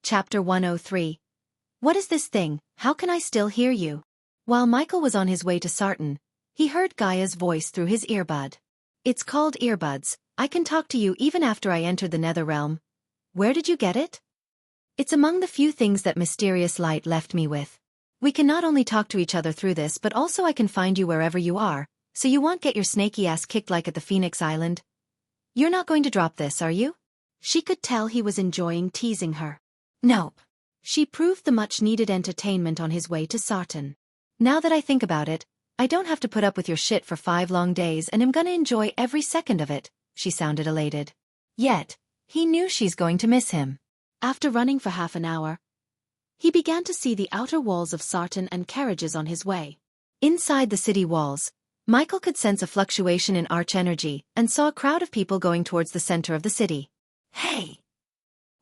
Chapter 103. What is this thing? How can I still hear you? While Michael was on his way to Sartan, he heard Gaia's voice through his earbud. It's called earbuds. I can talk to you even after I entered the nether realm. Where did you get it? It's among the few things that mysterious light left me with. We can not only talk to each other through this but also I can find you wherever you are, so you won't get your snaky ass kicked like at the Phoenix Island. You're not going to drop this, are you? She could tell he was enjoying teasing her. Nope. She proved the much-needed entertainment on his way to Sartan. Now that I think about it, I don't have to put up with your shit for 5 long days and I'm gonna enjoy every second of it, she sounded elated. Yet, he knew she's going to miss him. After running for half an hour, he began to see the outer walls of Sartan and carriages on his way. Inside the city walls, Michael could sense a fluctuation in arch energy and saw a crowd of people going towards the center of the city. Hey!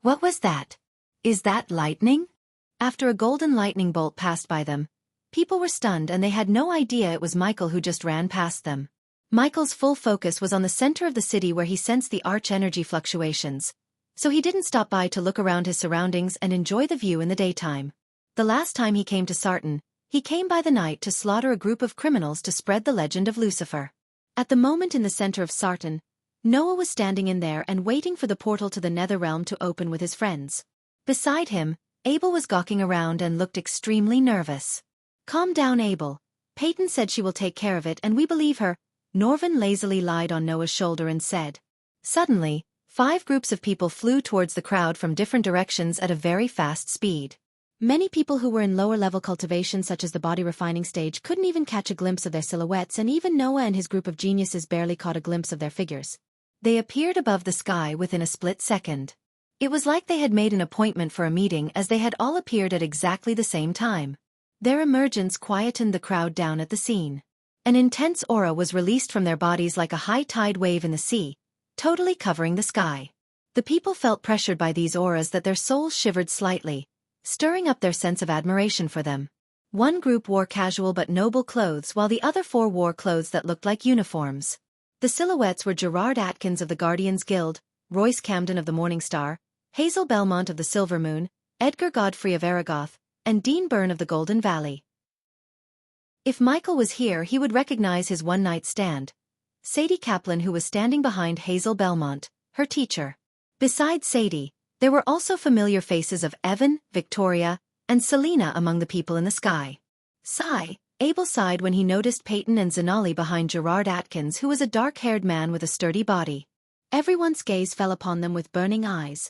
What was that? Is that lightning? After a golden lightning bolt passed by them, people were stunned and they had no idea it was Michael who just ran past them. Michael's full focus was on the center of the city where he sensed the arch energy fluctuations, so he didn't stop by to look around his surroundings and enjoy the view in the daytime. The last time he came to Sartan, he came by the night to slaughter a group of criminals to spread the legend of Lucifer. At the moment in the center of Sartan, Noah was standing in there and waiting for the portal to the nether realm to open with his friends. Beside him, Abel was gawking around and looked extremely nervous. Calm down, Abel. Peyton said she will take care of it and we believe her. Norvin lazily lied on Noah's shoulder and said. Suddenly, 5 groups of people flew towards the crowd from different directions at a very fast speed. Many people who were in lower-level cultivation such as the body refining stage couldn't even catch a glimpse of their silhouettes, and even Noah and his group of geniuses barely caught a glimpse of their figures. They appeared above the sky within a split second. It was like they had made an appointment for a meeting as they had all appeared at exactly the same time. Their emergence quietened the crowd down at the scene. An intense aura was released from their bodies like a high-tide wave in the sea, totally covering the sky. The people felt pressured by these auras that their souls shivered slightly, stirring up their sense of admiration for them. One group wore casual but noble clothes while the other 4 wore clothes that looked like uniforms. The silhouettes were Gerard Atkins of the Guardians Guild, Royce Camden of the Morning Star, Hazel Belmont of the Silver Moon, Edgar Godfrey of Aragoth, and Dean Byrne of the Golden Valley. If Michael was here he would recognize his one-night stand, Sadie Kaplan, who was standing behind Hazel Belmont, her teacher. Besides Sadie, there were also familiar faces of Evan, Victoria, and Selena among the people in the sky. Sigh. Abel sighed when he noticed Peyton and Zanali behind Gerard Atkins, who was a dark-haired man with a sturdy body. Everyone's gaze fell upon them with burning eyes,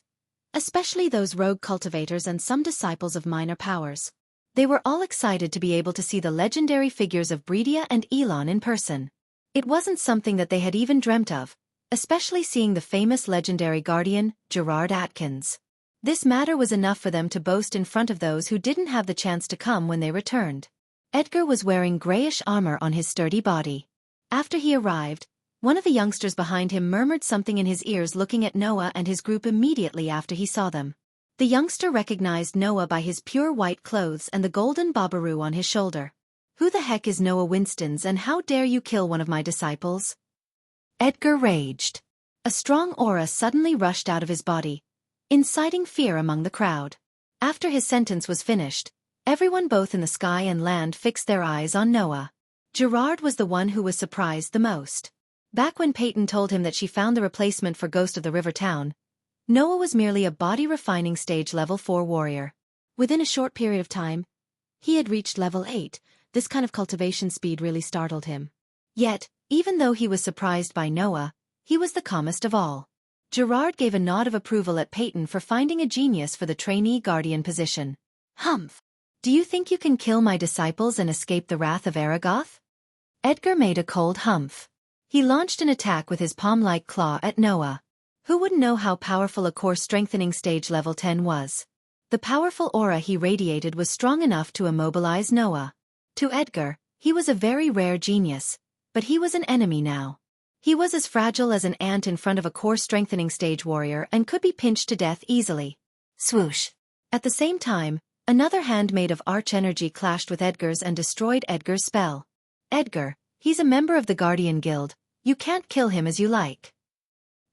especially those rogue cultivators and some disciples of minor powers. They were all excited to be able to see the legendary figures of Breedia and Elon in person. It wasn't something that they had even dreamt of, especially seeing the famous legendary guardian, Gerard Atkins. This matter was enough for them to boast in front of those who didn't have the chance to come when they returned. Edgar was wearing grayish armor on his sturdy body. After he arrived, one of the youngsters behind him murmured something in his ears, looking at Noah and his group immediately after he saw them. The youngster recognized Noah by his pure white clothes and the golden babaroo on his shoulder. Who the heck is Noah Winstons and how dare you kill one of my disciples? Edgar raged. A strong aura suddenly rushed out of his body, inciting fear among the crowd. After his sentence was finished, everyone both in the sky and land fixed their eyes on Noah. Gerard was the one who was surprised the most. Back when Peyton told him that she found the replacement for Ghost of the River Town, Noah was merely a body refining stage level 4 warrior. Within a short period of time, he had reached level 8. This kind of cultivation speed really startled him. Yet, even though he was surprised by Noah, he was the calmest of all. Gerard gave a nod of approval at Peyton for finding a genius for the trainee guardian position. Humph! Do you think you can kill my disciples and escape the wrath of Aragoth? Edgar made a cold humph. He launched an attack with his palm-like claw at Noah. Who wouldn't know how powerful a core strengthening stage level 10 was? The powerful aura he radiated was strong enough to immobilize Noah. To Edgar, he was a very rare genius, but he was an enemy now. He was as fragile as an ant in front of a core strengthening stage warrior and could be pinched to death easily. Swoosh! At the same time, another hand made of arch energy clashed with Edgar's and destroyed Edgar's spell. Edgar, he's a member of the Guardian Guild. You can't kill him as you like.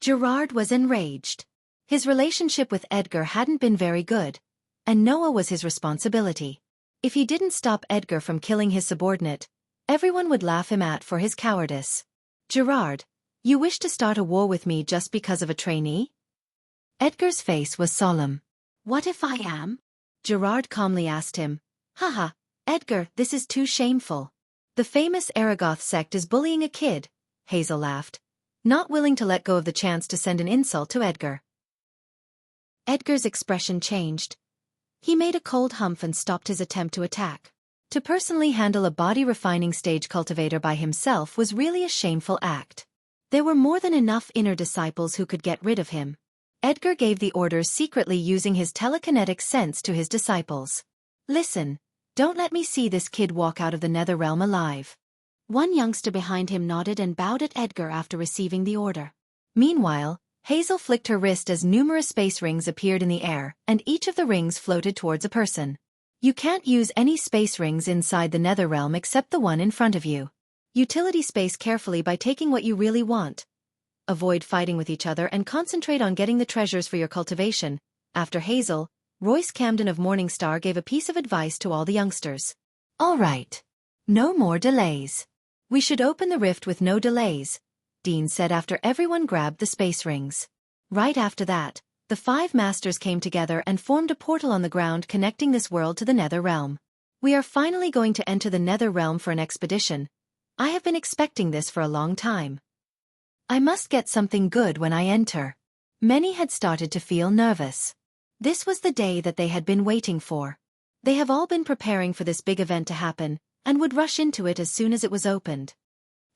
Gerard was enraged. His relationship with Edgar hadn't been very good, and Noah was his responsibility. If he didn't stop Edgar from killing his subordinate, everyone would laugh him at for his cowardice. Gerard, you wish to start a war with me just because of a trainee? Edgar's face was solemn. What if I am? Gerard calmly asked him. Haha, Edgar, this is too shameful. The famous Aragoth sect is bullying a kid, Hazel laughed, not willing to let go of the chance to send an insult to Edgar. Edgar's expression changed. He made a cold humph and stopped his attempt to attack. To personally handle a body refining stage cultivator by himself was really a shameful act. There were more than enough inner disciples who could get rid of him. Edgar gave the orders secretly using his telekinetic sense to his disciples. Listen, don't let me see this kid walk out of the nether realm alive. One youngster behind him nodded and bowed at Edgar after receiving the order. Meanwhile, Hazel flicked her wrist as numerous space rings appeared in the air, and each of the rings floated towards a person. You can't use any space rings inside the nether realm except the one in front of you. Utility space carefully by taking what you really want. Avoid fighting with each other and concentrate on getting the treasures for your cultivation. After Hazel, Royce Camden of Morningstar gave a piece of advice to all the youngsters. All right. No more delays. We should open the rift with no delays, Dean said after everyone grabbed the space rings. Right after that, the 5 masters came together and formed a portal on the ground connecting this world to the nether realm. We are finally going to enter the nether realm for an expedition. I have been expecting this for a long time. I must get something good when I enter. Many had started to feel nervous. This was the day that they had been waiting for. They have all been preparing for this big event to happen, and would rush into it as soon as it was opened.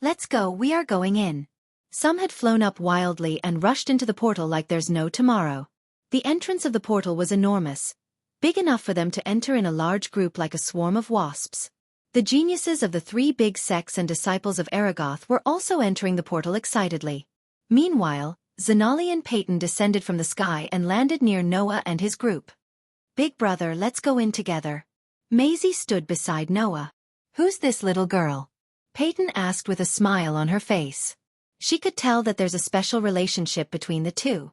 Let's go, we are going in. Some had flown up wildly and rushed into the portal like there's no tomorrow. The entrance of the portal was enormous, big enough for them to enter in a large group like a swarm of wasps. The geniuses of the 3 big sects and disciples of Aragoth were also entering the portal excitedly. Meanwhile, Zanali and Peyton descended from the sky and landed near Noah and his group. Big brother, let's go in together. Maisie stood beside Noah. Who's this little girl? Peyton asked with a smile on her face. She could tell that there's a special relationship between the two.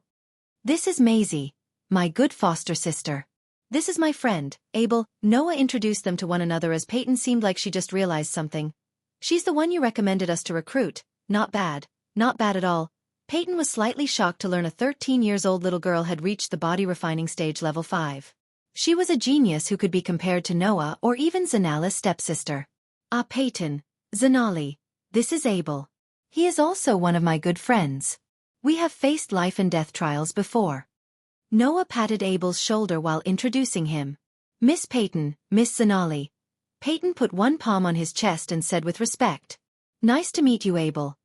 This is Maisie, my good foster sister. This is my friend, Abel. Noah introduced them to one another as Peyton seemed like she just realized something. She's the one you recommended us to recruit. Not bad at all. Peyton was slightly shocked to learn a 13-year-old little girl had reached the body refining stage level 5. She was a genius who could be compared to Noah or even Zanala's stepsister. Ah, Peyton, Zanali, this is Abel. He is also one of my good friends. We have faced life and death trials before. Noah patted Abel's shoulder while introducing him. Miss Peyton, Miss Zanali. Peyton put one palm on his chest and said with respect. Nice to meet you, Abel.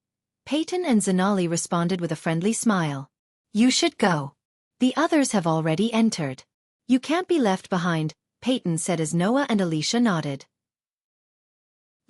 Peyton and Zanali responded with a friendly smile. You should go. The others have already entered. You can't be left behind, Peyton said as Noah and Alicia nodded.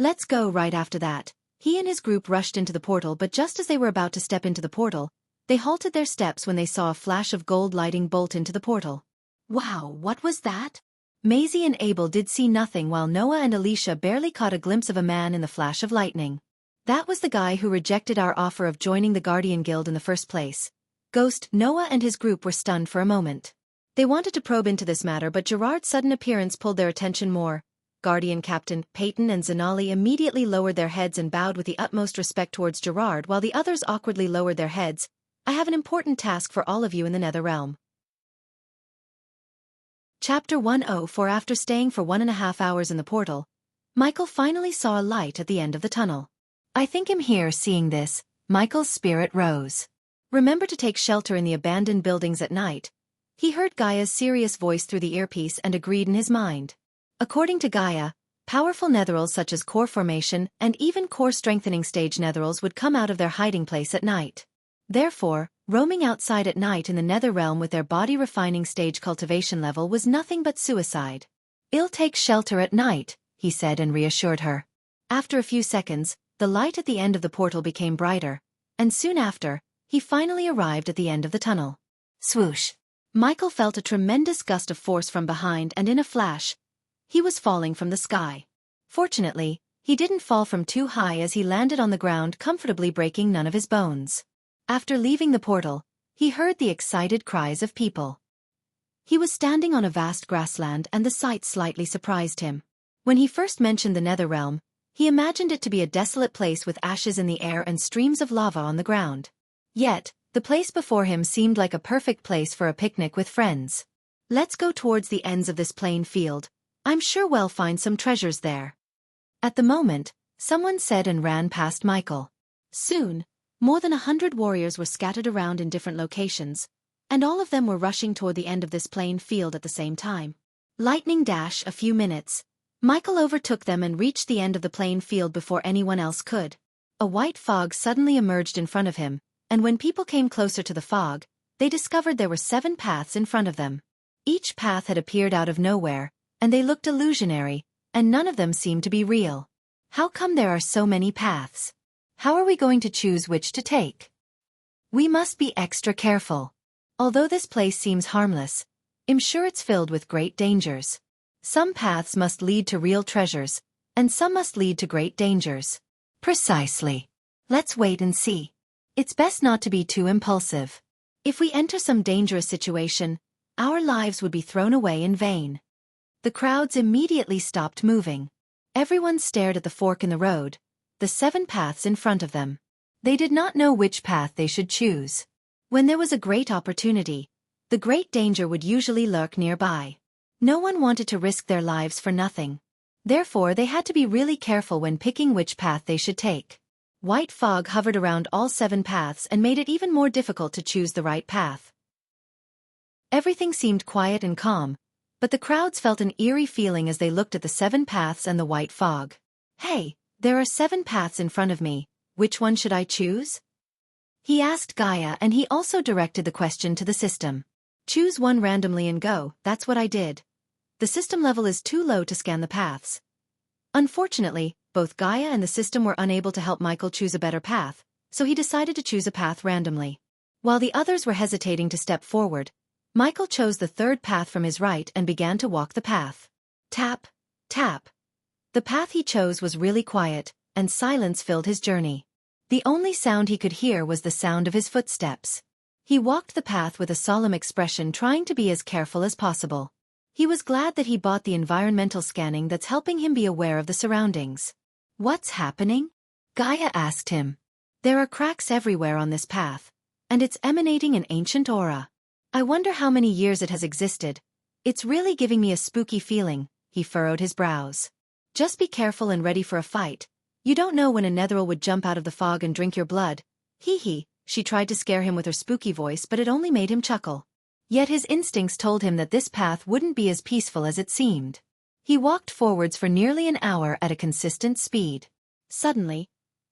Let's go. Right after that, he and his group rushed into the portal, but just as they were about to step into the portal, they halted their steps when they saw a flash of gold lighting bolt into the portal. Wow, what was that? Maisie and Abel did see nothing while Noah and Alicia barely caught a glimpse of a man in the flash of lightning. That was the guy who rejected our offer of joining the Guardian Guild in the first place. Ghost. Noah and his group were stunned for a moment. They wanted to probe into this matter, but Gerard's sudden appearance pulled their attention more. Guardian Captain, Peyton and Zanali immediately lowered their heads and bowed with the utmost respect towards Gerard while the others awkwardly lowered their heads. I have an important task for all of you in the Nether Realm. Chapter 104. After staying for 1.5 hours in the portal, Michael finally saw a light at the end of the tunnel. I think I'm here. Seeing this, Michael's spirit rose. Remember to take shelter in the abandoned buildings at night. He heard Gaia's serious voice through the earpiece and agreed in his mind. According to Gaia, powerful netherals such as core formation and even core strengthening stage netherals would come out of their hiding place at night. Therefore, roaming outside at night in the nether realm with their body refining stage cultivation level was nothing but suicide. I'll take shelter at night, he said and reassured her. After a few seconds, the light at the end of the portal became brighter, and soon after, he finally arrived at the end of the tunnel. Swoosh! Michael felt a tremendous gust of force from behind, and in a flash, he was falling from the sky. Fortunately, he didn't fall from too high as he landed on the ground comfortably, breaking none of his bones. After leaving the portal, he heard the excited cries of people. He was standing on a vast grassland and the sight slightly surprised him. When he first mentioned the Nether Realm, he imagined it to be a desolate place with ashes in the air and streams of lava on the ground. Yet, the place before him seemed like a perfect place for a picnic with friends. Let's go towards the ends of this plain field. I'm sure we'll find some treasures there. At the moment, someone said and ran past Michael. Soon, more than 100 warriors were scattered around in different locations, and all of them were rushing toward the end of this plain field at the same time. Lightning dash a few minutes. Michael overtook them and reached the end of the plain field before anyone else could. A white fog suddenly emerged in front of him, and when people came closer to the fog, they discovered there were 7 paths in front of them. Each path had appeared out of nowhere, and they looked illusionary, and none of them seemed to be real. How come there are so many paths? How are we going to choose which to take? We must be extra careful. Although this place seems harmless, I'm sure it's filled with great dangers. Some paths must lead to real treasures, and some must lead to great dangers. Precisely. Let's wait and see. It's best not to be too impulsive. If we enter some dangerous situation, our lives would be thrown away in vain. The crowds immediately stopped moving. Everyone stared at the fork in the road, the 7 paths in front of them. They did not know which path they should choose. When there was a great opportunity, the great danger would usually lurk nearby. No one wanted to risk their lives for nothing. Therefore they had to be really careful when picking which path they should take. White fog hovered around all 7 paths and made it even more difficult to choose the right path. Everything seemed quiet and calm, but the crowds felt an eerie feeling as they looked at the 7 paths and the white fog. Hey, there are 7 paths in front of me, which one should I choose? He asked Gaia, and he also directed the question to the system. Choose one randomly and go. That's what I did. The system level is too low to scan the paths. Unfortunately, both Gaia and the system were unable to help Michael choose a better path, so he decided to choose a path randomly. While the others were hesitating to step forward, Michael chose the 3rd path from his right and began to walk the path. Tap, tap. The path he chose was really quiet, and silence filled his journey. The only sound he could hear was the sound of his footsteps. He walked the path with a solemn expression, trying to be as careful as possible. He was glad that he bought the environmental scanning that's helping him be aware of the surroundings. What's happening? Gaia asked him. There are cracks everywhere on this path, and it's emanating an ancient aura. I wonder how many years it has existed. It's really giving me a spooky feeling. He furrowed his brows. Just be careful and ready for a fight. You don't know when a netheril would jump out of the fog and drink your blood. Hee hee, she tried to scare him with her spooky voice, but it only made him chuckle. Yet his instincts told him that this path wouldn't be as peaceful as it seemed. He walked forwards for nearly an hour at a consistent speed. Suddenly,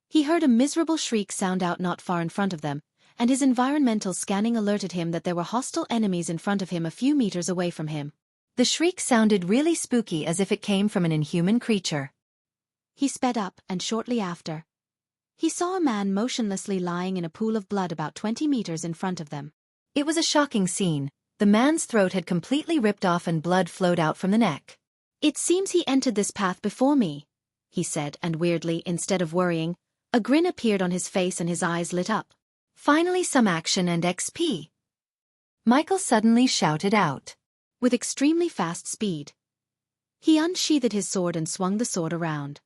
he heard a miserable shriek sound out not far in front of them, and his environmental scanning alerted him that there were hostile enemies in front of him a few meters away from him. The shriek sounded really spooky, as if it came from an inhuman creature. He sped up, and shortly after, he saw a man motionlessly lying in a pool of blood about 20 meters in front of them. It was a shocking scene. The man's throat had completely ripped off and blood flowed out from the neck. It seems he entered this path before me, he said, and weirdly, instead of worrying, a grin appeared on his face and his eyes lit up. Finally some action and XP. Michael suddenly shouted out. With extremely fast speed, he unsheathed his sword and swung the sword around.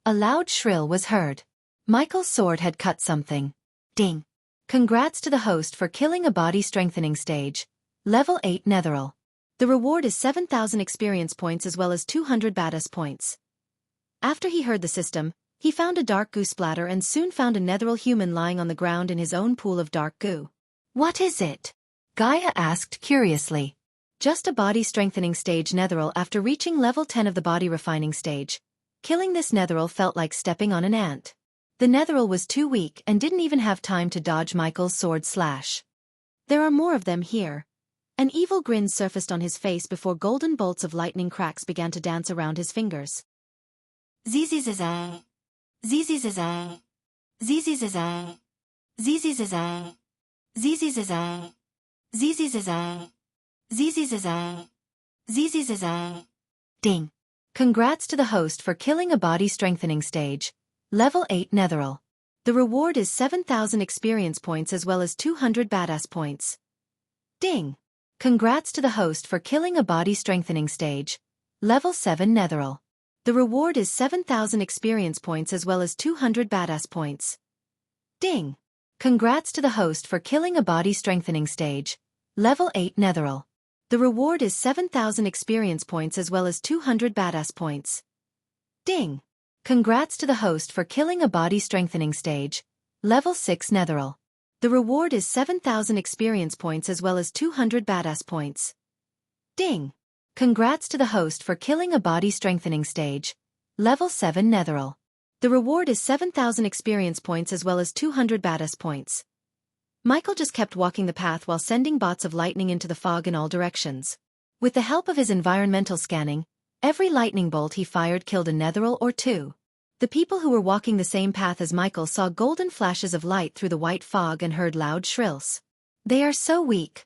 A loud shrill was heard. Michael's sword had cut something. Ding. Congrats to the host for killing a body strengthening stage. Level 8 Netheril. The reward is 7,000 experience points as well as 200 badass points. After he heard the system, he found a dark goo splatter and soon found a Netheril human lying on the ground in his own pool of dark goo. What is it? Gaia asked curiously. Just a body strengthening stage Netheril after reaching level 10 of the body refining stage. Killing this Netheril felt like stepping on an ant. The Netheril was too weak and didn't even have time to dodge Michael's sword slash. There are more of them here. An evil grin surfaced on his face before golden bolts of lightning cracks began to dance around his fingers. Zzzz. Zzzz. Zzzz. Zzzz. Zzzz. Zzzz. Zzzz. Zzzz. Ding. Congrats to the host for killing a body strengthening stage. Level 8 Netheril. The reward is 7,000 experience points as well as 200 badass points. Ding. Congrats to the host for killing a body strengthening stage. Level 7 Netheril. The reward is 7,000 experience points as well as 200 badass points. Ding! Congrats to the host for killing a body strengthening stage. Level 8 Netheril. The reward is 7,000 experience points as well as 200 badass points. Ding! Congrats to the host for killing a body strengthening stage. Level 6 Netheril. The reward is 7,000 experience points as well as 200 badass points. Ding! Congrats to the host for killing a body strengthening stage. Level 7 Netheril. The reward is 7,000 experience points as well as 200 badass points. Michael just kept walking the path while sending bots of lightning into the fog in all directions. With the help of his environmental scanning, every lightning bolt he fired killed a Netheril or two. The people who were walking the same path as Michael saw golden flashes of light through the white fog and heard loud shrills. They are so weak.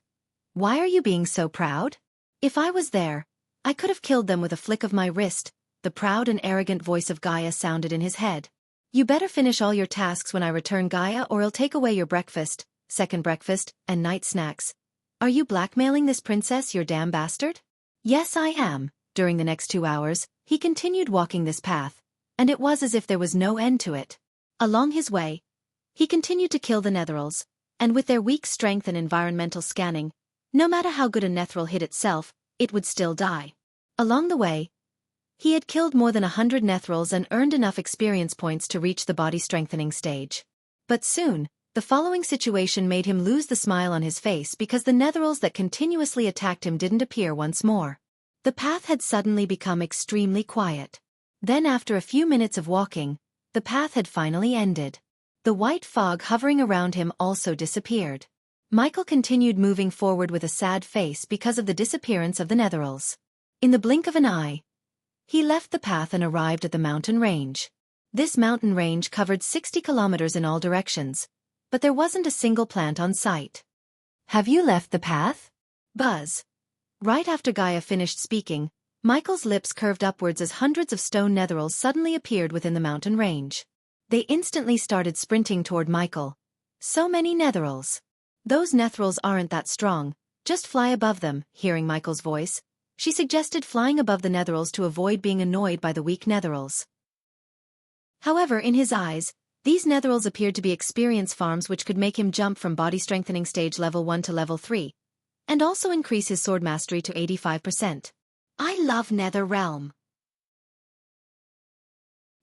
Why are you being so proud? If I was there, I could have killed them with a flick of my wrist, the proud and arrogant voice of Gaia sounded in his head. You better finish all your tasks when I return, Gaia, or I'll take away your breakfast, second breakfast, and night snacks. Are you blackmailing this princess, you damn bastard? Yes, I am. During the next 2 hours, he continued walking this path, and it was as if there was no end to it. Along his way, he continued to kill the Netherils, and with their weak strength and environmental scanning, no matter how good a Netheril hit itself, it would still die. Along the way, he had killed more than 100 Netherils and earned enough experience points to reach the body strengthening stage. But soon, the following situation made him lose the smile on his face because the Netherils that continuously attacked him didn't appear once more. The path had suddenly become extremely quiet. Then after a few minutes of walking, the path had finally ended. The white fog hovering around him also disappeared. Michael continued moving forward with a sad face because of the disappearance of the Netherils. In the blink of an eye, he left the path and arrived at the mountain range. This mountain range covered 60 kilometers in all directions, but there wasn't a single plant on sight. Have you left the path? Buzz. Right after Gaia finished speaking, Michael's lips curved upwards as hundreds of stone Netherils suddenly appeared within the mountain range. They instantly started sprinting toward Michael. So many Netherils. Those Netherils aren't that strong, just fly above them. Hearing Michael's voice, she suggested flying above the Netherils to avoid being annoyed by the weak Netherils. However, in his eyes, these Netherils appeared to be experience farms which could make him jump from body strengthening stage level 1 to level 3, and also increase his sword mastery to 85%. I love Nether Realm.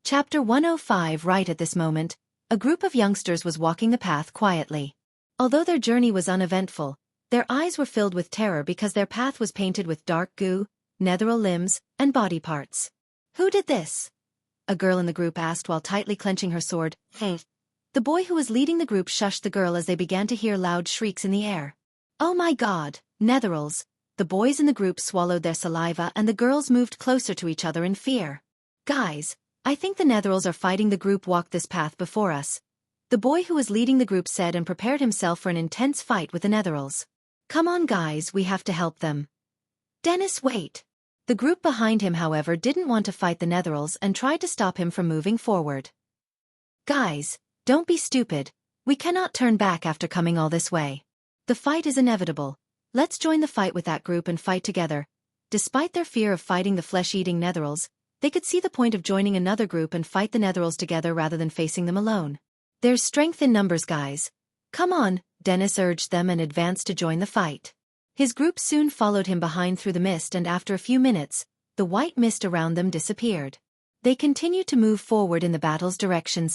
Chapter 105. Right at this moment, a group of youngsters was walking the path quietly. Although their journey was uneventful, their eyes were filled with terror because their path was painted with dark goo, Netheril limbs, and body parts. Who did this? A girl in the group asked while tightly clenching her sword. The boy who was leading the group shushed the girl as they began to hear loud shrieks in the air. Oh my god, Netherils! The boys in the group swallowed their saliva and the girls moved closer to each other in fear. Guys, I think the Netherils are fighting. The group walked this path before us. The boy who was leading the group said and prepared himself for an intense fight with the Netherils. Come on guys, we have to help them. Dennis, wait. The group behind him, however, didn't want to fight the Netherils and tried to stop him from moving forward. Guys, don't be stupid. We cannot turn back after coming all this way. The fight is inevitable. Let's join the fight with that group and fight together. Despite their fear of fighting the flesh-eating Netherils, they could see the point of joining another group and fight the Netherils together rather than facing them alone. There's strength in numbers, guys. Come on, Dennis urged them and advanced to join the fight. His group soon followed him behind through the mist, and after a few minutes, the white mist around them disappeared. They continued to move forward in the battle's direction.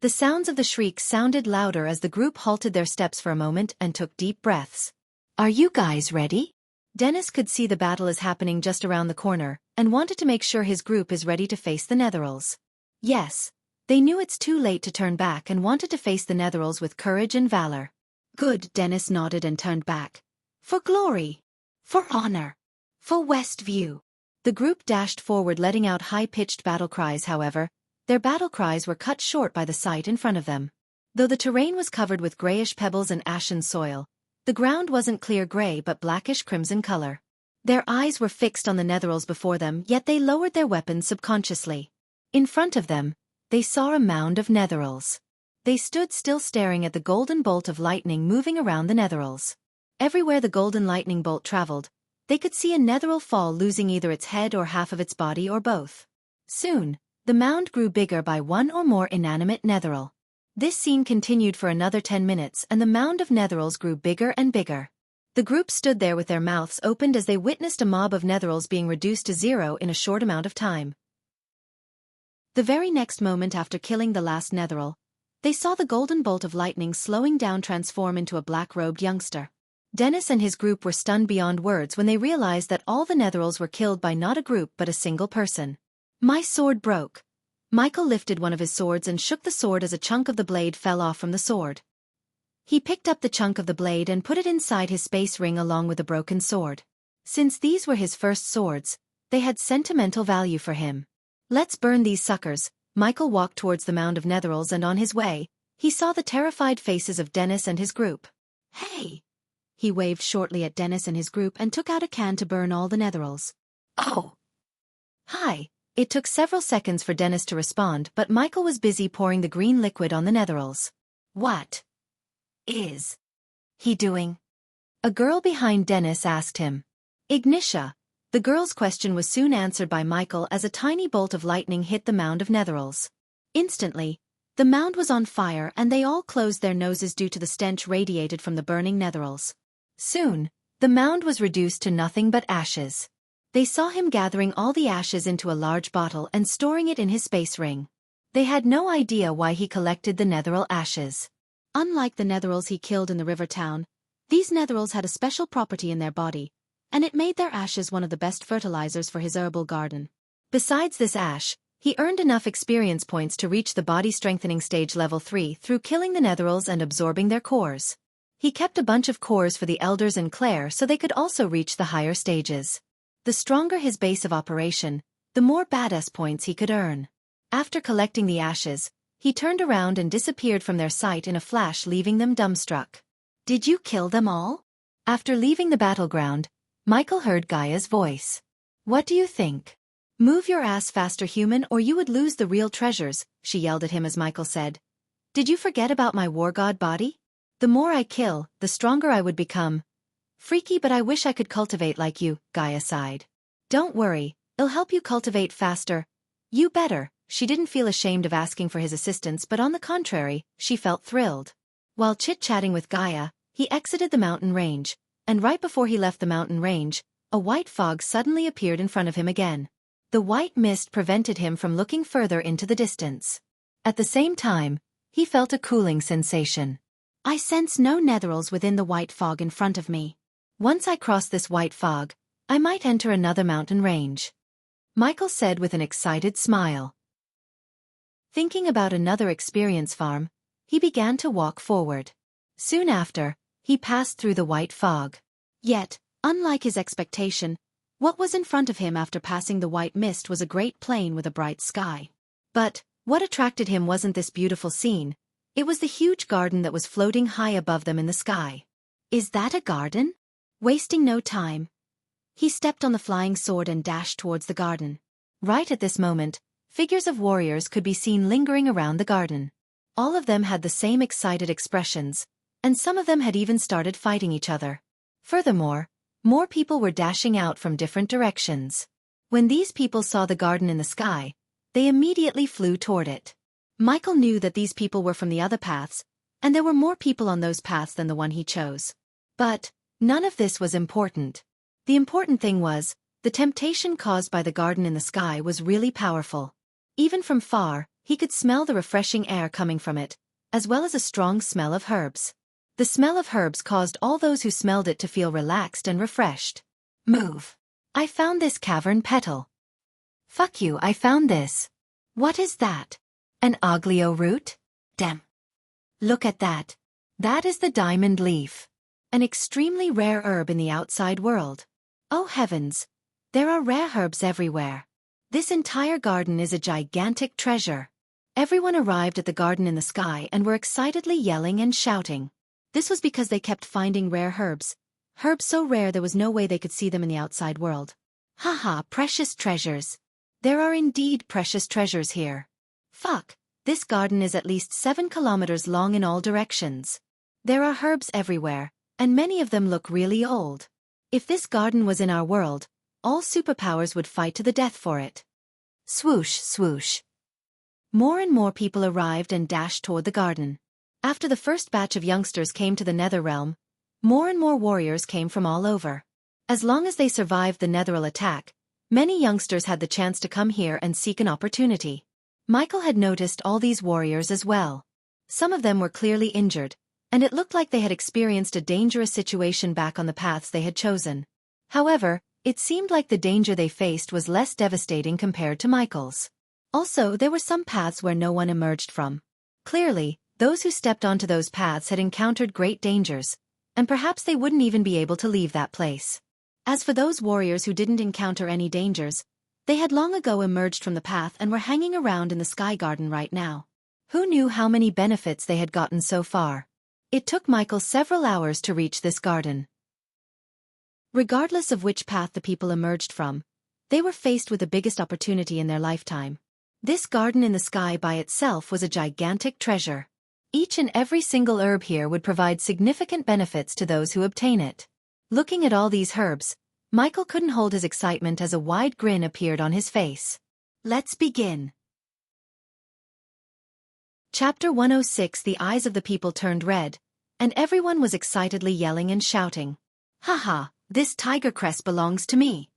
The sounds of the shrieks sounded louder as the group halted their steps for a moment and took deep breaths. Are you guys ready? Dennis could see the battle is happening just around the corner, and wanted to make sure his group is ready to face the Netherils. Yes, they knew it's too late to turn back and wanted to face the Netherils with courage and valor. Good, Dennis nodded and turned back. For glory. For honor. For Westview. The group dashed forward, letting out high-pitched battle cries. However, their battle cries were cut short by the sight in front of them. Though the terrain was covered with grayish pebbles and ashen soil, the ground wasn't clear gray but blackish-crimson color. Their eyes were fixed on the Netherils before them, yet they lowered their weapons subconsciously. In front of them, they saw a mound of Netherils. They stood still, staring at the golden bolt of lightning moving around the Netherils. Everywhere the golden lightning bolt traveled, they could see a netheril fall, losing either its head or half of its body or both. Soon, the mound grew bigger by one or more inanimate netheril. This scene continued for another 10 minutes and the mound of netherils grew bigger and bigger. The group stood there with their mouths opened as they witnessed a mob of netherils being reduced to zero in a short amount of time. The very next moment after killing the last netheril, they saw the golden bolt of lightning slowing down transform into a black-robed youngster. Dennis and his group were stunned beyond words when they realized that all the netherils were killed by not a group but a single person. My sword broke. Michael lifted one of his swords and shook the sword as a chunk of the blade fell off from the sword. He picked up the chunk of the blade and put it inside his space ring along with the broken sword. Since these were his first swords, they had sentimental value for him. Let's burn these suckers. Michael walked towards the mound of netherils and on his way, he saw the terrified faces of Dennis and his group. Hey! He waved shortly at Dennis and his group and took out a can to burn all the netherils. Oh! Hi! It took several seconds for Dennis to respond, but Michael was busy pouring the green liquid on the netherils. What is he doing? A girl behind Dennis asked him. Xianxia. The girl's question was soon answered by Michael as a tiny bolt of lightning hit the mound of netherils. Instantly, the mound was on fire and they all closed their noses due to the stench radiated from the burning netherils. Soon, the mound was reduced to nothing but ashes. They saw him gathering all the ashes into a large bottle and storing it in his space ring. They had no idea why he collected the netheril ashes. Unlike the netherils he killed in the river town, these netherils had a special property in their body, and it made their ashes one of the best fertilizers for his herbal garden. Besides this ash, he earned enough experience points to reach the body strengthening stage level 3 through killing the netherils and absorbing their cores. He kept a bunch of cores for the elders and Claire so they could also reach the higher stages. The stronger his base of operation, the more badass points he could earn. After collecting the ashes, he turned around and disappeared from their sight in a flash, leaving them dumbstruck. Did you kill them all? After leaving the battleground, Michael heard Gaia's voice. What do you think? Move your ass faster, human, or you would lose the real treasures, she yelled at him as Michael said. Did you forget about my war god body? The more I kill, the stronger I would become. Freaky, but I wish I could cultivate like you, Gaia sighed. Don't worry, it'll help you cultivate faster. You better. She didn't feel ashamed of asking for his assistance, but on the contrary, she felt thrilled. While chit-chatting with Gaia, he exited the mountain range, and right before he left the mountain range, a white fog suddenly appeared in front of him again. The white mist prevented him from looking further into the distance. At the same time, he felt a cooling sensation. I sense no netherils within the white fog in front of me. Once I cross this white fog, I might enter another mountain range. Michael said with an excited smile. Thinking about another experience farm, he began to walk forward. Soon after, he passed through the white fog. Yet, unlike his expectation, what was in front of him after passing the white mist was a great plain with a bright sky. But, what attracted him wasn't this beautiful scene, it was the huge garden that was floating high above them in the sky. Is that a garden? Wasting no time, he stepped on the flying sword and dashed towards the garden. Right at this moment, figures of warriors could be seen lingering around the garden. All of them had the same excited expressions, and some of them had even started fighting each other. Furthermore, more people were dashing out from different directions. When these people saw the garden in the sky, they immediately flew toward it. Michael knew that these people were from the other paths, and there were more people on those paths than the one he chose. But none of this was important. The important thing was, the temptation caused by the garden in the sky was really powerful. Even from far, he could smell the refreshing air coming from it, as well as a strong smell of herbs. The smell of herbs caused all those who smelled it to feel relaxed and refreshed. Move. I found this cavern petal. Fuck you, I found this. What is that? An oglio root? Damn. Look at that. That is the diamond leaf. An extremely rare herb in the outside world. Oh heavens. There are rare herbs everywhere. This entire garden is a gigantic treasure. Everyone arrived at the garden in the sky and were excitedly yelling and shouting. This was because they kept finding rare herbs. Herbs so rare there was no way they could see them in the outside world. Haha, precious treasures. There are indeed precious treasures here. Fuck, this garden is at least 7 kilometers long in all directions. There are herbs everywhere, And many of them look really old. If this garden was in our world, all superpowers would fight to the death for it. Swoosh, swoosh. More and more people arrived and dashed toward the garden. After the first batch of youngsters came to the Nether Realm, more and more warriors came from all over. As long as they survived the Netheril attack, many youngsters had the chance to come here and seek an opportunity. Michael had noticed all these warriors as well. Some of them were clearly injured, and it looked like they had experienced a dangerous situation back on the paths they had chosen. However, it seemed like the danger they faced was less devastating compared to Michael's. Also, there were some paths where no one emerged from. Clearly, those who stepped onto those paths had encountered great dangers, and perhaps they wouldn't even be able to leave that place. As for those warriors who didn't encounter any dangers, they had long ago emerged from the path and were hanging around in the Sky Garden right now. Who knew how many benefits they had gotten so far? It took Michael several hours to reach this garden. Regardless of which path the people emerged from, they were faced with the biggest opportunity in their lifetime. This garden in the sky by itself was a gigantic treasure. Each and every single herb here would provide significant benefits to those who obtain it. Looking at all these herbs, Michael couldn't hold his excitement as a wide grin appeared on his face. Let's begin. Chapter 106. The eyes of the people turned red, and everyone was excitedly yelling and shouting. Haha, this tiger crest belongs to me.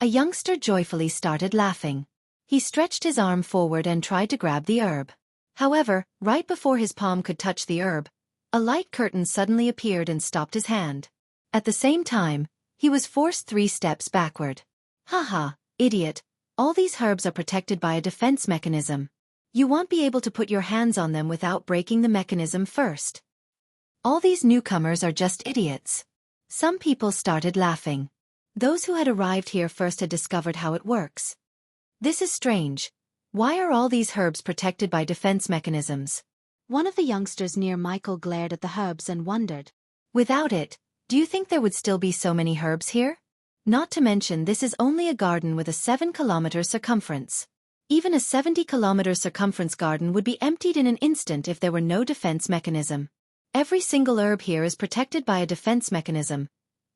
A youngster joyfully started laughing. He stretched his arm forward and tried to grab the herb. However, right before his palm could touch the herb, a light curtain suddenly appeared and stopped his hand. At the same time, he was forced 3 steps backward. Haha, idiot, all these herbs are protected by a defense mechanism. You won't be able to put your hands on them without breaking the mechanism first. All these newcomers are just idiots. Some people started laughing. Those who had arrived here first had discovered how it works. This is strange. Why are all these herbs protected by defense mechanisms? One of the youngsters near Michael glared at the herbs and wondered. Without it, do you think there would still be so many herbs here? Not to mention this is only a garden with a 7-kilometer circumference. Even a 70-kilometer circumference garden would be emptied in an instant if there were no defense mechanism. Every single herb here is protected by a defense mechanism,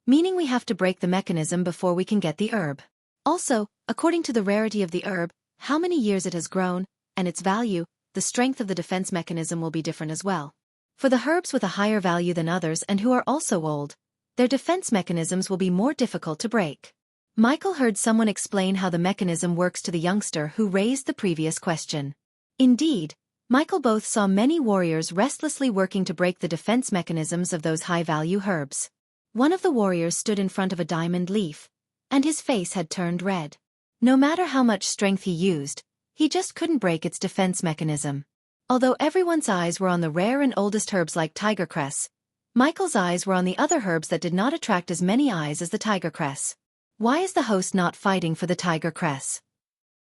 meaning we have to break the mechanism before we can get the herb. Also, according to the rarity of the herb, how many years it has grown, and its value, the strength of the defense mechanism will be different as well. For the herbs with a higher value than others and who are also old, their defense mechanisms will be more difficult to break. Michael heard someone explain how the mechanism works to the youngster who raised the previous question. Indeed, Michael both saw many warriors restlessly working to break the defense mechanisms of those high-value herbs. One of the warriors stood in front of a diamond leaf, and his face had turned red. No matter how much strength he used, he just couldn't break its defense mechanism. Although everyone's eyes were on the rare and oldest herbs like tiger cress, Michael's eyes were on the other herbs that did not attract as many eyes as the tiger cress. Why is the host not fighting for the tiger cress?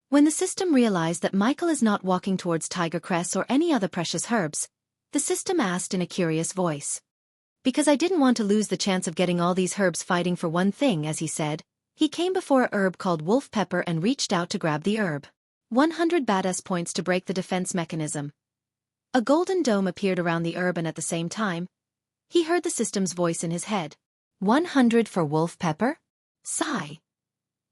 When the system realized that Michael is not walking towards tiger cress or any other precious herbs, the system asked in a curious voice. Because I didn't want to lose the chance of getting all these herbs fighting for one thing, as he said, he came before a herb called wolf pepper and reached out to grab the herb. 100 badass points to break the defense mechanism. A golden dome appeared around the herb and at the same time, he heard the system's voice in his head. 100 for wolf pepper? Sigh.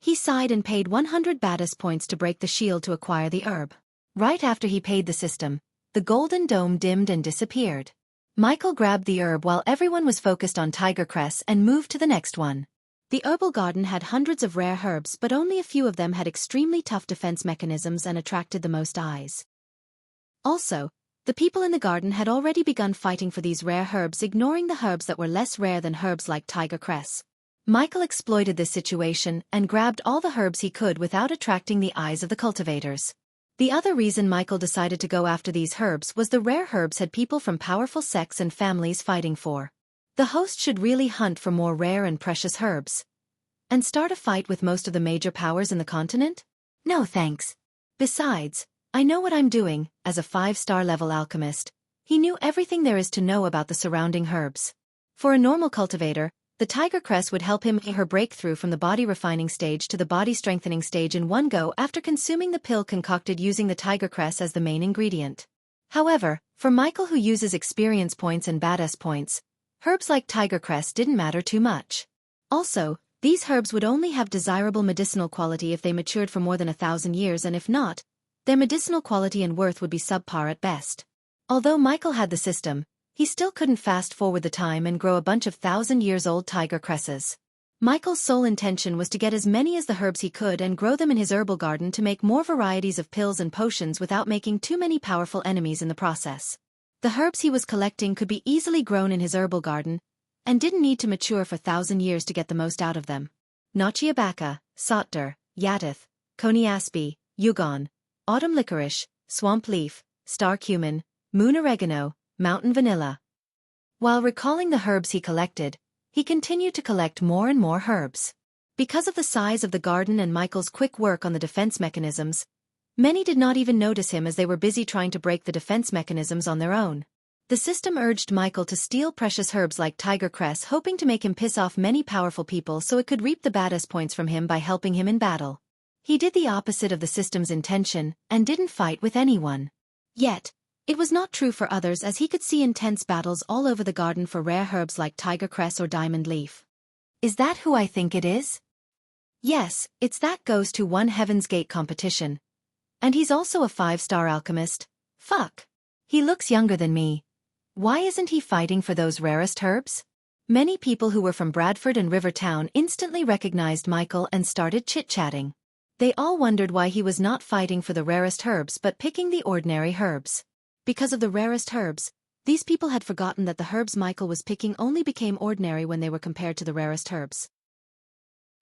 He sighed and paid 100 badass points to break the shield to acquire the herb. Right after he paid the system, the golden dome dimmed and disappeared. Michael grabbed the herb while everyone was focused on tiger cress and moved to the next one. The herbal garden had hundreds of rare herbs, but only a few of them had extremely tough defense mechanisms and attracted the most eyes. Also, the people in the garden had already begun fighting for these rare herbs, ignoring the herbs that were less rare than herbs like tiger cress. Michael exploited this situation and grabbed all the herbs he could without attracting the eyes of the cultivators. The other reason Michael decided to go after these herbs was the rare herbs had people from powerful sects and families fighting for. The host should really hunt for more rare and precious herbs. And start a fight with most of the major powers in the continent? No thanks. Besides, I know what I'm doing. As a 5-star level alchemist, he knew everything there is to know about the surrounding herbs. For a normal cultivator, the tiger cress would help him her breakthrough from the body refining stage to the body strengthening stage in one go after consuming the pill concocted using the tiger cress as the main ingredient. However, for Michael, who uses experience points and badass points, herbs like tiger cress didn't matter too much. Also, these herbs would only have desirable medicinal quality if they matured for more than 1,000 years, and if not, their medicinal quality and worth would be subpar at best. Although Michael had the system, he still couldn't fast-forward the time and grow a bunch of 1,000-years-old tiger cresses. Michael's sole intention was to get as many as the herbs he could and grow them in his herbal garden to make more varieties of pills and potions without making too many powerful enemies in the process. The herbs he was collecting could be easily grown in his herbal garden, and didn't need to mature for 1,000 years to get the most out of them. Nochiabaka, Sotder, Yatith, Koniaspi, Yugon, autumn licorice, swamp leaf, star cumin, moon oregano, mountain vanilla. While recalling the herbs he collected, he continued to collect more and more herbs. Because of the size of the garden and Michael's quick work on the defense mechanisms, many did not even notice him as they were busy trying to break the defense mechanisms on their own. The system urged Michael to steal precious herbs like tiger cress, hoping to make him piss off many powerful people so it could reap the baddest points from him by helping him in battle. He did the opposite of the system's intention and didn't fight with anyone. Yet, it was not true for others, as he could see intense battles all over the garden for rare herbs like tiger cress or diamond leaf. Is that who I think it is? Yes, it's that ghost who won Heaven's Gate competition. And he's also a 5-star alchemist. Fuck. He looks younger than me. Why isn't he fighting for those rarest herbs? Many people who were from Bradford and Rivertown instantly recognized Michael and started chit-chatting. They all wondered why he was not fighting for the rarest herbs but picking the ordinary herbs. Because of the rarest herbs, these people had forgotten that the herbs Michael was picking only became ordinary when they were compared to the rarest herbs.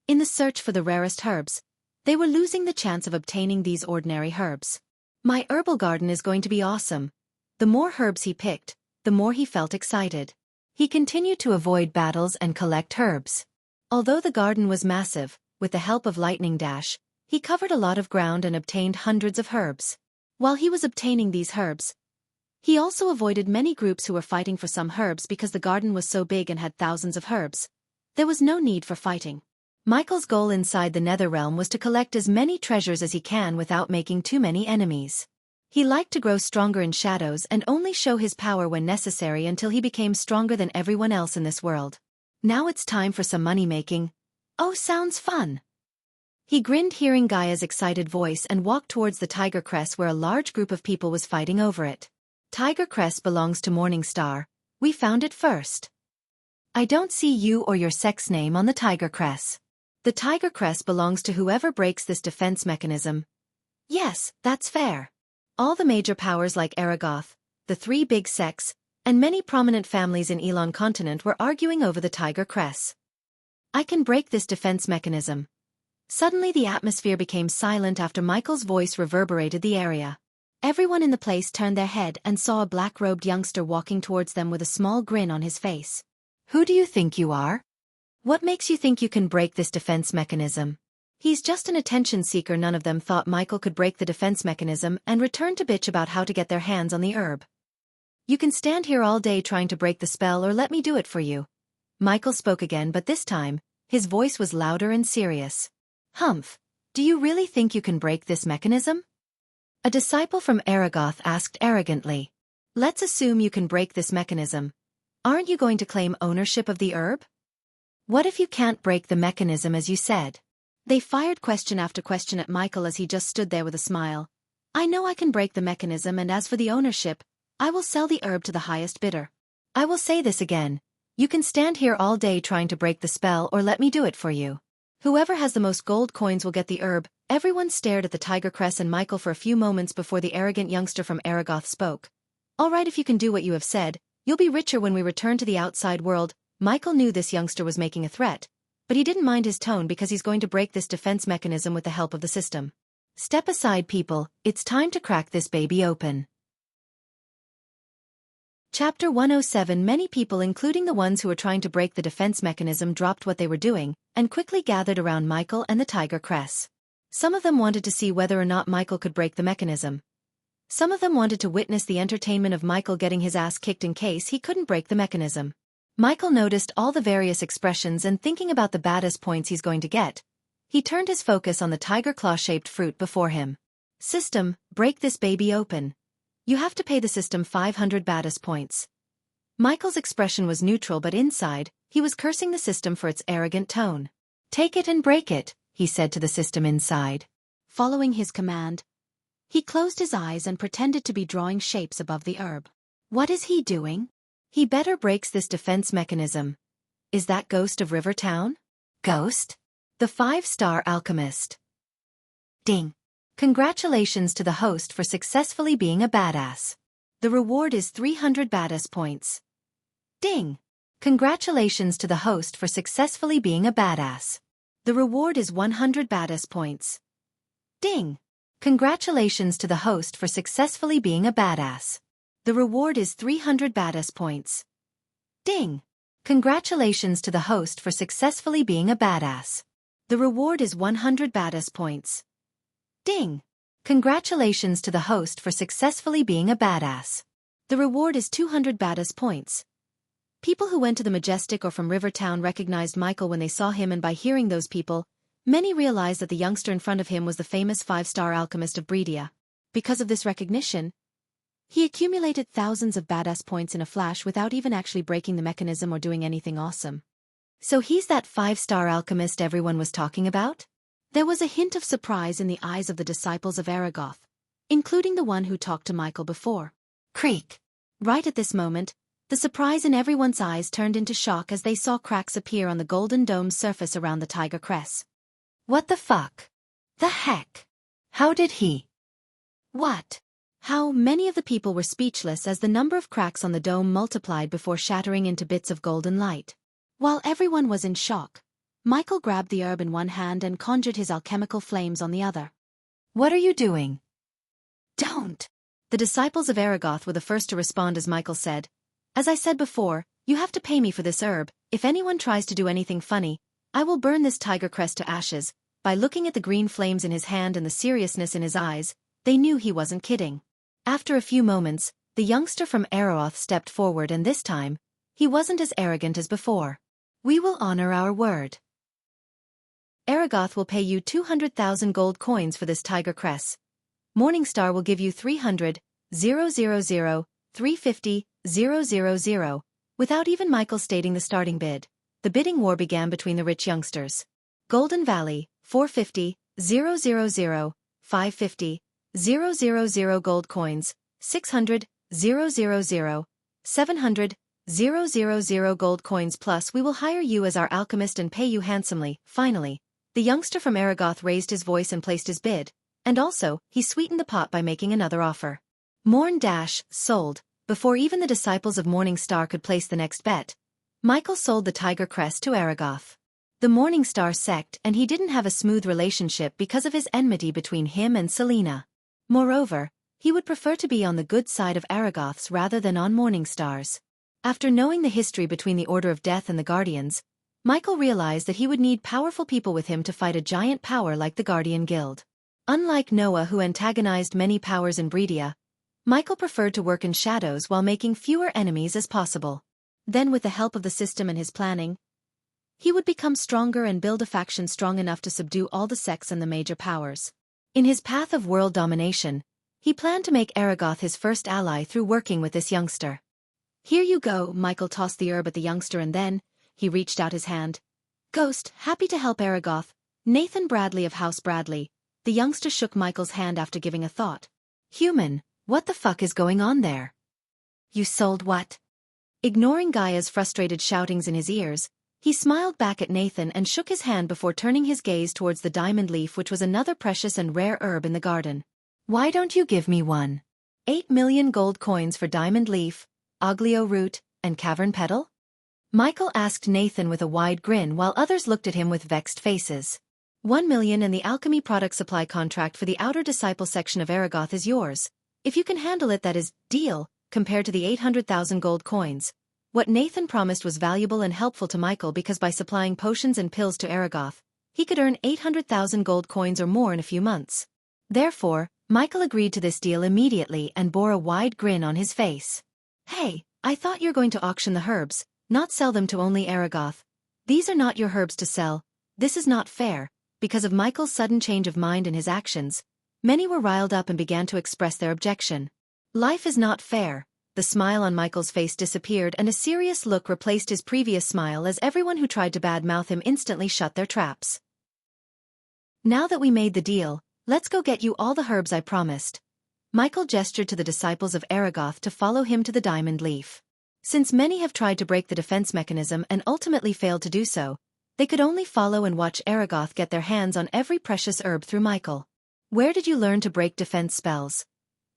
In the search for the rarest herbs, they were losing the chance of obtaining these ordinary herbs. My herbal garden is going to be awesome. The more herbs he picked, the more he felt excited. He continued to avoid battles and collect herbs. Although the garden was massive, with the help of Lightning Dash, he covered a lot of ground and obtained hundreds of herbs. While he was obtaining these herbs, he also avoided many groups who were fighting for some herbs because the garden was so big and had thousands of herbs. There was no need for fighting. Michael's goal inside the Netherrealm was to collect as many treasures as he can without making too many enemies. He liked to grow stronger in shadows and only show his power when necessary until he became stronger than everyone else in this world. Now it's time for some money-making. Oh, sounds fun. He grinned hearing Gaia's excited voice and walked towards the tiger cress where a large group of people was fighting over it. Tiger cress belongs to Morningstar. We found it first. I don't see you or your sex name on the tiger cress. The tiger cress belongs to whoever breaks this defense mechanism. Yes, that's fair. All the major powers like Aragoth, the 3 big sects, and many prominent families in Elon continent were arguing over the tiger cress. I can break this defense mechanism. Suddenly the atmosphere became silent after Michael's voice reverberated the area. Everyone in the place turned their head and saw a black-robed youngster walking towards them with a small grin on his face. Who do you think you are? What makes you think you can break this defense mechanism? He's just an attention seeker. None of them thought Michael could break the defense mechanism and returned to bitch about how to get their hands on the herb. You can stand here all day trying to break the spell or let me do it for you. Michael spoke again, but this time, his voice was louder and serious. Humph, do you really think you can break this mechanism? A disciple from Aragoth asked arrogantly. Let's assume you can break this mechanism. Aren't you going to claim ownership of the herb? What if you can't break the mechanism as you said? They fired question after question at Michael as he just stood there with a smile. I know I can break the mechanism, and as for the ownership, I will sell the herb to the highest bidder. I will say this again. You can stand here all day trying to break the spell or let me do it for you. Whoever has the most gold coins will get the herb. Everyone stared at the tiger cress and Michael for a few moments before the arrogant youngster from Aragoth spoke. All right, if you can do what you have said, you'll be richer when we return to the outside world. Michael knew this youngster was making a threat, but he didn't mind his tone because he's going to break this defense mechanism with the help of the system. Step aside, people, it's time to crack this baby open. Chapter 107. Many people, including the ones who were trying to break the defense mechanism, dropped what they were doing and quickly gathered around Michael and the tiger cress. Some of them wanted to see whether or not Michael could break the mechanism. Some of them wanted to witness the entertainment of Michael getting his ass kicked in case he couldn't break the mechanism. Michael noticed all the various expressions and, thinking about the baddest points he's going to get, he turned his focus on the tiger claw-shaped fruit before him. System, break this baby open. You have to pay the system 500 baddest points. Michael's expression was neutral, but inside, he was cursing the system for its arrogant tone. "Take it and break it," he said to the system inside. Following his command, he closed his eyes and pretended to be drawing shapes above the herb. What is he doing? He better breaks this defense mechanism. Is that Ghost of River Town? Ghost? The 5-star alchemist. Ding. Congratulations to the host for successfully being a badass. The reward is 300 badass points. Ding. Congratulations to the host for successfully being a badass. The reward is 100 badass points. Ding. Congratulations to the host for successfully being a badass. The reward is 300 badass points. Ding. Congratulations to the host for successfully being a badass. The reward is 100 badass points. Ding. Congratulations to the host for successfully being a badass. The reward is 200 badass points. People who went to the Majestic or from Rivertown recognized Michael when they saw him, and by hearing those people, many realized that the youngster in front of him was the famous 5-star alchemist of Bredia. Because of this recognition, he accumulated thousands of badass points in a flash without even actually breaking the mechanism or doing anything awesome. So he's that 5-star alchemist everyone was talking about? There was a hint of surprise in the eyes of the disciples of Aragoth, including the one who talked to Michael before. Creak. Right at this moment, the surprise in everyone's eyes turned into shock as they saw cracks appear on the golden dome's surface around the tiger crest. What the fuck? The heck? How did he? What? How many of the people were speechless as the number of cracks on the dome multiplied before shattering into bits of golden light. While everyone was in shock, Michael grabbed the herb in one hand and conjured his alchemical flames on the other. What are you doing? Don't! The disciples of Aragoth were the first to respond as Michael said, "As I said before, you have to pay me for this herb. If anyone tries to do anything funny, I will burn this tiger crest to ashes." By looking at the green flames in his hand and the seriousness in his eyes, they knew he wasn't kidding. After a few moments, the youngster from Aragoth stepped forward, and this time, he wasn't as arrogant as before. "We will honor our word. Aragoth will pay you 200,000 gold coins for this tiger crest. Morningstar will give you 300,000, 350,000. Without even Michael stating the starting bid, the bidding war began between the rich youngsters. Golden Valley, 450,000, 550,000 gold coins, 600,000, 700,000 gold coins, plus we will hire you as our alchemist and pay you handsomely. Finally, the youngster from Aragoth raised his voice and placed his bid, and also, he sweetened the pot by making another offer. Sold. Before even the disciples of Morningstar could place the next bet, Michael sold the tiger crest to Aragoth. The Morningstar sect, and he didn't have a smooth relationship because of his enmity between him and Selena. Moreover, he would prefer to be on the good side of Aragoth's rather than on Morningstar's. After knowing the history between the Order of Death and the Guardians, Michael realized that he would need powerful people with him to fight a giant power like the Guardian Guild. Unlike Noah, who antagonized many powers in Bredia, Michael preferred to work in shadows while making fewer enemies as possible. Then, with the help of the system and his planning, he would become stronger and build a faction strong enough to subdue all the sects and the major powers. In his path of world domination, he planned to make Aragoth his first ally through working with this youngster. "Here you go." Michael tossed the herb at the youngster and then, he reached out his hand. "Ghost, happy to help Aragoth. Nathan Bradley of House Bradley." The youngster shook Michael's hand after giving a thought. "Human, what the fuck is going on there? You sold what?" Ignoring Gaia's frustrated shoutings in his ears, he smiled back at Nathan and shook his hand before turning his gaze towards the diamond leaf, which was another precious and rare herb in the garden. "Why don't you give me one? 8 million gold coins for diamond leaf, oglio root, and cavern petal?" Michael asked Nathan with a wide grin while others looked at him with vexed faces. 1 million and the alchemy product supply contract for the outer disciple section of Aragoth is yours. If you can handle it, that is, deal, compared to the 800,000 gold coins. What Nathan promised was valuable and helpful to Michael because by supplying potions and pills to Aragoth, he could earn 800,000 gold coins or more in a few months. Therefore, Michael agreed to this deal immediately and bore a wide grin on his face. "Hey, I thought you're going to auction the herbs, not sell them to only Aragoth. These are not your herbs to sell. This is not fair." Because of Michael's sudden change of mind and his actions, many were riled up and began to express their objection. Life is not fair, the smile on Michael's face disappeared and a serious look replaced his previous smile as everyone who tried to badmouth him instantly shut their traps. Now that we made the deal, let's go get you all the herbs I promised. Michael gestured to the disciples of Aragoth to follow him to the diamond leaf. Since many have tried to break the defense mechanism and ultimately failed to do so, they could only follow and watch Aragoth get their hands on every precious herb through Michael. Where did you learn to break defense spells?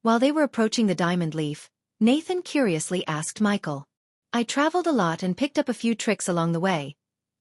While they were approaching the diamond leaf, Nathan curiously asked Michael. I traveled a lot and picked up a few tricks along the way.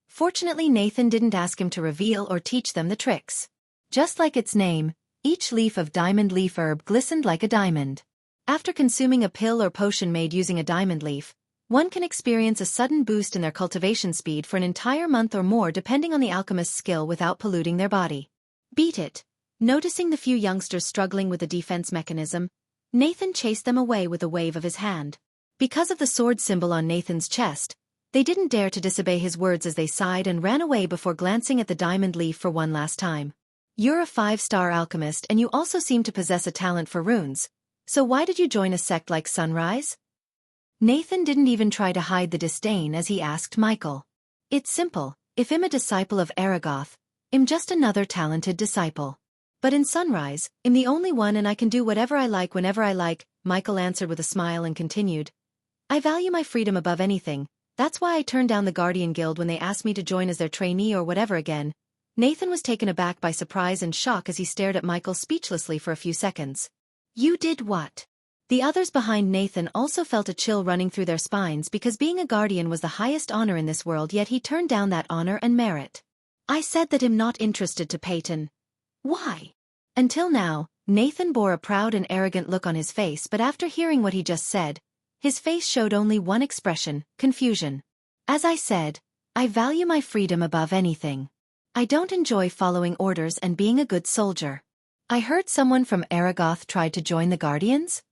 Fortunately, Nathan didn't ask him to reveal or teach them the tricks. Just like its name, each leaf of diamond leaf herb glistened like a diamond. After consuming a pill or potion made using a diamond leaf, one can experience a sudden boost in their cultivation speed for an entire month or more depending on the alchemist's skill without polluting their body. Beat it. Noticing the few youngsters struggling with the defense mechanism, Nathan chased them away with a wave of his hand. Because of the sword symbol on Nathan's chest, they didn't dare to disobey his words as they sighed and ran away before glancing at the diamond leaf for one last time. You're a 5-star alchemist and you also seem to possess a talent for runes, so why did you join a sect like Sunrise? Nathan didn't even try to hide the disdain as he asked Michael. It's simple, if I'm a disciple of Aragoth, I'm just another talented disciple. But in Sunrise, I'm the only one and I can do whatever I like whenever I like, Michael answered with a smile and continued. I value my freedom above anything, that's why I turned down the Guardian Guild when they asked me to join as their trainee or whatever again. Nathan was taken aback by surprise and shock as he stared at Michael speechlessly for a few seconds. You did what? The others behind Nathan also felt a chill running through their spines because being a guardian was the highest honor in this world, yet he turned down that honor and merit. I said that I'm not interested to Peyton. Why? Until now, Nathan bore a proud and arrogant look on his face, but after hearing what he just said, his face showed only one expression, confusion. As I said, I value my freedom above anything. I don't enjoy following orders and being a good soldier. I heard someone from Aragoth tried to join the Guardians?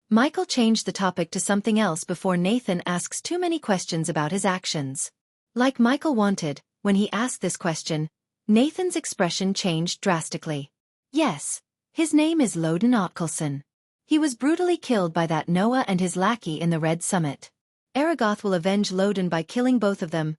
Michael changed the topic to something else before Nathan asks too many questions about his actions. Like Michael wanted, when he asked this question, Nathan's expression changed drastically. Yes, his name is Loden Otkelson. He was brutally killed by that Noah and his lackey in the Red Summit. Aragoth will avenge Loden by killing both of them.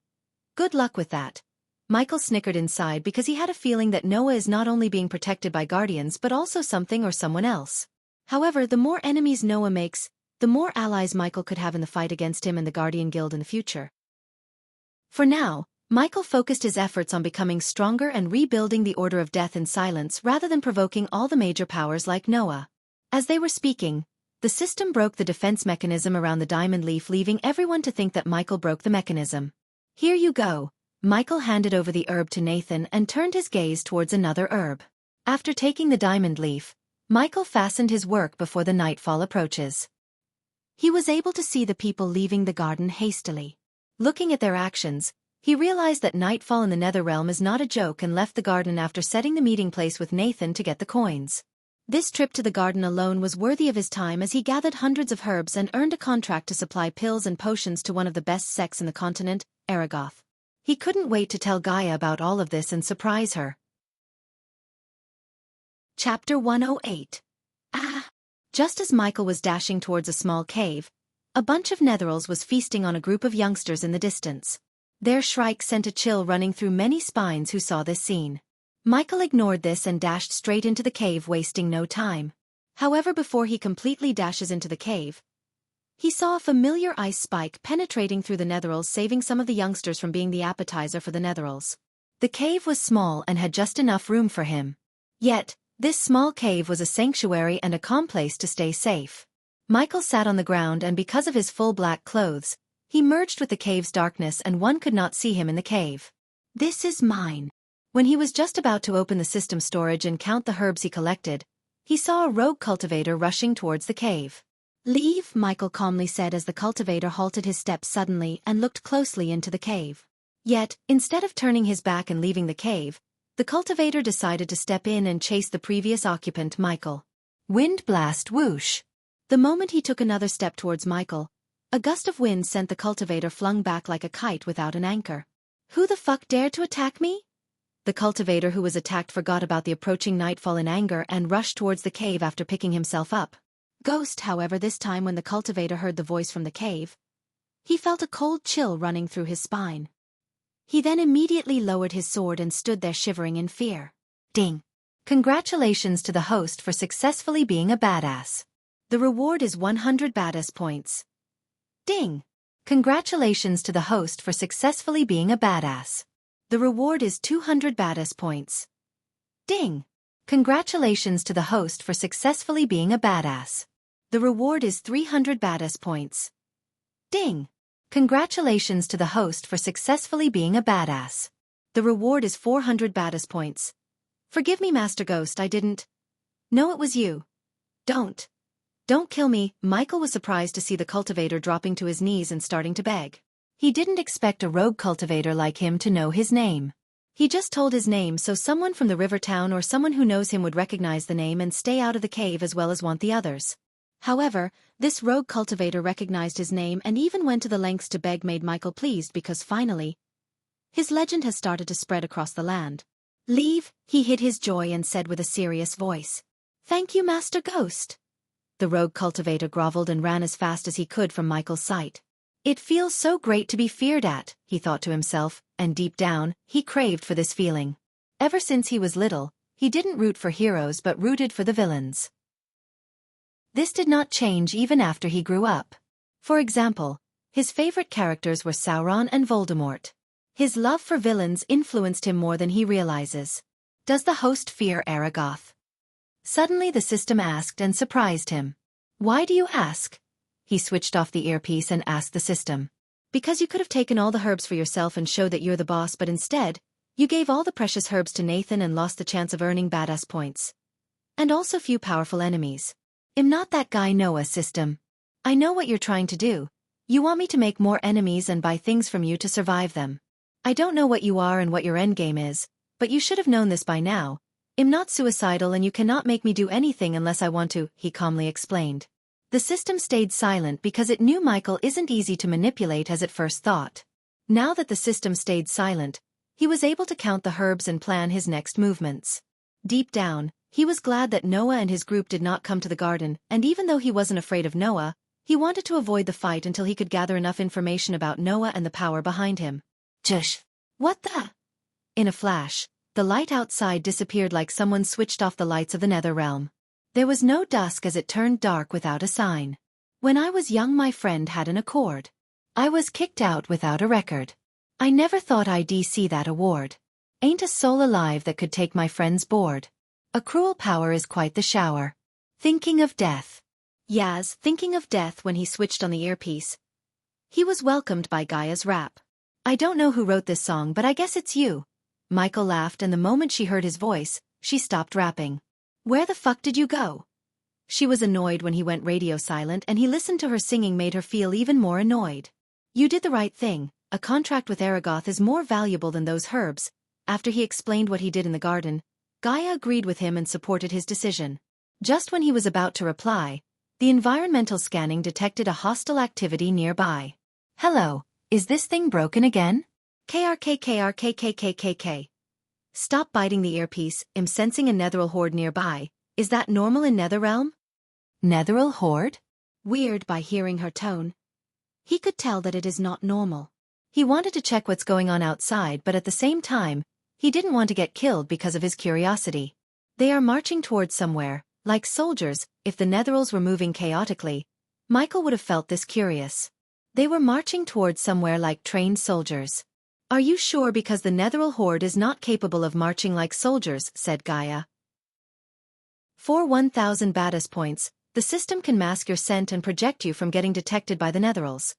Good luck with that. Michael snickered inside because he had a feeling that Noah is not only being protected by guardians but also something or someone else. However, the more enemies Noah makes, the more allies Michael could have in the fight against him and the Guardian Guild in the future. For now, Michael focused his efforts on becoming stronger and rebuilding the Order of Death in silence rather than provoking all the major powers like Noah. As they were speaking, the system broke the defense mechanism around the diamond leaf, leaving everyone to think that Michael broke the mechanism. Here you go. Michael handed over the herb to Nathan and turned his gaze towards another herb. After taking the diamond leaf, Michael fastened his work before the nightfall approaches. He was able to see the people leaving the garden hastily. Looking at their actions, he realized that nightfall in the Netherrealm is not a joke and left the garden after setting the meeting place with Nathan to get the coins. This trip to the garden alone was worthy of his time as he gathered hundreds of herbs and earned a contract to supply pills and potions to one of the best sects in the continent, Aragoth. He couldn't wait to tell Gaia about all of this and surprise her. Chapter 108. Just as Michael was dashing towards a small cave, a bunch of Netherals was feasting on a group of youngsters in the distance. Their shriek sent a chill running through many spines who saw this scene. Michael ignored this and dashed straight into the cave, wasting no time. However, before he completely dashes into the cave, he saw a familiar ice spike penetrating through the Netherals, saving some of the youngsters from being the appetizer for the Netherals. The cave was small and had just enough room for him. Yet, this small cave was a sanctuary and a calm place to stay safe. Michael sat on the ground and because of his full black clothes, he merged with the cave's darkness and one could not see him in the cave. This is mine. When he was just about to open the system storage and count the herbs he collected, he saw a rogue cultivator rushing towards the cave. Leave, Michael calmly said as the cultivator halted his steps suddenly and looked closely into the cave. Yet, instead of turning his back and leaving the cave, the cultivator decided to step in and chase the previous occupant, Michael. Wind blast whoosh. The moment he took another step towards Michael, a gust of wind sent the cultivator flung back like a kite without an anchor. Who the fuck dared to attack me? The cultivator who was attacked forgot about the approaching nightfall in anger and rushed towards the cave after picking himself up. Ghost, however, this time when the cultivator heard the voice from the cave, he felt a cold chill running through his spine. He then immediately lowered his sword and stood there shivering in fear. Ding! Congratulations to the host for successfully being a badass. The reward is 100 badass points. Ding! Congratulations to the host for successfully being a badass. The reward is 200 badass points. Ding! Congratulations to the host for successfully being a badass. The reward is 300 badass points. Ding! Congratulations to the host for successfully being a badass. The reward is 400 badass points. Forgive me, Master Ghost, I didn't. No, it was you. Don't kill me. Michael was surprised to see the cultivator dropping to his knees and starting to beg. He didn't expect a rogue cultivator like him to know his name. He just told his name so someone from the river town or someone who knows him would recognize the name and stay out of the cave as well as want the others. However, this rogue cultivator recognized his name and even went to the lengths to beg made Michael pleased because finally, his legend has started to spread across the land. Leave, he hid his joy and said with a serious voice. Thank you, Master Ghost. The rogue cultivator groveled and ran as fast as he could from Michael's sight. It feels so great to be feared at, he thought to himself, and deep down, he craved for this feeling. Ever since he was little, he didn't root for heroes but rooted for the villains. This did not change even after he grew up. For example, his favorite characters were Sauron and Voldemort. His love for villains influenced him more than he realizes. Does the host fear Aragoth? Suddenly the system asked and surprised him. Why do you ask? He switched off the earpiece and asked the system. Because you could have taken all the herbs for yourself and show that you're the boss, but instead, you gave all the precious herbs to Nathan and lost the chance of earning badass points. And also few powerful enemies. I'm not that guy, Noah system. I know what you're trying to do. You want me to make more enemies and buy things from you to survive them. I don't know what you are and what your endgame is, but you should have known this by now. I'm not suicidal and you cannot make me do anything unless I want to, he calmly explained. The system stayed silent because it knew Michael isn't easy to manipulate as it first thought. Now that the system stayed silent, he was able to count the herbs and plan his next movements. Deep down, he was glad that Noah and his group did not come to the garden, and even though he wasn't afraid of Noah, he wanted to avoid the fight until he could gather enough information about Noah and the power behind him. Jush! What the? In a flash, the light outside disappeared like someone switched off the lights of the nether realm. There was no dusk as it turned dark without a sign. When I was young, my friend had an accord. I was kicked out without a record. I never thought I'd see that award. Ain't a soul alive that could take my friend's board. A cruel power is quite the shower. Thinking of death. Yaz, thinking of death when he switched on the earpiece. He was welcomed by Gaia's rap. I don't know who wrote this song, but I guess it's you. Michael laughed, and the moment she heard his voice, she stopped rapping. Where the fuck did you go? She was annoyed when he went radio silent, and he listened to her singing made her feel even more annoyed. You did the right thing. A contract with Aragoth is more valuable than those herbs. After he explained what he did in the garden, Gaia agreed with him and supported his decision. Just when he was about to reply, the environmental scanning detected a hostile activity nearby. Hello, is this thing broken again? KRKKRKKKKK. Stop biting the earpiece. I'm sensing a netheril horde nearby. Is that normal in Netherrealm? Netheril horde? Weird. By hearing her tone, he could tell that it is not normal. He wanted to check what's going on outside, but at the same time, he didn't want to get killed because of his curiosity. They are marching towards somewhere, like soldiers. If the netherils were moving chaotically, Michael would have felt this curious. They were marching towards somewhere like trained soldiers. Are you sure? Because the netheril horde is not capable of marching like soldiers, said Gaia. For 1,000 badass points, the system can mask your scent and project you from getting detected by the netherils.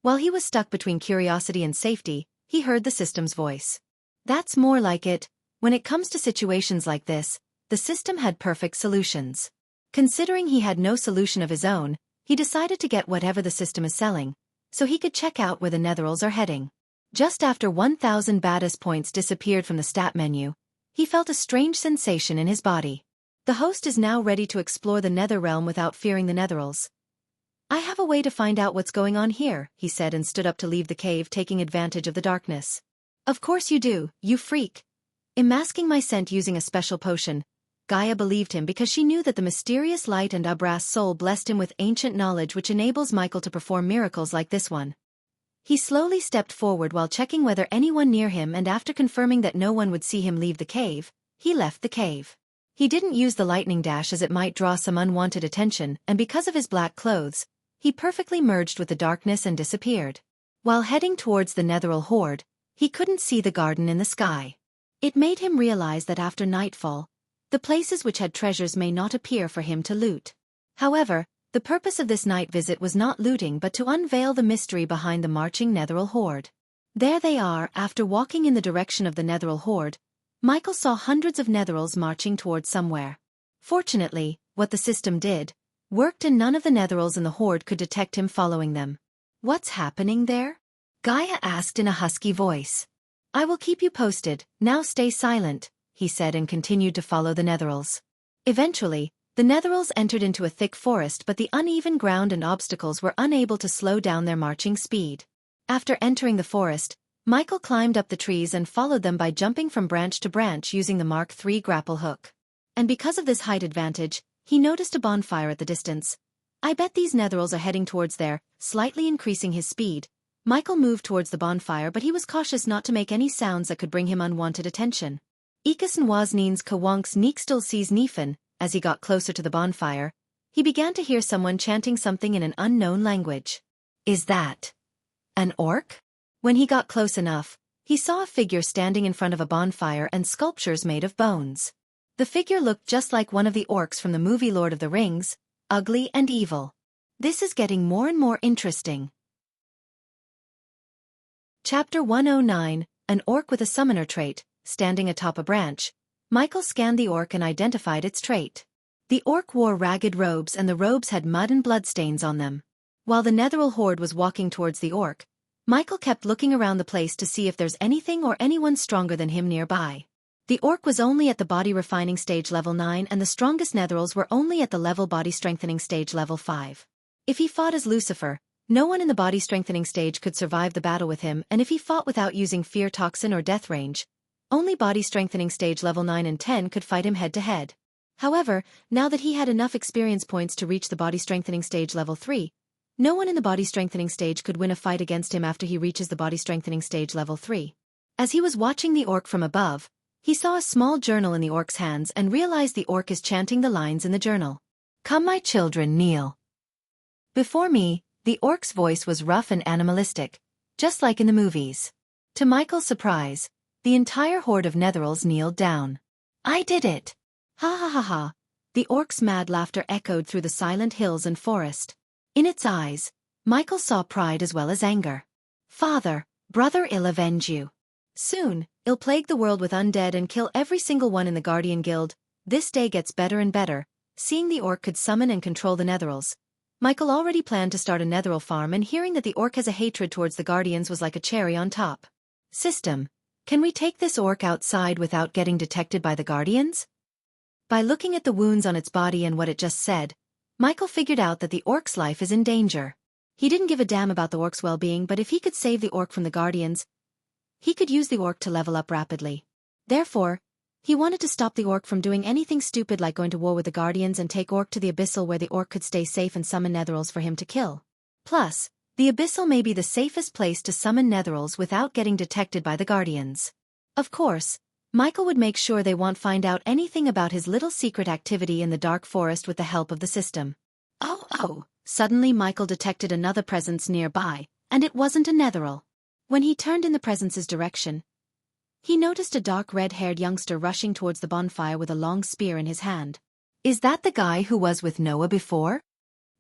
While he was stuck between curiosity and safety, he heard the system's voice. That's more like it. When it comes to situations like this, the system had perfect solutions. Considering he had no solution of his own, he decided to get whatever the system is selling, so he could check out where the netherils are heading. Just after 1,000 badass points disappeared from the stat menu, he felt a strange sensation in his body. The host is now ready to explore the nether realm without fearing the netherils. I have a way to find out what's going on here, he said, and stood up to leave the cave, taking advantage of the darkness. Of course you do, you freak. I'm masking my scent using a special potion. Gaia believed him because she knew that the mysterious light and Abra's soul blessed him with ancient knowledge which enables Michael to perform miracles like this one. He slowly stepped forward while checking whether anyone near him, and after confirming that no one would see him leave the cave, he left the cave. He didn't use the lightning dash as it might draw some unwanted attention, and because of his black clothes, he perfectly merged with the darkness and disappeared. While heading towards the Netheril horde, he couldn't see the garden in the sky. It made him realize that after nightfall, the places which had treasures may not appear for him to loot. However, the purpose of this night visit was not looting but to unveil the mystery behind the marching Netheril horde. There they are. After walking in the direction of the Netheril horde, Michael saw hundreds of Netherils marching towards somewhere. Fortunately, what the system did worked, and none of the Netherils in the horde could detect him following them. "What's happening there?" Gaia asked in a husky voice. "I will keep you posted, now stay silent," he said, and continued to follow the Netherils. Eventually, the Netherils entered into a thick forest, but the uneven ground and obstacles were unable to slow down their marching speed. After entering the forest, Michael climbed up the trees and followed them by jumping from branch to branch using the Mark III grapple hook. And because of this height advantage, he noticed a bonfire at the distance. "I bet these Netherils are heading towards there." Slightly increasing his speed, Michael moved towards the bonfire, but he was cautious not to make any sounds that could bring him unwanted attention. Ikasen wasnins kawanks neekstil sees Nifan. As he got closer to the bonfire, he began to hear someone chanting something in an unknown language. "Is that an orc?" When he got close enough, he saw a figure standing in front of a bonfire and sculptures made of bones. The figure looked just like one of the orcs from the movie Lord of the Rings, ugly and evil. This is getting more and more interesting. Chapter 109, An Orc with a Summoner Trait. Standing atop a branch, Michael scanned the orc and identified its trait. The orc wore ragged robes, and the robes had mud and bloodstains on them. While the Netheril horde was walking towards the orc, Michael kept looking around the place to see if there's anything or anyone stronger than him nearby. The orc was only at the body refining stage level 9, and the strongest Netherils were only at the level body strengthening stage level 5. If he fought as Lucifer, no one in the body strengthening stage could survive the battle with him, and if he fought without using fear toxin or death range, only body strengthening stage level 9 and 10 could fight him head to head. However, now that he had enough experience points to reach the body strengthening stage level 3, no one in the body strengthening stage could win a fight against him after he reaches the body strengthening stage level 3. As he was watching the orc from above, he saw a small journal in the orc's hands and realized the orc is chanting the lines in the journal. "Come, my children, kneel before me." The orc's voice was rough and animalistic, just like in the movies. To Michael's surprise, the entire horde of Netherils kneeled down. "I did it! Ha ha ha ha!" The orc's mad laughter echoed through the silent hills and forest. In its eyes, Michael saw pride as well as anger. "Father, brother, I'll avenge you. Soon, I'll plague the world with undead and kill every single one in the Guardian Guild." This day gets better and better. Seeing the orc could summon and control the Netherils, Michael already planned to start a Netheril farm, and hearing that the orc has a hatred towards the Guardians was like a cherry on top. "System, can we take this orc outside without getting detected by the Guardians?" By looking at the wounds on its body and what it just said, Michael figured out that the orc's life is in danger. He didn't give a damn about the orc's well-being, but if he could save the orc from the Guardians, he could use the orc to level up rapidly. Therefore, he wanted to stop the orc from doing anything stupid like going to war with the Guardians and take orc to the Abyssal, where the orc could stay safe and summon Netherils for him to kill. Plus, the Abyssal may be the safest place to summon Netherils without getting detected by the Guardians. Of course, Michael would make sure they won't find out anything about his little secret activity in the dark forest with the help of the system. Oh! Suddenly Michael detected another presence nearby, and it wasn't a Netheril. When he turned in the presence's direction, he noticed a dark red-haired youngster rushing towards the bonfire with a long spear in his hand. "Is that the guy who was with Noah before?"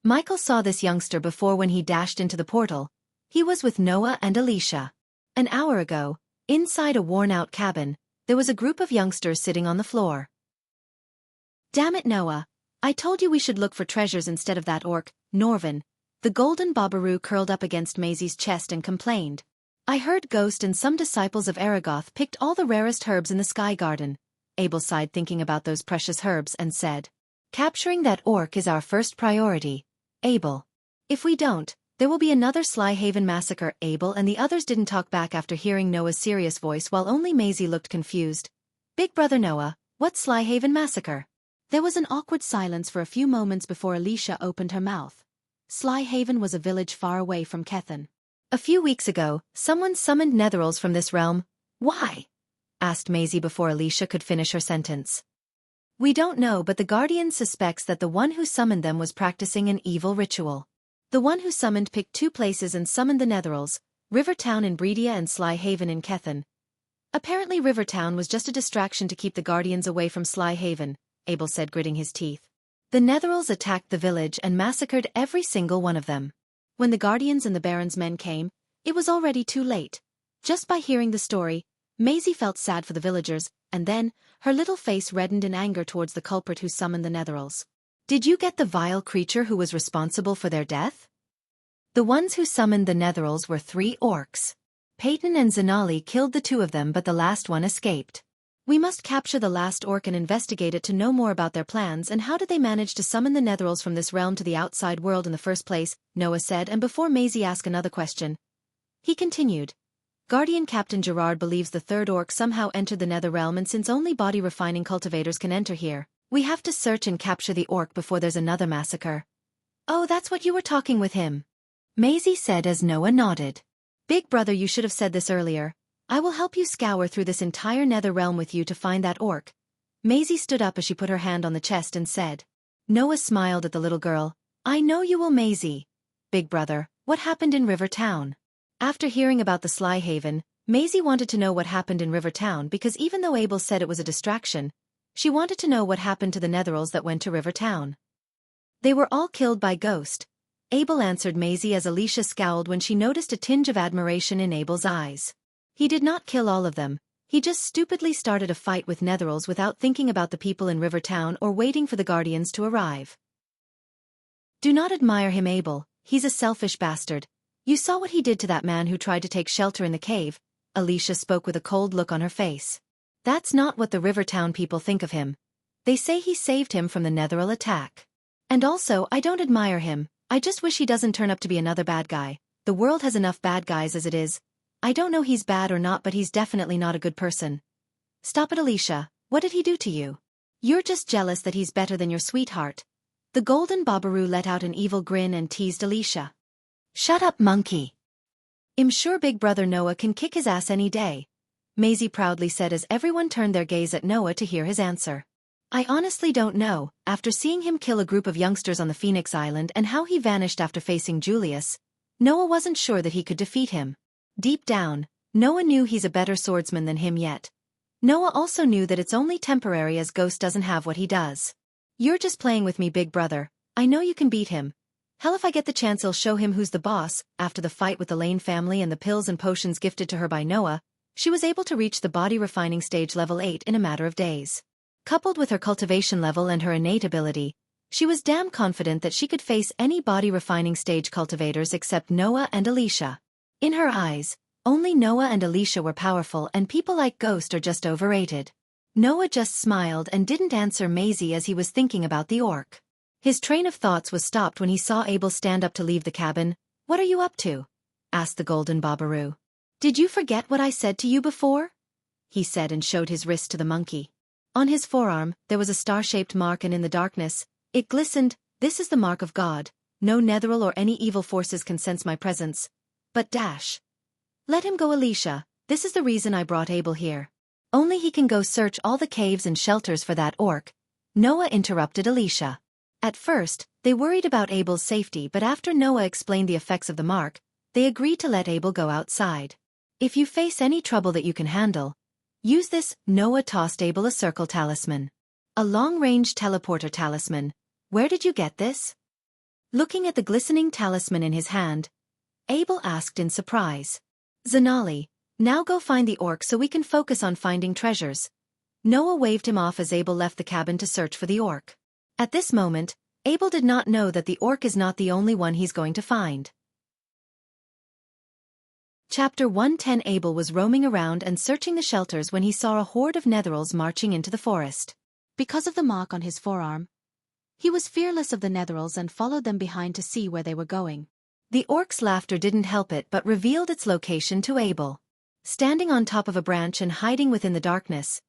Michael saw this youngster before when he dashed into the portal. He was with Noah and Alicia. An hour ago, inside a worn-out cabin, there was a group of youngsters sitting on the floor. "Damn it, Noah. I told you we should look for treasures instead of that orc." Norvin, the golden Babaru, curled up against Maisie's chest and complained. "I heard Ghost and some disciples of Aragoth picked all the rarest herbs in the Sky Garden." Abel sighed thinking about those precious herbs and said, "Capturing that orc is our first priority, Abel. If we don't, there will be another Slyhaven massacre." Abel and the others didn't talk back after hearing Noah's serious voice, while only Maisie looked confused. "Big brother Noah, what's Slyhaven massacre?" There was an awkward silence for a few moments before Alicia opened her mouth. Slyhaven was a village far away from Kethen. A few weeks ago, someone summoned netherils from this realm. Why? Asked Maisie before Alicia could finish her sentence. We don't know, but the Guardian suspects that the one who summoned them was practicing an evil ritual. The one who summoned picked two places and summoned the netherils, Rivertown in Breedia and Slyhaven in Kethen. Apparently Rivertown was just a distraction to keep the Guardians away from Slyhaven, Abel said, gritting his teeth. The netherils attacked the village and massacred every single one of them. When the Guardians and the Baron's men came, it was already too late. Just by hearing the story, Maisie felt sad for the villagers, and then, her little face reddened in anger towards the culprit who summoned the netherils. Did you get the vile creature who was responsible for their death? The ones who summoned the netherils were 3 orcs. Peyton and Zanali killed the 2 of them, but the last one escaped. We must capture the last orc and investigate it to know more about their plans and how did they manage to summon the netherils from this realm to the outside world in the first place, Noah said, and before Maisie asked another question, he continued. Guardian Captain Gerard believes the 3rd orc somehow entered the nether realm, and since only body-refining cultivators can enter here, we have to search and capture the orc before there's another massacre. Oh, that's what you were talking with him, Maisie said as Noah nodded. Big brother, you should have said this earlier. I will help you scour through this entire nether realm with you to find that orc. Maisie stood up as she put her hand on the chest and said. Noah smiled at the little girl. I know you will, Maisie. Big brother, what happened in Rivertown? After hearing about the Slyhaven, Maisie wanted to know what happened in Rivertown because even though Abel said it was a distraction, she wanted to know what happened to the netherils that went to Rivertown. They were all killed by Ghost, Abel answered Maisie as Alicia scowled when she noticed a tinge of admiration in Abel's eyes. He did not kill all of them, he just stupidly started a fight with netherils without thinking about the people in Rivertown or waiting for the Guardians to arrive. Do not admire him, Abel, he's a selfish bastard. You saw what he did to that man who tried to take shelter in the cave, Alicia spoke with a cold look on her face. That's not what the Rivertown people think of him. They say he saved him from the netheril attack. And also, I don't admire him, I just wish he doesn't turn up to be another bad guy. The world has enough bad guys as it is. I don't know he's bad or not, but he's definitely not a good person. Stop it, Alicia, what did he do to you? You're just jealous that he's better than your sweetheart. The golden Babaroo let out an evil grin and teased Alicia. Shut up, monkey. I'm sure big brother Noah can kick his ass any day, Maisie proudly said as everyone turned their gaze at Noah to hear his answer. I honestly don't know, after seeing him kill a group of youngsters on the Phoenix Island and how he vanished after facing Julius, Noah wasn't sure that he could defeat him. Deep down, Noah knew he's a better swordsman than him yet. Noah also knew that it's only temporary as Ghost doesn't have what he does. You're just playing with me, big brother. I know you can beat him. Hell, if I get the chance I'll show him who's the boss. After the fight with the Lane family and the pills and potions gifted to her by Noah, she was able to reach the body refining stage level 8 in a matter of days. Coupled with her cultivation level and her innate ability, she was damn confident that she could face any body refining stage cultivators except Noah and Alicia. In her eyes, only Noah and Alicia were powerful and people like Ghost are just overrated. Noah just smiled and didn't answer Maisie as he was thinking about the orc. His train of thoughts was stopped when he saw Abel stand up to leave the cabin. What are you up to? Asked the golden Babaroo. Did you forget what I said to you before? He said and showed his wrist to the monkey. On his forearm, there was a star-shaped mark and in the darkness, it glistened. This is the mark of God. No netheril or any evil forces can sense my presence. But dash. Let him go, Alicia, this is the reason I brought Abel here. Only he can go search all the caves and shelters for that orc. Noah interrupted Alicia. At first, they worried about Abel's safety, but after Noah explained the effects of the mark, they agreed to let Abel go outside. If you face any trouble that you can handle, use this. Noah tossed Abel a circle talisman. A long-range teleporter talisman. Where did you get this? Looking at the glistening talisman in his hand, Abel asked in surprise. Zanali, now go find the orc so we can focus on finding treasures. Noah waved him off as Abel left the cabin to search for the orc. At this moment, Abel did not know that the orc is not the only one he's going to find. Chapter 110. Abel was roaming around and searching the shelters when he saw a horde of netherils marching into the forest. Because of the mark on his forearm, he was fearless of the netherils and followed them behind to see where they were going. The orc's laughter didn't help it but revealed its location to Abel. Standing on top of a branch and hiding within the darkness,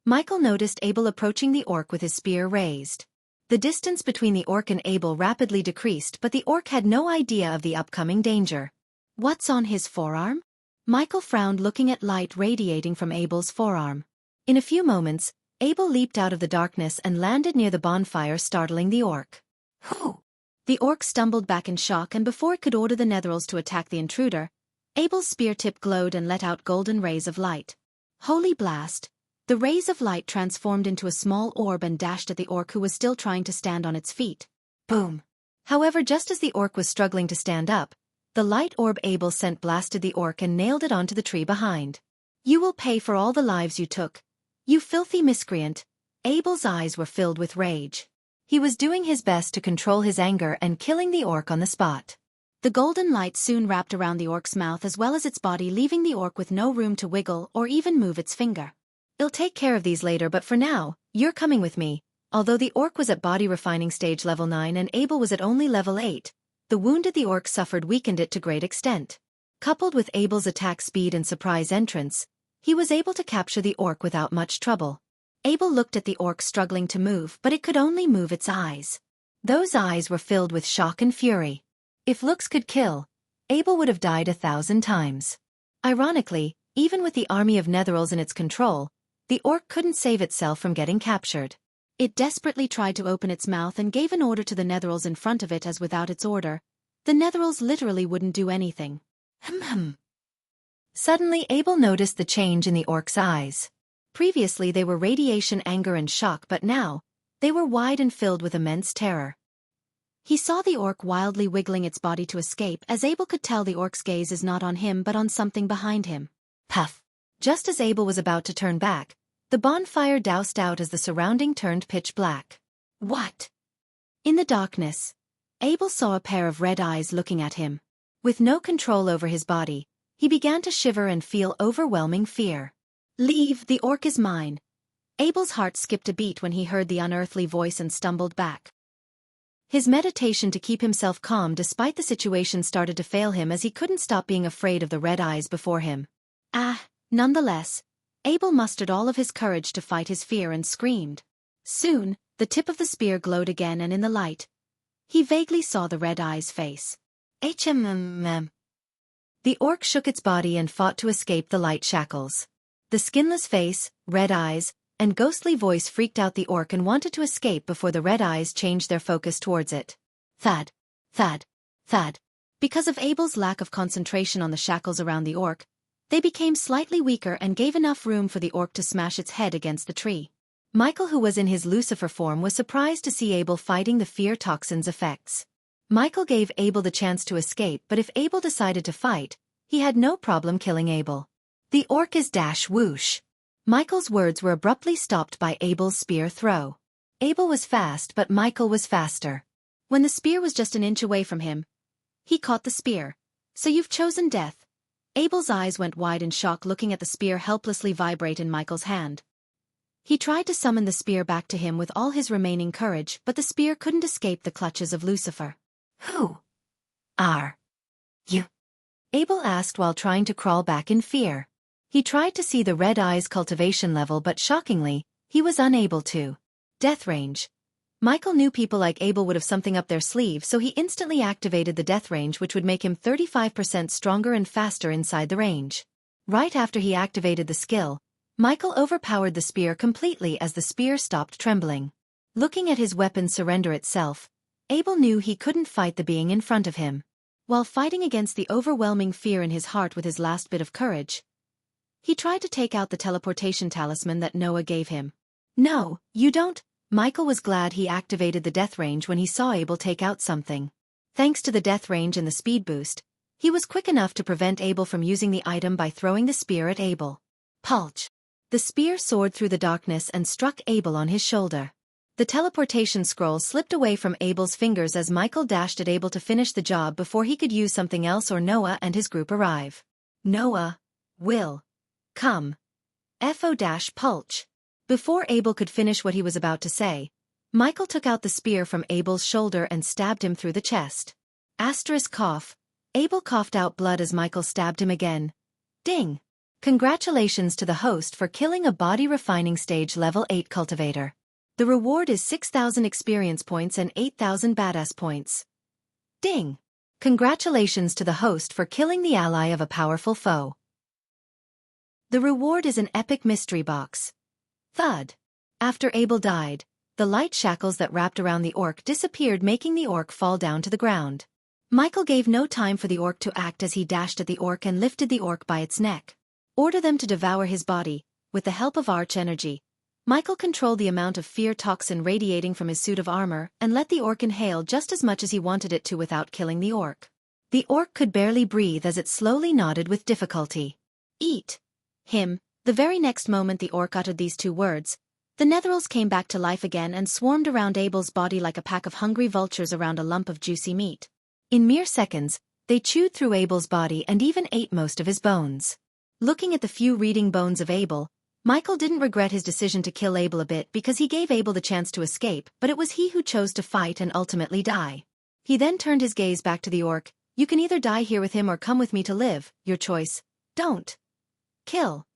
Michael noticed Abel approaching the orc with his spear raised. The distance between the orc and Abel rapidly decreased, but the orc had no idea of the upcoming danger. What's on his forearm? Michael frowned, looking at light radiating from Abel's forearm. In a few moments, Abel leaped out of the darkness and landed near the bonfire, startling the orc. Who? The orc stumbled back in shock, and before it could order the netherils to attack the intruder, Abel's spear tip glowed and let out golden rays of light. Holy blast! The rays of light transformed into a small orb and dashed at the orc, who was still trying to stand on its feet. Boom! However, just as the orc was struggling to stand up, the light orb Abel sent blasted the orc and nailed it onto the tree behind. You will pay for all the lives you took, you filthy miscreant! Abel's eyes were filled with rage. He was doing his best to control his anger and killing the orc on the spot. The golden light soon wrapped around the orc's mouth as well as its body, leaving the orc with no room to wiggle or even move its finger. I'll take care of these later, but for now, you're coming with me. Although the orc was at body refining stage level 9 and Abel was at only level 8, the wounded the orc suffered weakened it to great extent. Coupled with Abel's attack speed and surprise entrance, he was able to capture the orc without much trouble. Abel looked at the orc struggling to move, but it could only move its eyes. Those eyes were filled with shock and fury. If looks could kill, Abel would have died 1,000 times. Ironically, even with the army of netherils in its control, the orc couldn't save itself from getting captured. It desperately tried to open its mouth and gave an order to the netherils in front of it, as without its order, the netherils literally wouldn't do anything. Suddenly Abel noticed the change in the orc's eyes. Previously they were radiation, anger and shock, but now, they were wide and filled with immense terror. He saw the orc wildly wiggling its body to escape, as Abel could tell the orc's gaze is not on him but on something behind him. Puff! Just as Abel was about to turn back, the bonfire doused out as the surrounding turned pitch black. What? In the darkness, Abel saw a pair of red eyes looking at him. With no control over his body, he began to shiver and feel overwhelming fear. Leave, the orc is mine. Abel's heart skipped a beat when he heard the unearthly voice and stumbled back. His meditation to keep himself calm despite the situation started to fail him, as he couldn't stop being afraid of the red eyes before him. Nonetheless, Abel mustered all of his courage to fight his fear and screamed. Soon, the tip of the spear glowed again, and in the light, he vaguely saw the red eyes' face. The orc shook its body and fought to escape the light shackles. The skinless face, red eyes, and ghostly voice freaked out the orc and wanted to escape before the red eyes changed their focus towards it. Thud. Thud. Thud. Because of Abel's lack of concentration on the shackles around the orc, they became slightly weaker and gave enough room for the orc to smash its head against the tree. Michael, who was in his Lucifer form, was surprised to see Abel fighting the fear toxin's effects. Michael gave Abel the chance to escape, but if Abel decided to fight, he had no problem killing Abel. The orc is dash whoosh. Michael's words were abruptly stopped by Abel's spear throw. Abel was fast, but Michael was faster. When the spear was just an inch away from him, he caught the spear. So you've chosen death. Abel's eyes went wide in shock, looking at the spear helplessly vibrate in Michael's hand. He tried to summon the spear back to him with all his remaining courage, but the spear couldn't escape the clutches of Lucifer. Who are you? Abel asked while trying to crawl back in fear. He tried to see the red eyes' cultivation level, but shockingly, he was unable to. Death range. Michael knew people like Abel would have something up their sleeve, so he instantly activated the death range, which would make him 35% stronger and faster inside the range. Right after he activated the skill, Michael overpowered the spear completely as the spear stopped trembling. Looking at his weapon surrender itself, Abel knew he couldn't fight the being in front of him. While fighting against the overwhelming fear in his heart with his last bit of courage, he tried to take out the teleportation talisman that Noah gave him. No, you don't. Michael was glad he activated the death range when he saw Abel take out something. Thanks to the death range and the speed boost, he was quick enough to prevent Abel from using the item by throwing the spear at Abel. Pulch. The spear soared through the darkness and struck Abel on his shoulder. The teleportation scroll slipped away from Abel's fingers as Michael dashed at Abel to finish the job before he could use something else or Noah and his group arrive. Noah will come. Pulch. Before Abel could finish what he was about to say, Michael took out the spear from Abel's shoulder and stabbed him through the chest. Cough. Abel coughed out blood as Michael stabbed him again. Ding. Congratulations to the host for killing a body refining stage level 8 cultivator. The reward is 6,000 experience points and 8,000 badass points. Ding! Congratulations to the host for killing the ally of a powerful foe. The reward is an epic mystery box. Thud. After Abel died, the light shackles that wrapped around the orc disappeared, making the orc fall down to the ground. Michael gave no time for the orc to act as he dashed at the orc and lifted the orc by its neck. Order them to devour his body. With the help of arch energy, Michael controlled the amount of fear toxin radiating from his suit of armor and let the orc inhale just as much as he wanted it to without killing the orc. The orc could barely breathe as it slowly nodded with difficulty. Eat him. The very next moment the orc uttered these two words, the netherils came back to life again and swarmed around Abel's body like a pack of hungry vultures around a lump of juicy meat. In mere seconds, they chewed through Abel's body and even ate most of his bones. Looking at the few reading bones of Abel, Michael didn't regret his decision to kill Abel a bit because he gave Abel the chance to escape, but it was he who chose to fight and ultimately die. He then turned his gaze back to the orc. You can either die here with him or come with me to live, your choice. Don't kill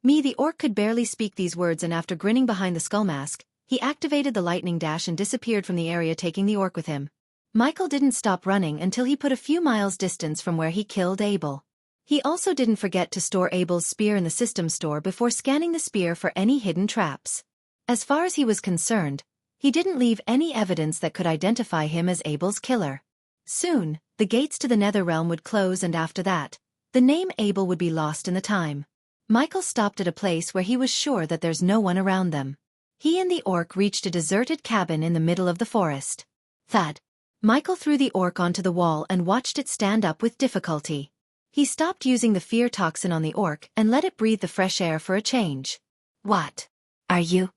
me. The orc could barely speak these words, and after grinning behind the skull mask, he activated the lightning dash and disappeared from the area, taking the orc with him. Michael didn't stop running until he put a few miles distance from where he killed Abel. He also didn't forget to store Abel's spear in the system store before scanning the spear for any hidden traps. As far as he was concerned, he didn't leave any evidence that could identify him as Abel's killer. Soon, the gates to the Netherrealm would close, and after that, the name Abel would be lost in the time. Michael stopped at a place where he was sure that there's no one around them. He and the orc reached a deserted cabin in the middle of the forest. Thud. Michael threw the orc onto the wall and watched it stand up with difficulty. He stopped using the fear toxin on the orc and let it breathe the fresh air for a change. What are you?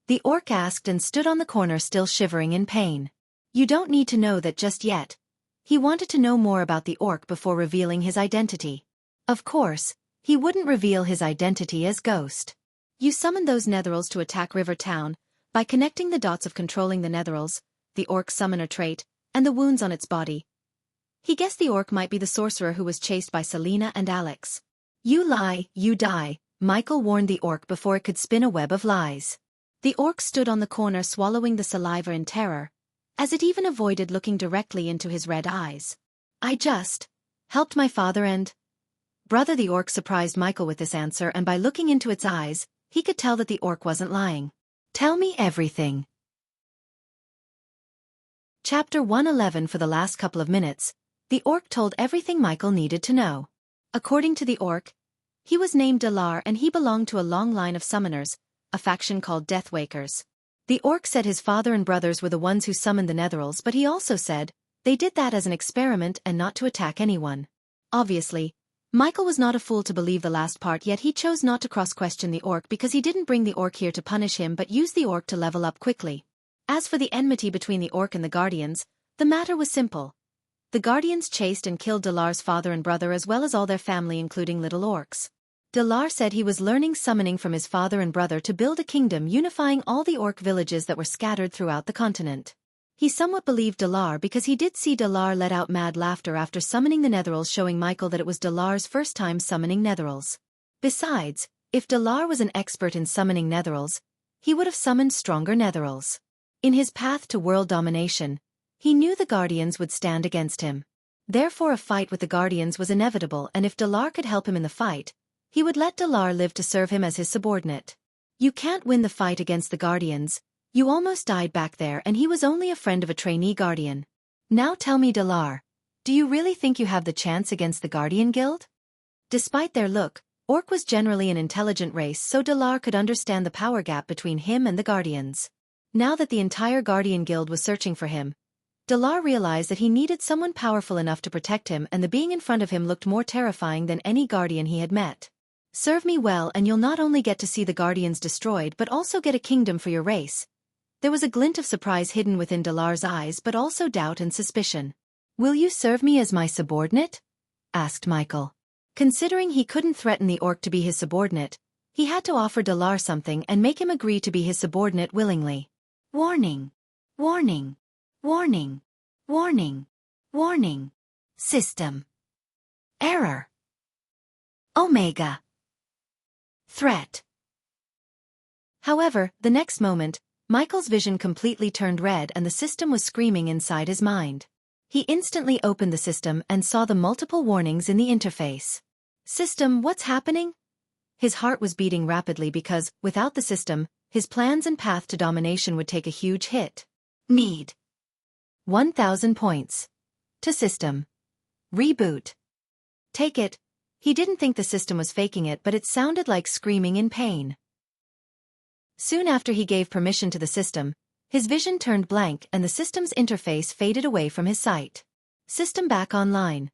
The orc asked and stood on the corner, still shivering in pain. You don't need to know that just yet. He wanted to know more about the orc before revealing his identity. Of course, he wouldn't reveal his identity as Ghost. You summoned those netherils to attack River Town. By connecting the dots of controlling the netherils, the orc's summoner trait, and the wounds on its body, he guessed the orc might be the sorcerer who was chased by Selena and Alex. You lie, you die, Michael warned the orc before it could spin a web of lies. The orc stood on the corner, swallowing the saliva in terror, as it even avoided looking directly into his red eyes. I just helped my father and brother. The orc surprised Michael with this answer, and by looking into its eyes, he could tell that the orc wasn't lying. Tell me everything. Chapter 111. For the last couple of minutes, the orc told everything Michael needed to know. According to the orc, he was named Dalar and he belonged to a long line of summoners, a faction called Deathwakers. The orc said his father and brothers were the ones who summoned the netherils, but he also said they did that as an experiment and not to attack anyone. Obviously, Michael was not a fool to believe the last part, yet he chose not to cross-question the orc because he didn't bring the orc here to punish him but use the orc to level up quickly. As for the enmity between the orc and the Guardians, the matter was simple. The Guardians chased and killed Dalar's father and brother as well as all their family, including little orcs. Dalar said he was learning summoning from his father and brother to build a kingdom unifying all the orc villages that were scattered throughout the continent. He somewhat believed Dalar because he did see Dalar let out mad laughter after summoning the netherils, showing Michael that it was Dalar's first time summoning netherils. Besides, if Dalar was an expert in summoning netherils, he would have summoned stronger netherils. In his path to world domination, he knew the Guardians would stand against him. Therefore a fight with the Guardians was inevitable, and if Dalar could help him in the fight, he would let Dalar live to serve him as his subordinate. You can't win the fight against the Guardians. You almost died back there, and he was only a friend of a trainee Guardian. Now tell me, Dalar, do you really think you have the chance against the Guardian Guild? Despite their look, Orc was generally an intelligent race, so Dalar could understand the power gap between him and the Guardians. Now that the entire Guardian Guild was searching for him, Dalar realized that he needed someone powerful enough to protect him, and the being in front of him looked more terrifying than any Guardian he had met. Serve me well and you'll not only get to see the Guardians destroyed but also get a kingdom for your race. There was a glint of surprise hidden within Dalar's eyes, but also doubt and suspicion. Will you serve me as my subordinate? Asked Michael. Considering he couldn't threaten the Orc to be his subordinate, he had to offer Dalar something and make him agree to be his subordinate willingly. Warning! Warning! Warning! Warning! Warning! System error. Omega. Threat. However, the next moment, Michael's vision completely turned red and the system was screaming inside his mind. He instantly opened the system and saw the multiple warnings in the interface. System, what's happening? His heart was beating rapidly because, without the system, his plans and path to domination would take a huge hit. Need 1,000 points. To system. Reboot. Take it. He didn't think the system was faking it, but it sounded like screaming in pain. Soon after he gave permission to the system, his vision turned blank and the system's interface faded away from his sight. System back online.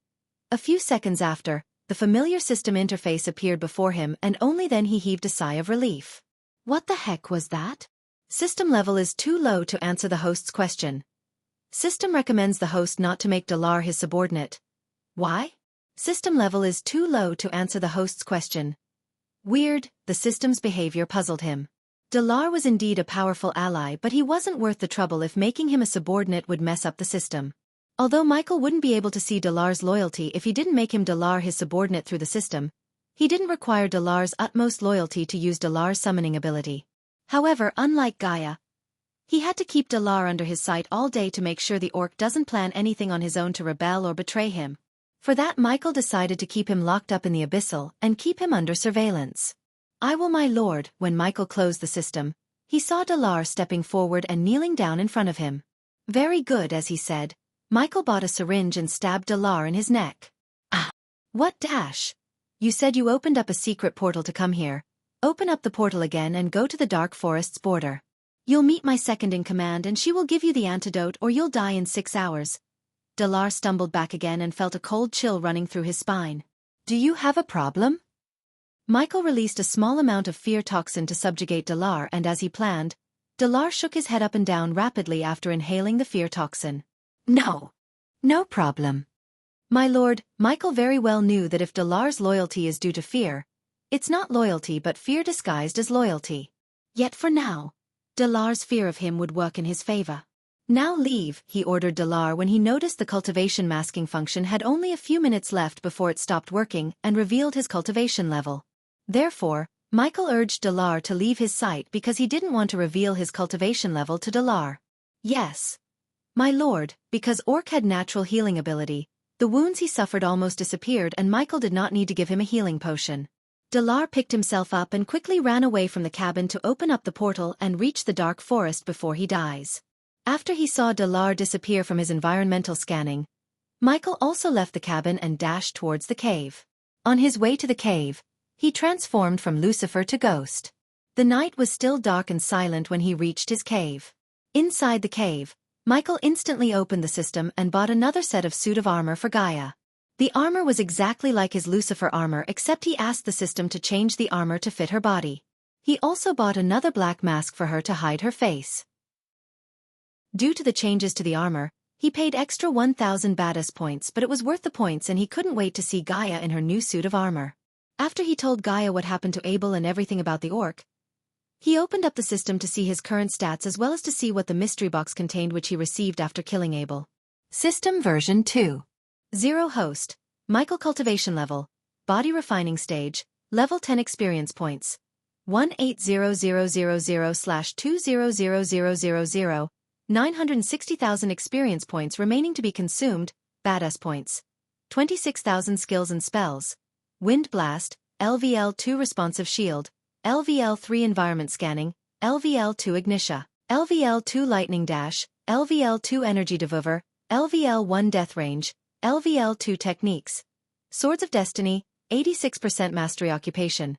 A few seconds after, the familiar system interface appeared before him and only then he heaved a sigh of relief. What the heck was that? System level is too low to answer the host's question. System recommends the host not to make Dalar his subordinate. Why? System level is too low to answer the host's question. Weird, the system's behavior puzzled him. Dalar was indeed a powerful ally, but he wasn't worth the trouble if making him a subordinate would mess up the system. Although Michael wouldn't be able to see Dalar's loyalty if he didn't make him Dalar his subordinate through the system, he didn't require Dalar's utmost loyalty to use Dalar's summoning ability. However, unlike Gaia, he had to keep Dalar under his sight all day to make sure the orc doesn't plan anything on his own to rebel or betray him. For that, Michael decided to keep him locked up in the abyssal and keep him under surveillance. I will, my lord. When Michael closed the system, he saw Dalar stepping forward and kneeling down in front of him. Very good, as he said. Michael bought a syringe and stabbed Dalar in his neck. Ah! What dash? You said you opened up a secret portal to come here. Open up the portal again and go to the dark forest's border. You'll meet my second in command and she will give you the antidote or you'll die in 6 hours. Dalar stumbled back again and felt a cold chill running through his spine. Do you have a problem? Michael released a small amount of fear toxin to subjugate Dalar and as he planned, Dalar shook his head up and down rapidly after inhaling the fear toxin. No. No problem. My lord, Michael very well knew that if Dalar's loyalty is due to fear, it's not loyalty but fear disguised as loyalty. Yet for now, Dalar's fear of him would work in his favor. Now leave, he ordered Dalar when he noticed the cultivation masking function had only a few minutes left before it stopped working and revealed his cultivation level. Therefore, Michael urged Dalar to leave his sight because he didn't want to reveal his cultivation level to Dalar. Yes. My lord, because Orc had natural healing ability, the wounds he suffered almost disappeared and Michael did not need to give him a healing potion. Dalar picked himself up and quickly ran away from the cabin to open up the portal and reach the dark forest before he dies. After he saw Dalar disappear from his environmental scanning, Michael also left the cabin and dashed towards the cave. On his way to the cave, he transformed from Lucifer to Ghost. The night was still dark and silent when he reached his cave. Inside the cave, Michael instantly opened the system and bought another set of suit of armor for Gaia. The armor was exactly like his Lucifer armor except he asked the system to change the armor to fit her body. He also bought another black mask for her to hide her face. Due to the changes to the armor, he paid extra 1,000 badass points, but it was worth the points and he couldn't wait to see Gaia in her new suit of armor. After he told Gaia what happened to Abel and everything about the orc, he opened up the system to see his current stats as well as to see what the mystery box contained which he received after killing Abel. System version 2. 0 host, Michael cultivation level, body refining stage, level 10 experience points. 180,000/200000, 960,000 experience points remaining to be consumed, badass points. 26,000 skills and spells. Wind Blast, LVL2 responsive shield, LVL3 environment scanning, LVL2 ignitia, LVL2 lightning dash, LVL2 energy devour, LVL1 death range, LVL2 techniques. Swords of Destiny, 86% mastery occupation.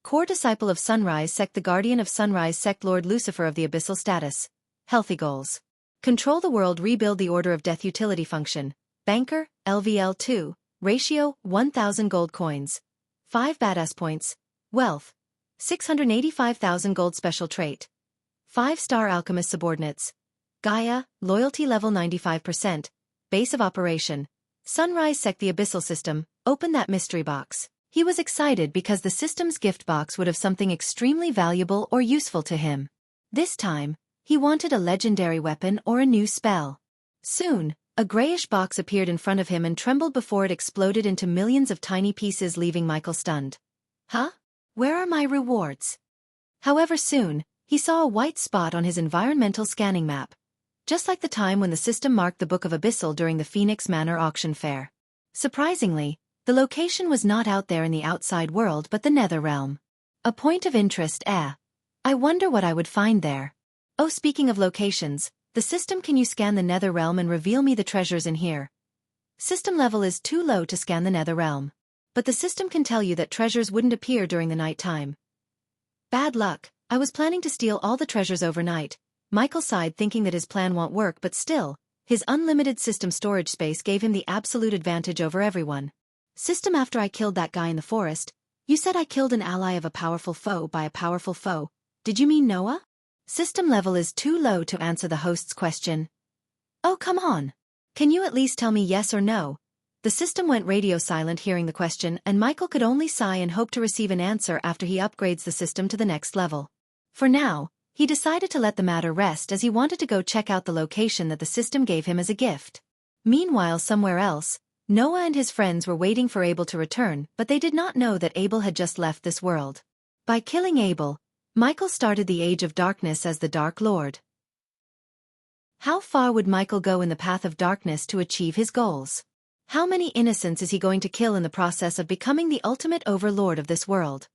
Core disciple of Sunrise Sect, the guardian of Sunrise Sect, Lord Lucifer of the abyssal status. Healthy goals. Control the world, rebuild the order of death utility function. Banker, LVL2, ratio, 1,000 gold coins. 5 badass points. Wealth. 685,000 gold special trait. 5-star alchemist subordinates. Gaia, loyalty level 95%. Base of operation. Sunrise Sect, the abyssal system, open that mystery box. He was excited because the system's gift box would have something extremely valuable or useful to him. This time, he wanted a legendary weapon or a new spell. Soon, a grayish box appeared in front of him and trembled before it exploded into millions of tiny pieces, leaving Michael stunned. Huh? Where are my rewards? However soon, he saw a white spot on his environmental scanning map, just like the time when the system marked the Book of Abyssal during the Phoenix Manor auction fair. Surprisingly, the location was not out there in the outside world but the Nether Realm. A point of interest, eh? I wonder what I would find there. Oh, speaking of locations, the system, can you scan the Nether Realm and reveal me the treasures in here? System level is too low to scan the Nether Realm. But the system can tell you that treasures wouldn't appear during the night time. Bad luck, I was planning to steal all the treasures overnight. Michael sighed, thinking that his plan won't work, but still, his unlimited system storage space gave him the absolute advantage over everyone. System, after I killed that guy in the forest, you said I killed an ally of a powerful foe by a powerful foe. Did you mean Noah? System level is too low to answer the host's question. Oh, come on. Can you at least tell me yes or no? The system went radio silent hearing the question, and Michael could only sigh and hope to receive an answer after he upgrades the system to the next level. For now, he decided to let the matter rest as he wanted to go check out the location that the system gave him as a gift. Meanwhile, somewhere else, Noah and his friends were waiting for Abel to return, but they did not know that Abel had just left this world. By killing Abel, Michael started the Age of Darkness as the Dark Lord. How far would Michael go in the path of darkness to achieve his goals? How many innocents is he going to kill in the process of becoming the ultimate overlord of this world?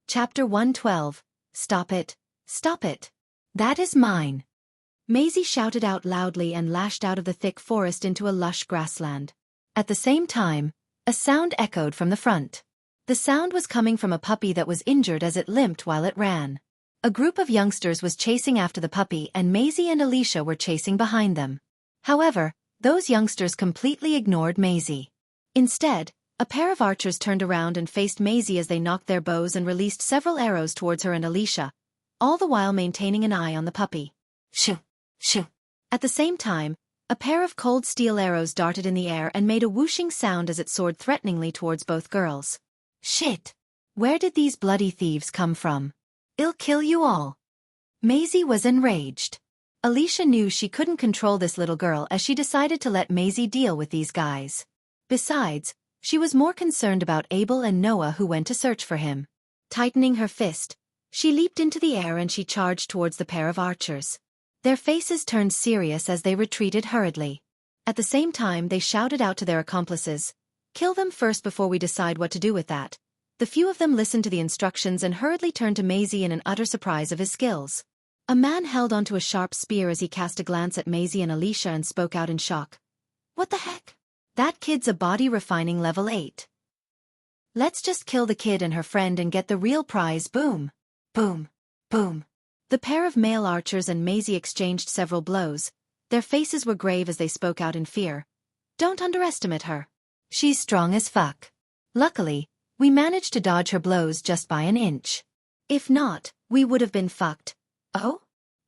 Chapter 112. Stop it. Stop it. That is mine. Maisie shouted out loudly and lashed out of the thick forest into a lush grassland. At the same time, a sound echoed from the front. The sound was coming from a puppy that was injured as it limped while it ran. A group of youngsters was chasing after the puppy, and Maisie and Alicia were chasing behind them. However, those youngsters completely ignored Maisie. Instead, a pair of archers turned around and faced Maisie as they knocked their bows and released several arrows towards her and Alicia, all the while maintaining an eye on the puppy. Shoo! Shoo! At the same time, a pair of cold steel arrows darted in the air and made a whooshing sound as it soared threateningly towards both girls. Shit! Where did these bloody thieves come from? I'll kill you all. Maisie was enraged. Alicia knew she couldn't control this little girl as she decided to let Maisie deal with these guys. Besides, she was more concerned about Abel and Noah, who went to search for him. Tightening her fist, she leaped into the air and she charged towards the pair of archers. Their faces turned serious as they retreated hurriedly. At the same time, they shouted out to their accomplices, "Kill them first before we decide what to do with that." The few of them listened to the instructions and hurriedly turned to Maisie in an utter surprise of his skills. A man held onto a sharp spear as he cast a glance at Maisie and Alicia and spoke out in shock. What the heck? That kid's a body refining level 8. Let's just kill the kid and her friend and get the real prize. Boom! Boom! Boom! The pair of male archers and Maisie exchanged several blows. Their faces were grave as they spoke out in fear. Don't underestimate her. She's strong as fuck. Luckily, we managed to dodge her blows just by an inch. If not, we would have been fucked. Oh?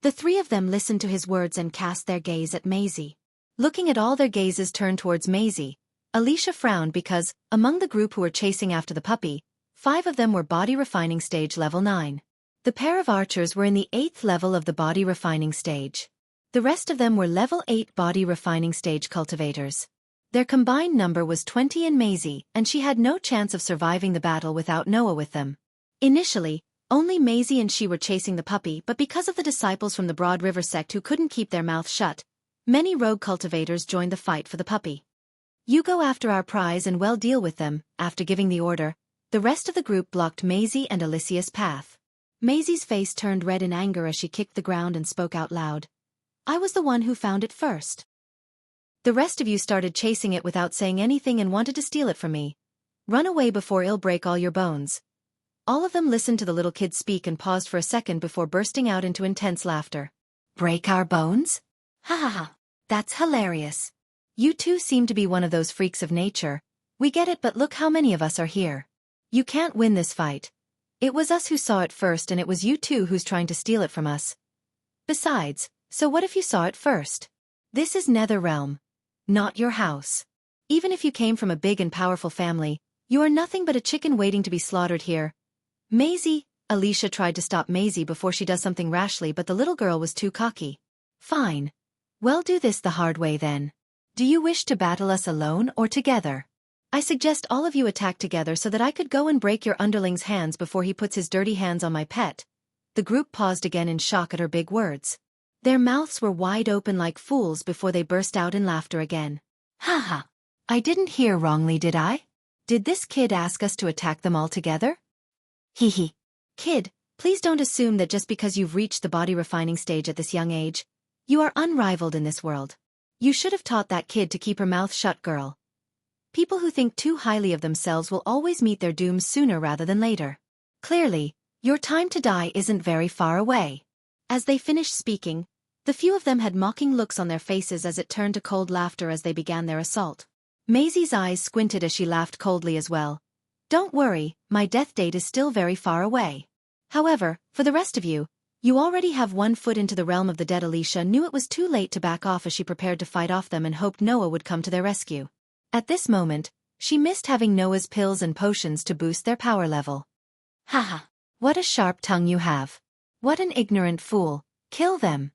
The three of them listened to his words and cast their gaze at Maisie. Looking at all their gazes turned towards Maisie, Alicia frowned because, among the group who were chasing after the puppy, 5 of them were body refining stage level 9. The pair of archers were in the 8th level of the body refining stage. The rest of them were level 8 body refining stage cultivators. Their combined number was 20 in Maisie, and she had no chance of surviving the battle without Noah with them. Initially, only Maisie and she were chasing the puppy, but because of the disciples from the Broad River sect who couldn't keep their mouths shut, many rogue cultivators joined the fight for the puppy. You go after our prize and well deal with them. After giving the order, the rest of the group blocked Maisie and Alicia's path. Maisie's face turned red in anger as she kicked the ground and spoke out loud. I was the one who found it first. The rest of you started chasing it without saying anything and wanted to steal it from me. Run away before I'll break all your bones. All of them listened to the little kid speak and paused for a second before bursting out into intense laughter. Break our bones? Ha ha ha. That's hilarious. You two seem to be one of those freaks of nature. We get it, but look how many of us are here. You can't win this fight. It was us who saw it first, and it was you two who's trying to steal it from us. Besides, so what if you saw it first? This is Netherrealm, not your house. Even if you came from a big and powerful family, you are nothing but a chicken waiting to be slaughtered here. Maisie, Alicia tried to stop Maisie before she does something rashly, but the little girl was too cocky. Fine. Well, do this the hard way then. Do you wish to battle us alone or together? I suggest all of you attack together so that I could go and break your underling's hands before he puts his dirty hands on my pet. The group paused again in shock at her big words. Their mouths were wide open like fools before they burst out in laughter again. Haha. I didn't hear wrongly, did I? Did this kid ask us to attack them all together? Hee hee. Kid, please don't assume that just because you've reached the body refining stage at this young age, you are unrivaled in this world. You should have taught that kid to keep her mouth shut, girl. People who think too highly of themselves will always meet their dooms sooner rather than later. Clearly, your time to die isn't very far away. As they finished speaking, the few of them had mocking looks on their faces as it turned to cold laughter as they began their assault. Maisie's eyes squinted as she laughed coldly as well. Don't worry, my death date is still very far away. However, for the rest of you, you already have one foot into the realm of the dead. Alicia knew it was too late to back off as she prepared to fight off them and hoped Noah would come to their rescue. At this moment, she missed having Noah's pills and potions to boost their power level. Haha, what a sharp tongue you have. What an ignorant fool, kill them.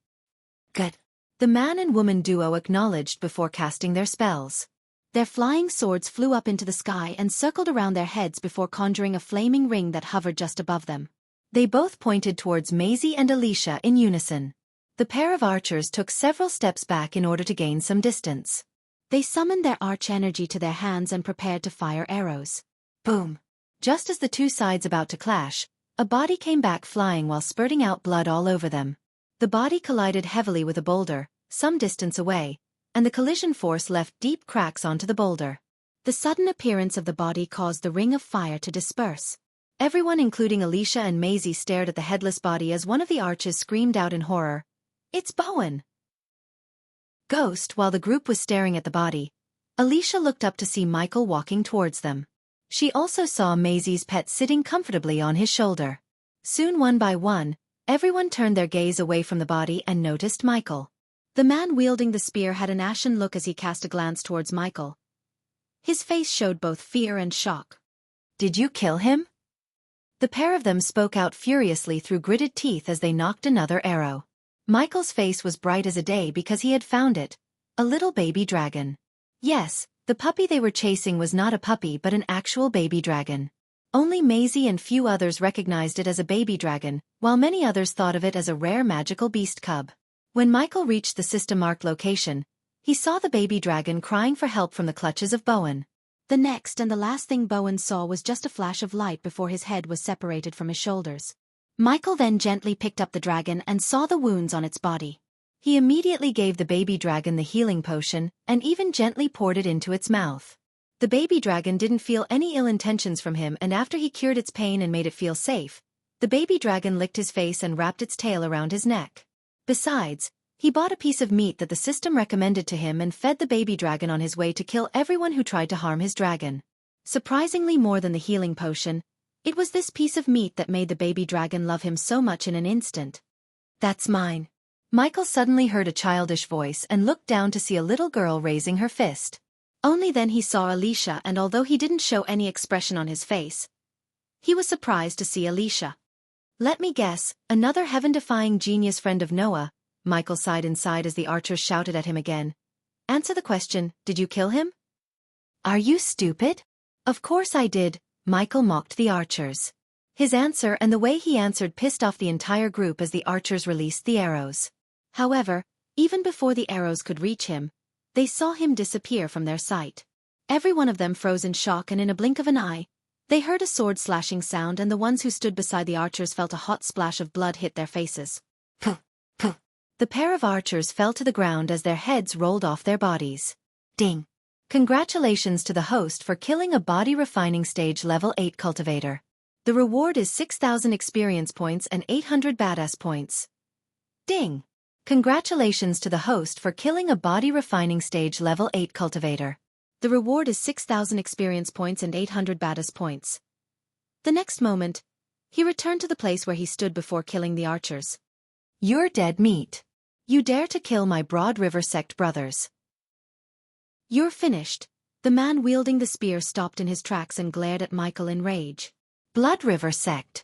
Good. The man and woman duo acknowledged before casting their spells. Their flying swords flew up into the sky and circled around their heads before conjuring a flaming ring that hovered just above them. They both pointed towards Maisie and Alicia in unison. The pair of archers took several steps back in order to gain some distance. They summoned their arch energy to their hands and prepared to fire arrows. Boom! Just as the two sides about to clash, a body came back flying while spurting out blood all over them. The body collided heavily with a boulder, some distance away, and the collision force left deep cracks onto the boulder. The sudden appearance of the body caused the ring of fire to disperse. Everyone including Alicia and Maisie stared at the headless body as one of the archers screamed out in horror, "It's Bowen!" Ghost. While the group was staring at the body, Alicia looked up to see Michael walking towards them. She also saw Maisie's pet sitting comfortably on his shoulder. Soon, one by one, everyone turned their gaze away from the body and noticed Michael. The man wielding the spear had an ashen look as he cast a glance towards Michael. His face showed both fear and shock. "Did you kill him?" The pair of them spoke out furiously through gritted teeth as they knocked another arrow. Michael's face was bright as a day because he had found it, a little baby dragon. Yes, the puppy they were chasing was not a puppy but an actual baby dragon. Only Maisie and few others recognized it as a baby dragon, while many others thought of it as a rare magical beast cub. When Michael reached the system-marked location, he saw the baby dragon crying for help from the clutches of Bowen. The next and the last thing Bowen saw was just a flash of light before his head was separated from his shoulders. Michael then gently picked up the dragon and saw the wounds on its body. He immediately gave the baby dragon the healing potion and even gently poured it into its mouth. The baby dragon didn't feel any ill intentions from him, and after he cured its pain and made it feel safe, the baby dragon licked his face and wrapped its tail around his neck. Besides, he bought a piece of meat that the system recommended to him and fed the baby dragon on his way to kill everyone who tried to harm his dragon. Surprisingly, more than the healing potion, it was this piece of meat that made the baby dragon love him so much in an instant. "That's mine." Michael suddenly heard a childish voice and looked down to see a little girl raising her fist. Only then he saw Alicia, and although he didn't show any expression on his face, he was surprised to see Alicia. "Let me guess, another heaven-defying genius friend of Noah," Michael sighed inside as the archers shouted at him again. "Answer the question, did you kill him?" "Are you stupid?" "Of course I did," Michael mocked the archers. His answer and the way he answered pissed off the entire group as the archers released the arrows. However, even before the arrows could reach him, they saw him disappear from their sight. Every one of them froze in shock, and in a blink of an eye, they heard a sword-slashing sound, and the ones who stood beside the archers felt a hot splash of blood hit their faces. Puh, puh. The pair of archers fell to the ground as their heads rolled off their bodies. Ding! Congratulations to the host for killing a body refining stage level 8 cultivator. The reward is 6,000 experience points and 800 badass points. Ding! Congratulations to the host for killing a body refining stage level 8 cultivator. The reward is 6,000 experience points and 800 badass points. The next moment, he returned to the place where he stood before killing the archers. "You're dead meat. You dare to kill my Broad River sect brothers. You're finished." The man wielding the spear stopped in his tracks and glared at Michael in rage. "Blood River sect.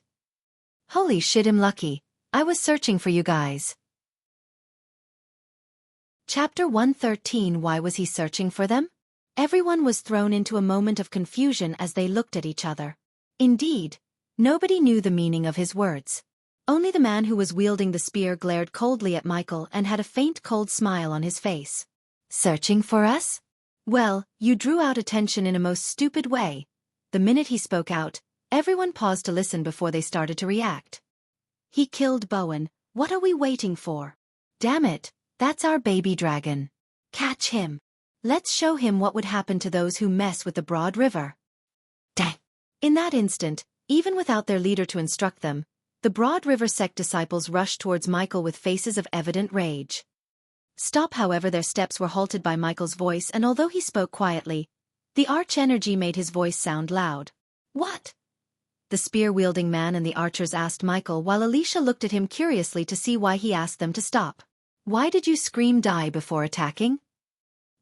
Holy shit, I'm lucky. I was searching for you guys." Chapter 113. Why was he searching for them? Everyone was thrown into a moment of confusion as they looked at each other. Indeed, nobody knew the meaning of his words. Only the man who was wielding the spear glared coldly at Michael and had a faint cold smile on his face. Searching for us? Well, you drew out attention in a most stupid way. The minute he spoke out, everyone paused to listen before they started to react. He killed Bowen. What are we waiting for? Damn it, that's our baby dragon. Catch him. Let's show him what would happen to those who mess with the Broad River. Dang. In that instant, even without their leader to instruct them, the Broad River sect disciples rushed towards Michael with faces of evident rage. Stop, however, their steps were halted by Michael's voice, and although he spoke quietly, the arch energy made his voice sound loud. What? The spear-wielding man and the archers asked Michael, while Alicia looked at him curiously to see why he asked them to stop. Why did you scream die before attacking?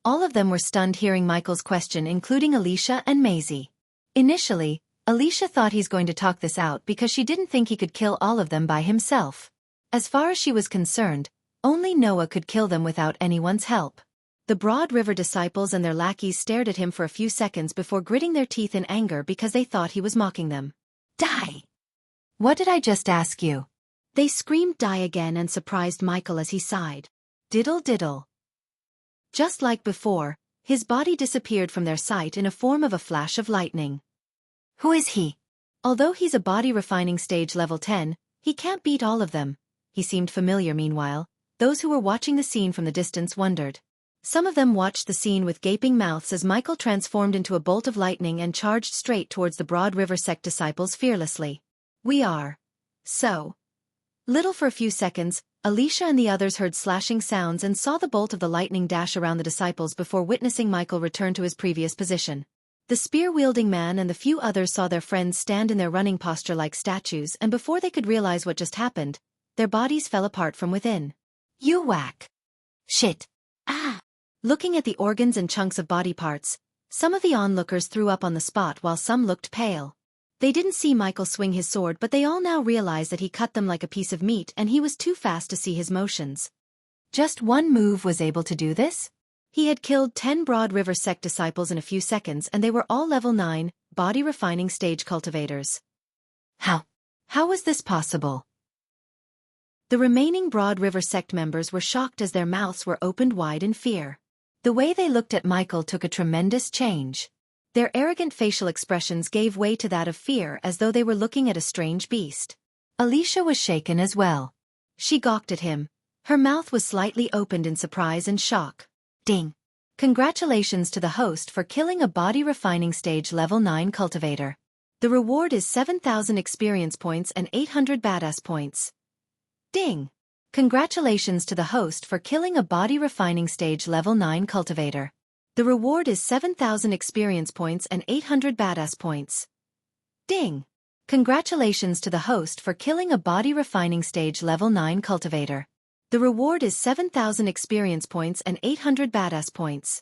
All of them were stunned hearing Michael's question, including Alicia and Maisie. Initially, Alicia thought he's going to talk this out because she didn't think he could kill all of them by himself. As far as she was concerned, only Noah could kill them without anyone's help. The Broad River disciples and their lackeys stared at him for a few seconds before gritting their teeth in anger because they thought he was mocking them. Die! What did I just ask you? They screamed die again and surprised Michael as he sighed. Diddle diddle. Just like before, his body disappeared from their sight in a form of a flash of lightning. Who is he? Although he's a body refining stage level 10, he can't beat all of them. He seemed familiar. Meanwhile, those who were watching the scene from the distance wondered. Some of them watched the scene with gaping mouths as Michael transformed into a bolt of lightning and charged straight towards the Broad River sect disciples fearlessly. We are so little. For a few seconds, Alicia and the others heard slashing sounds and saw the bolt of the lightning dash around the disciples before witnessing Michael return to his previous position. The spear-wielding man and the few others saw their friends stand in their running posture like statues, and before they could realize what just happened, their bodies fell apart from within. You whack. Shit. Ah. Looking at the organs and chunks of body parts, some of the onlookers threw up on the spot while some looked pale. They didn't see Michael swing his sword, but they all now realized that he cut them like a piece of meat and he was too fast to see his motions. Just one move was able to do this? He had killed 10 Broad River sect disciples in a few seconds, and they were all level 9, body refining stage cultivators. How was this possible? The remaining Broad River sect members were shocked as their mouths were opened wide in fear. The way they looked at Michael took a tremendous change. Their arrogant facial expressions gave way to that of fear, as though they were looking at a strange beast. Alicia was shaken as well. She gawked at him. Her mouth was slightly opened in surprise and shock. Ding! Congratulations to the host for killing a body refining stage level 9 cultivator. The reward is 7,000 experience points and 800 badass points. Ding! Congratulations to the host for killing a body refining stage level 9 cultivator. The reward is 7,000 experience points and 800 badass points. Ding! Congratulations to the host for killing a body refining stage level 9 cultivator. The reward is 7,000 experience points and 800 badass points.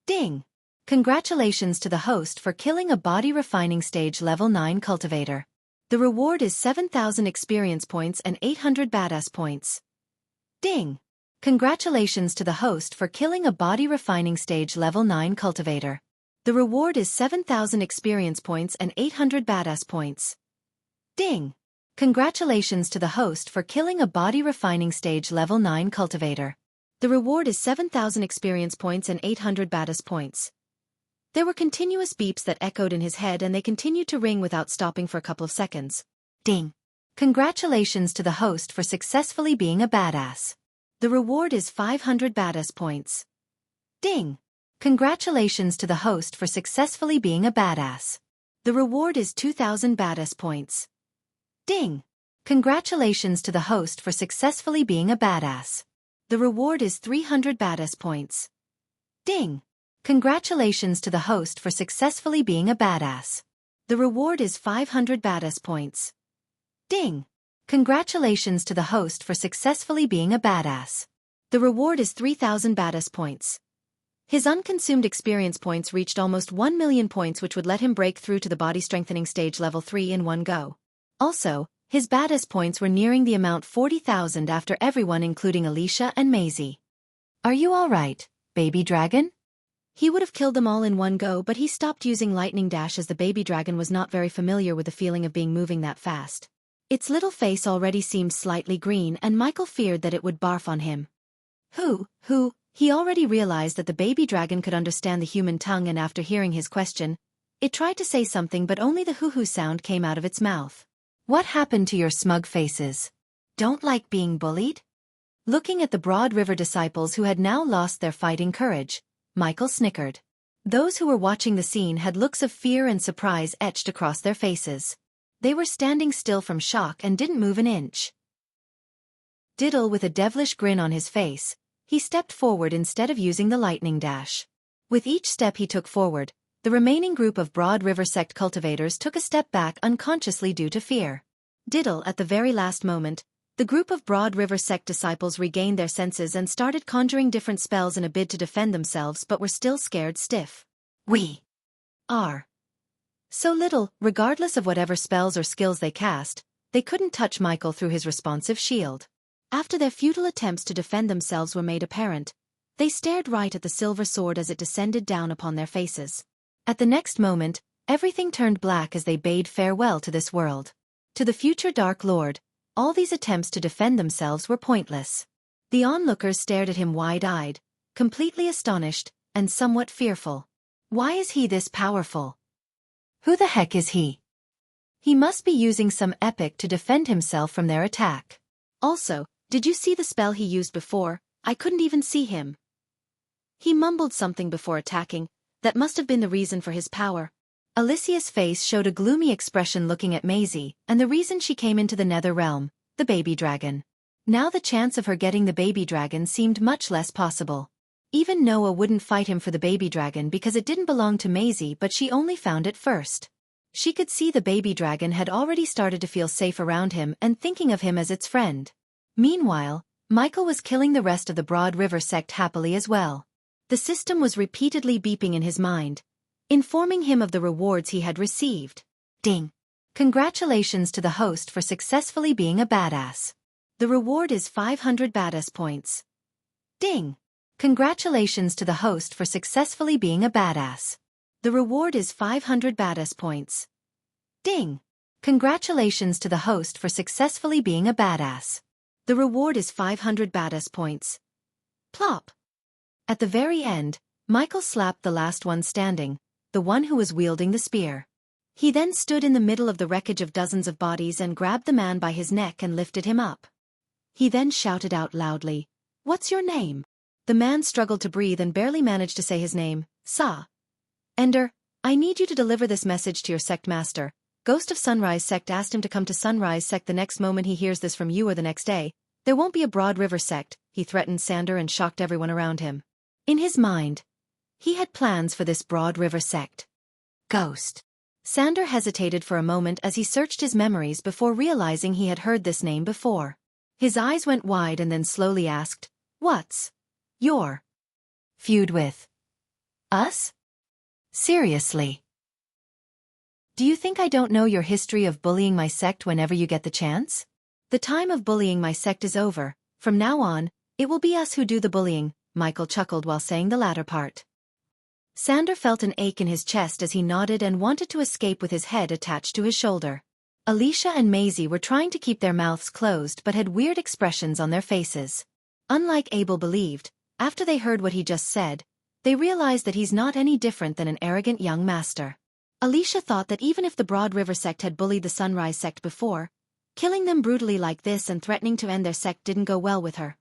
Ding! Congratulations to the host for killing a body refining stage level 9 cultivator. The reward is 7,000 experience points and 800 badass points. Ding! Congratulations to the host for killing a body refining stage level 9 cultivator. The reward is 7,000 experience points and 800 badass points. Ding! Congratulations to the host for killing a body refining stage level 9 cultivator. The reward is 7,000 experience points and 800 badass points. There were continuous beeps that echoed in his head, and they continued to ring without stopping for a couple of seconds. Ding! Congratulations to the host for successfully being a badass. The reward is 500 badass points. Ding! Congratulations to the host for successfully being a badass. The reward is 2,000 badass points. Ding! Congratulations to the host for successfully being a badass. The reward is 300 badass points. Ding! Congratulations to the host for successfully being a badass. The reward is 500 badass points. Ding! Congratulations to the host for successfully being a badass. The reward is 3,000 badass points. His unconsumed experience points reached almost 1 million points, which would let him break through to the body strengthening stage level 3 in one go. Also, his badass points were nearing the amount 40,000 after everyone, including Alicia and Maisie. Are you alright, baby dragon? He would have killed them all in one go, but he stopped using lightning dash as the baby dragon was not very familiar with the feeling of being moving that fast. Its little face already seemed slightly green, and Michael feared that it would barf on him. Who? He already realized that the baby dragon could understand the human tongue, and after hearing his question, it tried to say something, but only the hoo-hoo sound came out of its mouth. What happened to your smug faces? Don't like being bullied? Looking at the Broad River disciples who had now lost their fighting courage, Michael snickered. Those who were watching the scene had looks of fear and surprise etched across their faces. They were standing still from shock and didn't move an inch. Diddle, with a devilish grin on his face, he stepped forward instead of using the lightning dash. With each step he took forward, the remaining group of Broad River sect cultivators took a step back unconsciously due to fear. Diddle, at the very last moment, the group of Broad River sect disciples regained their senses and started conjuring different spells in a bid to defend themselves, but were still scared stiff. We are so little, regardless of whatever spells or skills they cast, they couldn't touch Michael through his responsive shield. After their futile attempts to defend themselves were made apparent, they stared right at the silver sword as it descended down upon their faces. At the next moment, everything turned black as they bade farewell to this world. To the future Dark Lord, all these attempts to defend themselves were pointless. The onlookers stared at him wide-eyed, completely astonished, and somewhat fearful. Why is he this powerful? Who the heck is he? He must be using some epic to defend himself from their attack. Also, did you see the spell he used before? I couldn't even see him. He mumbled something before attacking. That must have been the reason for his power. Alicia's face showed a gloomy expression looking at Maisie, and the reason she came into the nether realm, the baby dragon. Now the chance of her getting the baby dragon seemed much less possible. Even Noah wouldn't fight him for the baby dragon because it didn't belong to Maisie, but she only found it first. She could see the baby dragon had already started to feel safe around him and thinking of him as its friend. Meanwhile, Michael was killing the rest of the Broad River sect happily as well. The system was repeatedly beeping in his mind, informing him of the rewards he had received. Ding! Congratulations to the host for successfully being a badass. The reward is 500 badass points. Ding! Congratulations to the host for successfully being a badass. The reward is 500 badass points. Ding! Congratulations to the host for successfully being a badass. The reward is 500 badass points. Plop! At the very end, Michael slapped the last one standing, the one who was wielding the spear. He then stood in the middle of the wreckage of dozens of bodies and grabbed the man by his neck and lifted him up. He then shouted out loudly, "What's your name?" The man struggled to breathe and barely managed to say his name, Sa. Ender, I need you to deliver this message to your sect master. Ghost of Sunrise sect asked him to come to Sunrise sect the next moment he hears this from you, or the next day. There won't be a Broad River sect, he threatened Sander and shocked everyone around him. In his mind, he had plans for this Broad River sect. Ghost. Sander hesitated for a moment as he searched his memories before realizing he had heard this name before. His eyes went wide and then slowly asked, "What's your feud with us? Seriously? Do you think I don't know your history of bullying my sect whenever you get the chance? The time of bullying my sect is over. From now on, it will be us who do the bullying," Michael chuckled while saying the latter part. Sander felt an ache in his chest as he nodded and wanted to escape with his head attached to his shoulder. Alicia and Maisie were trying to keep their mouths closed but had weird expressions on their faces. Unlike Abel believed, after they heard what he just said, they realized that he's not any different than an arrogant young master. Alicia thought that even if the Broad River sect had bullied the Sunrise sect before, killing them brutally like this and threatening to end their sect didn't go well with her.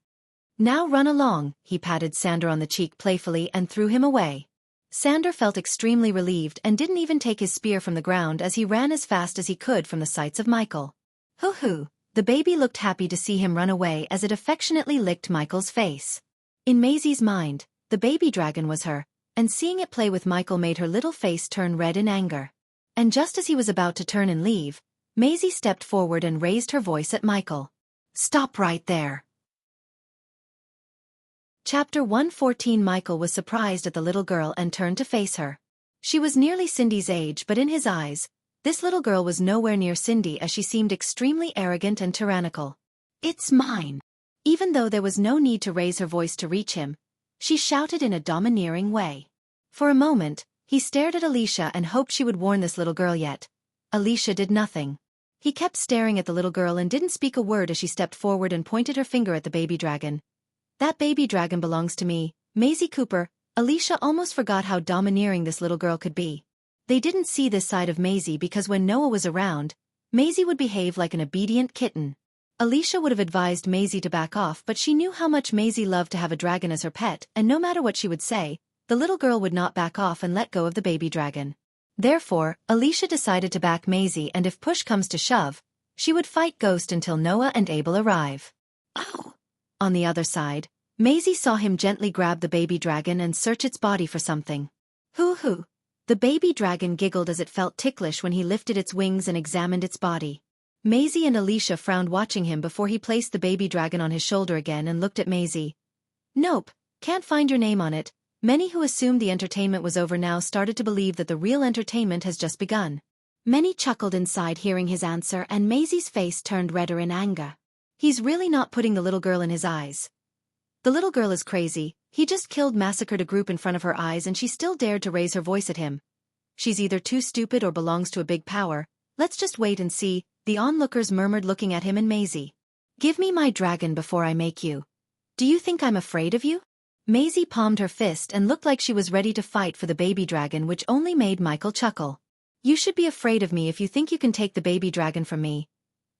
"Now run along," he patted Sander on the cheek playfully and threw him away. Sander felt extremely relieved and didn't even take his spear from the ground as he ran as fast as he could from the sights of Michael. Hoo-hoo, the baby looked happy to see him run away as it affectionately licked Michael's face. In Maisie's mind, the baby dragon was her, and seeing it play with Michael made her little face turn red in anger. And just as he was about to turn and leave, Maisie stepped forward and raised her voice at Michael. "Stop right there." Chapter 114. Michael was surprised at the little girl and turned to face her. She was nearly Cindy's age, but in his eyes, this little girl was nowhere near Cindy as she seemed extremely arrogant and tyrannical. "It's mine." Even though there was no need to raise her voice to reach him, she shouted in a domineering way. For a moment, he stared at Alicia and hoped she would warn this little girl yet. Alicia did nothing. He kept staring at the little girl and didn't speak a word as she stepped forward and pointed her finger at the baby dragon. That baby dragon belongs to me, Maisie Cooper. Alicia almost forgot how domineering this little girl could be. They didn't see this side of Maisie because when Noah was around, Maisie would behave like an obedient kitten. Alicia would have advised Maisie to back off, but she knew how much Maisie loved to have a dragon as her pet, and no matter what she would say, the little girl would not back off and let go of the baby dragon. Therefore, Alicia decided to back Maisie, and if push comes to shove, she would fight Ghost until Noah and Abel arrive. Oh! On the other side, Maisie saw him gently grab the baby dragon and search its body for something. Hoo-hoo! The baby dragon giggled as it felt ticklish when he lifted its wings and examined its body. Maisie and Alicia frowned watching him before he placed the baby dragon on his shoulder again and looked at Maisie. Nope, can't find your name on it. Many who assumed the entertainment was over now started to believe that the real entertainment has just begun. Many chuckled inside hearing his answer, and Maisie's face turned redder in anger. He's really not putting the little girl in his eyes. The little girl is crazy. He just massacred a group in front of her eyes and she still dared to raise her voice at him. She's either too stupid or belongs to a big power. Let's just wait and see, the onlookers murmured looking at him and Maisie. Give me my dragon before I make you. Do you think I'm afraid of you? Maisie palmed her fist and looked like she was ready to fight for the baby dragon, which only made Michael chuckle. You should be afraid of me if you think you can take the baby dragon from me.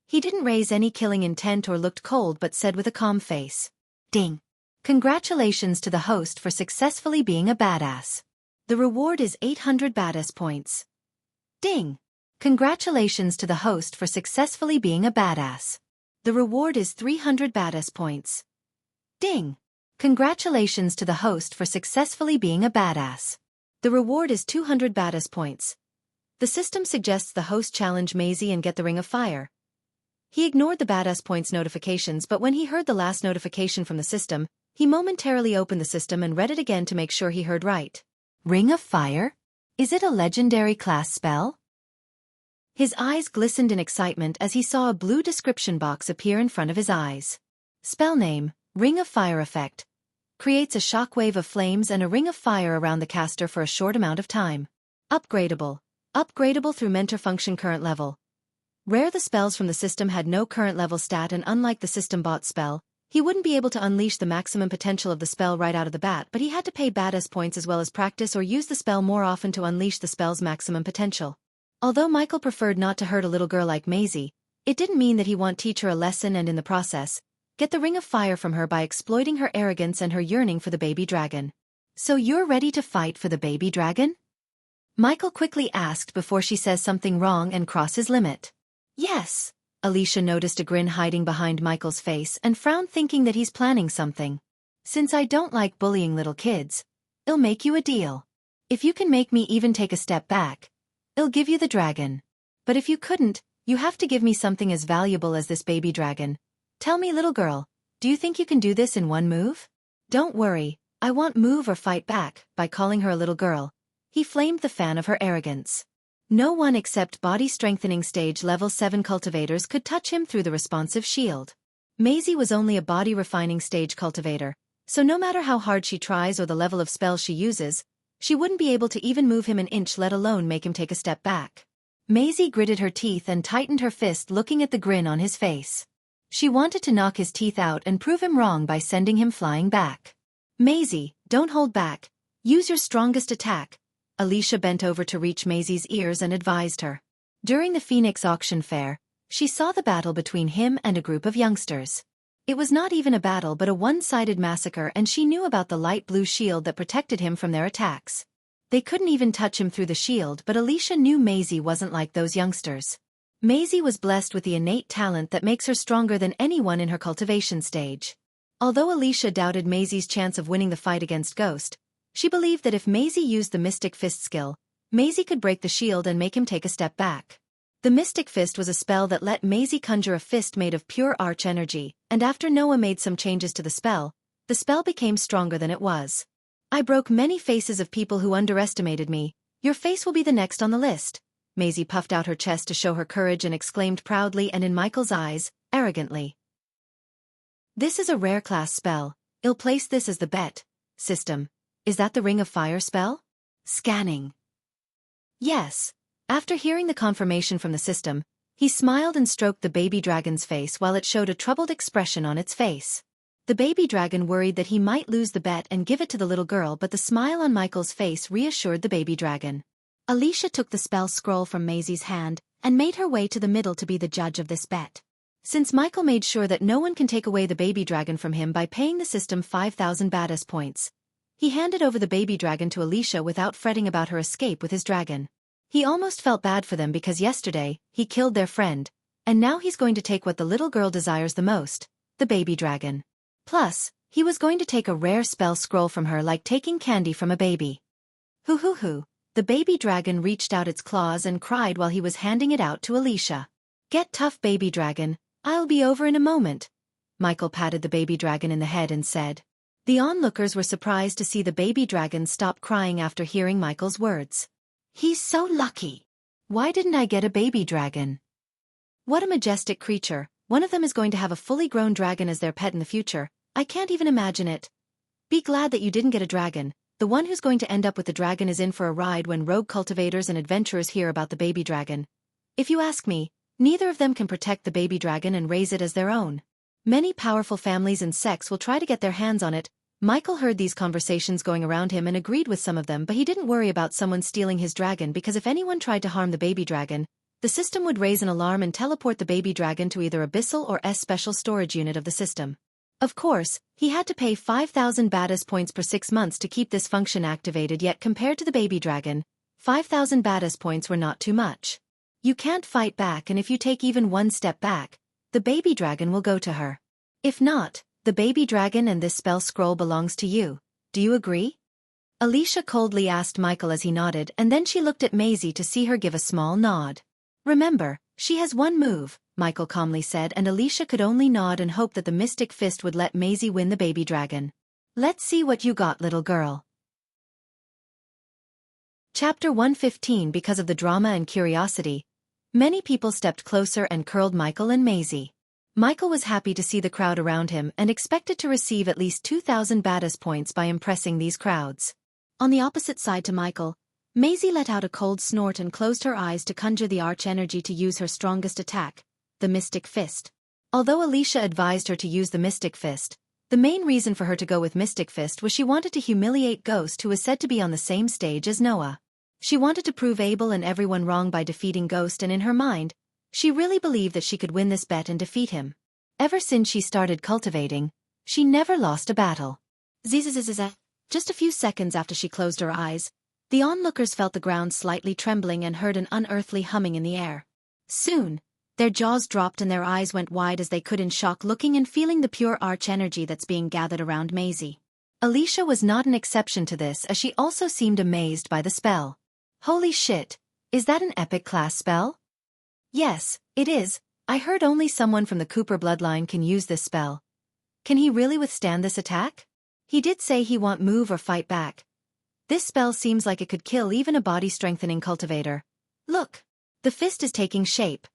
He didn't raise any killing intent or looked cold but said with a calm face. Ding. Congratulations to the host for successfully being a badass. The reward is 800 badass points. Ding. Congratulations to the host for successfully being a badass. The reward is 300 badass points. Ding. Congratulations to the host for successfully being a badass. The reward is 200 badass points. The system suggests the host challenge Maisie and get the Ring of Fire. He ignored the badass points notifications, but when he heard the last notification from the system, he momentarily opened the system and read it again to make sure he heard right. Ring of Fire? Is it a legendary class spell? His eyes glistened in excitement as he saw a blue description box appear in front of his eyes. Spell name, Ring of Fire effect. Creates a shockwave of flames and a ring of fire around the caster for a short amount of time. Upgradable. Upgradable through mentor function current level. Rare. The spells from the system had no current level stat, and unlike the system bot spell, he wouldn't be able to unleash the maximum potential of the spell right out of the bat, but he had to pay badass points as well as practice or use the spell more often to unleash the spell's maximum potential. Although Michael preferred not to hurt a little girl like Maisie, it didn't mean that he won't teach her a lesson and in the process, get the Ring of Fire from her by exploiting her arrogance and her yearning for the baby dragon. So you're ready to fight for the baby dragon? Michael quickly asked before she says something wrong and cross his limit. Yes. Alicia noticed a grin hiding behind Michael's face and frowned, thinking that he's planning something. Since I don't like bullying little kids, I'll make you a deal. If you can make me even take a step back, I'll give you the dragon. But if you couldn't, you have to give me something as valuable as this baby dragon. Tell me, little girl, do you think you can do this in one move? Don't worry, I won't move or fight back. By calling her a little girl, he flamed the fan of her arrogance. No one except body strengthening stage level 7 cultivators could touch him through the responsive shield. Maisie was only a body refining stage cultivator, so no matter how hard she tries or the level of spells she uses, she wouldn't be able to even move him an inch, let alone make him take a step back. Maisie gritted her teeth and tightened her fist, looking at the grin on his face. She wanted to knock his teeth out and prove him wrong by sending him flying back. Maisie, don't hold back. Use your strongest attack. Alicia bent over to reach Maisie's ears and advised her. During the Phoenix auction fair, she saw the battle between him and a group of youngsters. It was not even a battle but a one-sided massacre, and she knew about the light blue shield that protected him from their attacks. They couldn't even touch him through the shield, but Alicia knew Maisie wasn't like those youngsters. Maisie was blessed with the innate talent that makes her stronger than anyone in her cultivation stage. Although Alicia doubted Maisie's chance of winning the fight against Ghost, she believed that if Maisie used the Mystic Fist skill, Maisie could break the shield and make him take a step back. The Mystic Fist was a spell that let Maisie conjure a fist made of pure arch energy, and after Noah made some changes to the spell became stronger than it was. I broke many faces of people who underestimated me. Your face will be the next on the list. Maisie puffed out her chest to show her courage and exclaimed proudly and in Michael's eyes, arrogantly. This is a rare class spell. I'll place this as the bet system. Is that the Ring of Fire spell? Scanning. Yes. After hearing the confirmation from the system, he smiled and stroked the baby dragon's face while it showed a troubled expression on its face. The baby dragon worried that he might lose the bet and give it to the little girl, but the smile on Michael's face reassured the baby dragon. Alicia took the spell scroll from Maisie's hand and made her way to the middle to be the judge of this bet. Since Michael made sure that no one can take away the baby dragon from him by paying the system 5,000 badass points, he handed over the baby dragon to Alicia without fretting about her escape with his dragon. He almost felt bad for them because yesterday, he killed their friend, and now he's going to take what the little girl desires the most, the baby dragon. Plus, he was going to take a rare spell scroll from her like taking candy from a baby. Hoo hoo hoo. The baby dragon reached out its claws and cried while he was handing it out to Alicia. Get tough, baby dragon, I'll be over in a moment. Michael patted the baby dragon in the head and said. The onlookers were surprised to see the baby dragon stop crying after hearing Michael's words. He's so lucky. Why didn't I get a baby dragon? What a majestic creature. One of them is going to have a fully grown dragon as their pet in the future. I can't even imagine it. Be glad that you didn't get a dragon. The one who's going to end up with the dragon is in for a ride when rogue cultivators and adventurers hear about the baby dragon. If you ask me, neither of them can protect the baby dragon and raise it as their own. Many powerful families and sects will try to get their hands on it. Michael heard these conversations going around him and agreed with some of them, but he didn't worry about someone stealing his dragon because if anyone tried to harm the baby dragon, the system would raise an alarm and teleport the baby dragon to either Abyssal or S special storage unit of the system. Of course, he had to pay 5,000 badass points per 6 months to keep this function activated, yet compared to the baby dragon, 5,000 badass points were not too much. You can't fight back, and if you take even one step back, the baby dragon will go to her. If not, the baby dragon and this spell scroll belongs to you. Do you agree? Alicia coldly asked Michael as he nodded, and then she looked at Maisie to see her give a small nod. Remember, she has one move, Michael calmly said, and Alicia could only nod and hope that the mystic fist would let Maisie win the baby dragon. Let's see what you got, little girl. Chapter 115. Because of the drama and curiosity, many people stepped closer and curled Michael and Maisie. Michael was happy to see the crowd around him and expected to receive at least 2,000 badass points by impressing these crowds. On the opposite side to Michael, Maisie let out a cold snort and closed her eyes to conjure the arch-energy to use her strongest attack, the Mystic Fist. Although Alicia advised her to use the Mystic Fist, the main reason for her to go with Mystic Fist was she wanted to humiliate Ghost, who was said to be on the same stage as Noah. She wanted to prove Abel and everyone wrong by defeating Ghost, and in her mind, she really believed that she could win this bet and defeat him. Ever since she started cultivating, she never lost a battle. Zzzz. Just a few seconds after she closed her eyes, the onlookers felt the ground slightly trembling and heard an unearthly humming in the air. Soon, their jaws dropped and their eyes went wide as they could in shock, looking and feeling the pure arch-energy that's being gathered around Maisie. Alicia was not an exception to this, as she also seemed amazed by the spell. Holy shit, is that an epic class spell? Yes, it is. I heard only someone from the Cooper bloodline can use this spell. Can he really withstand this attack? He did say he won't move or fight back. This spell seems like it could kill even a body-strengthening cultivator. Look! The fist is taking shape.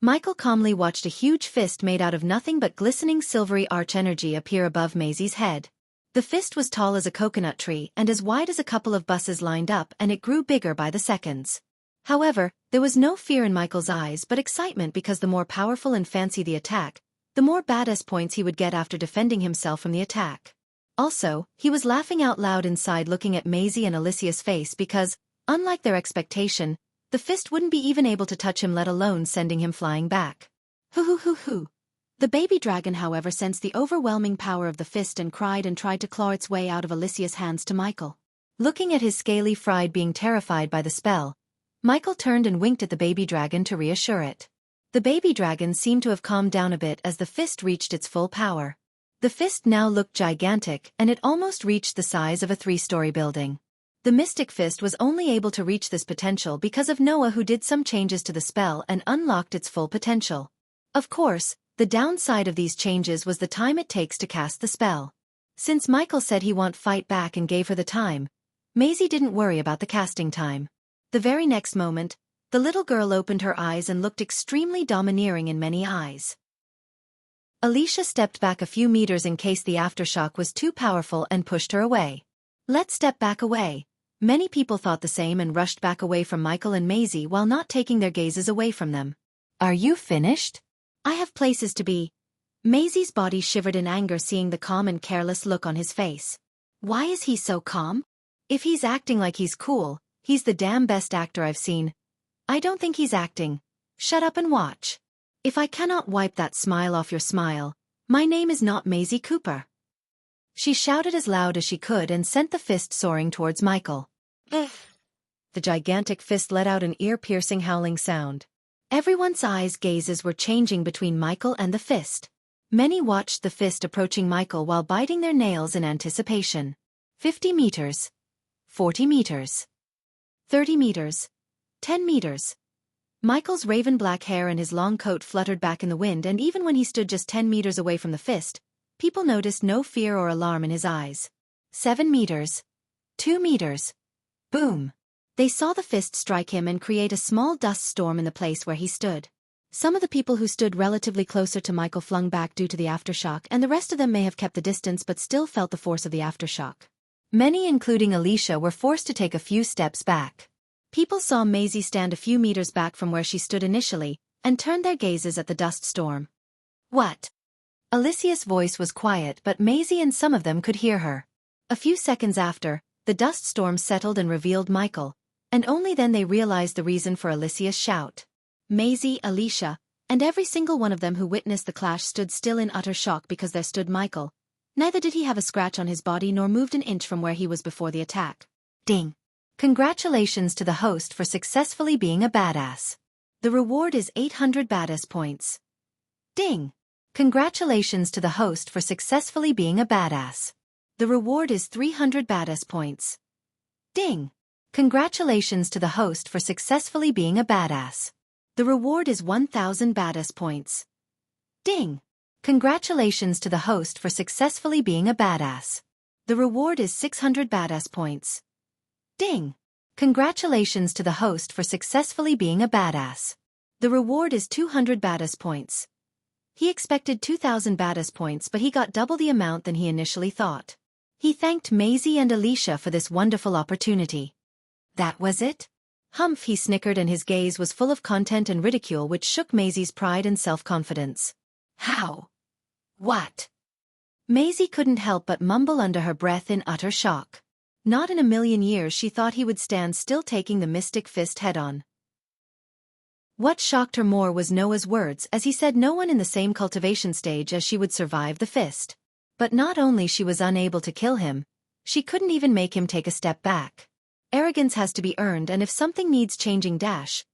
Michael calmly watched a huge fist made out of nothing but glistening silvery arch-energy appear above Maisie's head. The fist was tall as a coconut tree and as wide as a couple of buses lined up, and it grew bigger by the seconds. However, there was no fear in Michael's eyes but excitement, because the more powerful and fancy the attack, the more badass points he would get after defending himself from the attack. Also, he was laughing out loud inside, looking at Maisie and Alicia's face, because, unlike their expectation, the fist wouldn't be even able to touch him, let alone sending him flying back. Hoo hoo hoo hoo. The baby dragon, however, sensed the overwhelming power of the fist and cried and tried to claw its way out of Alicia's hands to Michael. Looking at his scaly fried being terrified by the spell, Michael turned and winked at the baby dragon to reassure it. The baby dragon seemed to have calmed down a bit as the fist reached its full power. The fist now looked gigantic, and it almost reached the size of a 3-story building. The Mystic Fist was only able to reach this potential because of Noah, who did some changes to the spell and unlocked its full potential. Of course, the downside of these changes was the time it takes to cast the spell. Since Michael said he won't fight back and gave her the time, Maisie didn't worry about the casting time. The very next moment, the little girl opened her eyes and looked extremely domineering in many eyes. Alicia stepped back a few meters in case the aftershock was too powerful and pushed her away. Let's step back away. Many people thought the same and rushed back away from Michael and Maisie while not taking their gazes away from them. Are you finished? I have places to be. Maisie's body shivered in anger seeing the calm and careless look on his face. Why is he so calm? If he's acting like he's cool, he's the damn best actor I've seen. I don't think he's acting. Shut up and watch. If I cannot wipe that smile off your smile, my name is not Maisie Cooper. She shouted as loud as she could and sent the fist soaring towards Michael. The gigantic fist let out an ear-piercing howling sound. Everyone's eyes' gazes were changing between Michael and the fist. Many watched the fist approaching Michael while biting their nails in anticipation. 50 meters. 40 meters. 30 meters. 10 meters. Michael's raven-black hair and his long coat fluttered back in the wind, and even when he stood just 10 meters away from the fist, people noticed no fear or alarm in his eyes. 7 meters. 2 meters. Boom. They saw the fist strike him and create a small dust storm in the place where he stood. Some of the people who stood relatively closer to Michael flung back due to the aftershock, and the rest of them may have kept the distance but still felt the force of the aftershock. Many, including Alicia, were forced to take a few steps back. People saw Maisie stand a few meters back from where she stood initially, and turned their gazes at the dust storm. What? Alicia's voice was quiet, but Maisie and some of them could hear her. A few seconds after, the dust storm settled and revealed Michael, and only then they realized the reason for Alicia's shout. Maisie, Alicia, and every single one of them who witnessed the clash stood still in utter shock because there stood Michael. Neither did he have a scratch on his body nor moved an inch from where he was before the attack. Ding! Congratulations to the host for successfully being a badass. The reward is 800 badass points. Ding! Congratulations to the host for successfully being a badass. The reward is 300 badass points. Ding! Congratulations to the host for successfully being a badass. The reward is 1000 badass points. Ding! Congratulations to the host for successfully being a badass. The reward is 600 badass points. Ding! Congratulations to the host for successfully being a badass. The reward is 200 badass points. He expected 2000 badass points, but he got double the amount than he initially thought. He thanked Maisie and Alicia for this wonderful opportunity. That was it? Humph, he snickered, and his gaze was full of content and ridicule which shook Maisie's pride and self-confidence. How? What? Maisie couldn't help but mumble under her breath in utter shock. Not in a million years she thought he would stand still taking the mystic fist head-on. What shocked her more was Noah's words as he said no one in the same cultivation stage as she would survive the fist. But not only she was unable to kill him, she couldn't even make him take a step back. Arrogance has to be earned, and if something needs changing dash.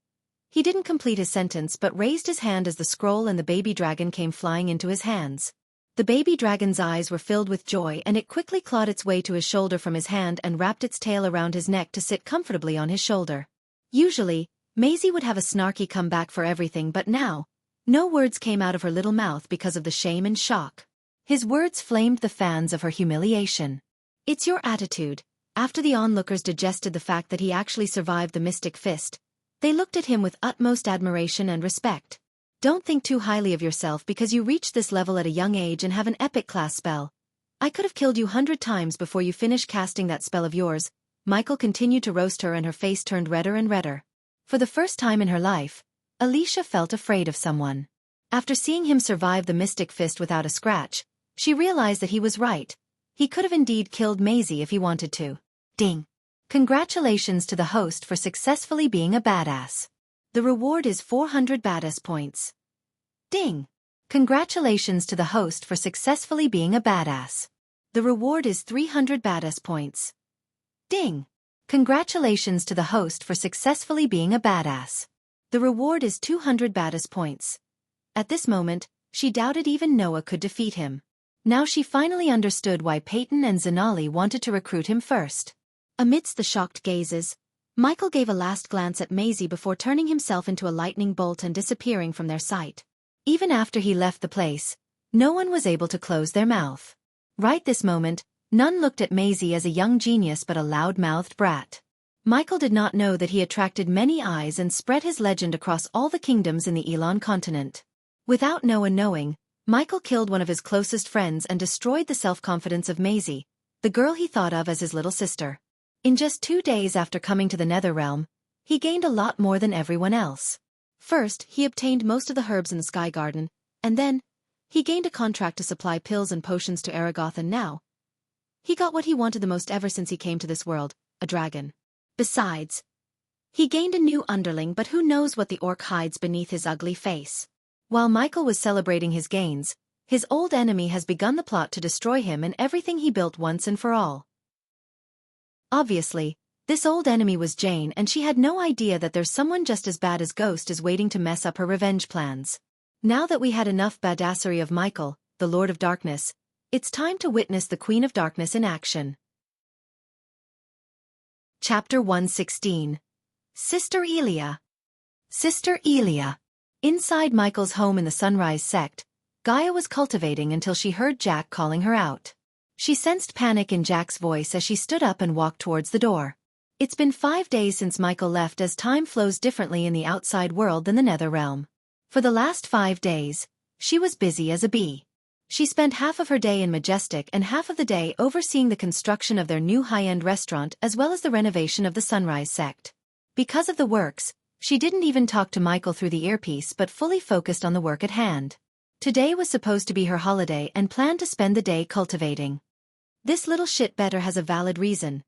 He didn't complete his sentence but raised his hand as the scroll and the baby dragon came flying into his hands. The baby dragon's eyes were filled with joy, and it quickly clawed its way to his shoulder from his hand and wrapped its tail around his neck to sit comfortably on his shoulder. Usually, Maisie would have a snarky comeback for everything, but now, no words came out of her little mouth because of the shame and shock. His words flamed the fans of her humiliation. It's your attitude. After the onlookers digested the fact that he actually survived the mystic fist, they looked at him with utmost admiration and respect. Don't think too highly of yourself because you reached this level at a young age and have an epic class spell. I could have killed you 100 times before you finish casting that spell of yours. Michael continued to roast her, and her face turned redder and redder. For the first time in her life, Alicia felt afraid of someone. After seeing him survive the mystic fist without a scratch, she realized that he was right. He could have indeed killed Maisie if he wanted to. Ding! Congratulations to the host for successfully being a badass. The reward is 400 badass points. Ding! Congratulations to the host for successfully being a badass. The reward is 300 badass points. Ding! Congratulations to the host for successfully being a badass. The reward is 200 badass points. At this moment, she doubted even Noah could defeat him. Now she finally understood why Peyton and Zanali wanted to recruit him first. Amidst the shocked gazes, Michael gave a last glance at Maisie before turning himself into a lightning bolt and disappearing from their sight. Even after he left the place, no one was able to close their mouth. Right this moment, none looked at Maisie as a young genius but a loud-mouthed brat. Michael did not know that he attracted many eyes and spread his legend across all the kingdoms in the Elon continent. Without Noah knowing, Michael killed one of his closest friends and destroyed the self-confidence of Maisie, the girl he thought of as his little sister. In just 2 days after coming to the Netherrealm, he gained a lot more than everyone else. First, he obtained most of the herbs in the Sky Garden, and then, he gained a contract to supply pills and potions to Aragoth, and now, he got what he wanted the most ever since he came to this world, a dragon. Besides, he gained a new underling, but who knows what the orc hides beneath his ugly face. While Michael was celebrating his gains, his old enemy has begun the plot to destroy him and everything he built once and for all. Obviously, this old enemy was Jane, and she had no idea that there's someone just as bad as Ghost is waiting to mess up her revenge plans. Now that we had enough badassery of Michael, the Lord of Darkness, it's time to witness the Queen of Darkness in action. Chapter 116. Sister Elia. Sister Elia. Inside Michael's home in the Sunrise sect, Gaia was cultivating until she heard Jack calling her out. She sensed panic in Jack's voice as she stood up and walked towards the door. It's been 5 days since Michael left, as time flows differently in the outside world than the Netherrealm. For the last 5 days, she was busy as a bee. She spent half of her day in Majestic and half of the day overseeing the construction of their new high-end restaurant as well as the renovation of the Sunrise sect. Because of the works, she didn't even talk to Michael through the earpiece but fully focused on the work at hand. Today was supposed to be her holiday and planned to spend the day cultivating. This little shitbetter has a valid reason.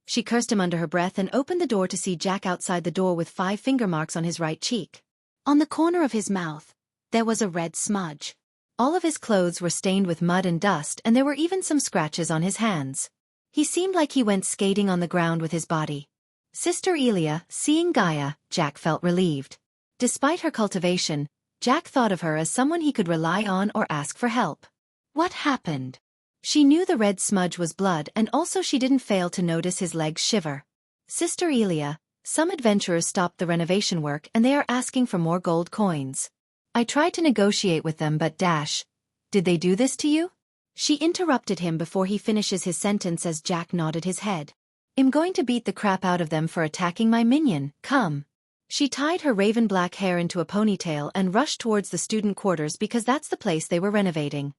She cursed him under her breath and opened the door to see Jack outside the door with 5 finger marks on his right cheek. On the corner of his mouth, there was a red smudge. All of his clothes were stained with mud and dust, and there were even some scratches on his hands. He seemed like he went skating on the ground with his body. Sister Elia, seeing Gaia, Jack felt relieved. Despite her cultivation, Jack thought of her as someone he could rely on or ask for help. What happened? She knew the red smudge was blood, and also she didn't fail to notice his legs shiver. Sister Elia, some adventurers stopped the renovation work and they are asking for more gold coins. I tried to negotiate with them, but did they do this to you? She interrupted him before he finishes his sentence as Jack nodded his head. I'm going to beat the crap out of them for attacking my minion, come. She tied her raven black hair into a ponytail and rushed towards the student quarters because that's the place they were renovating.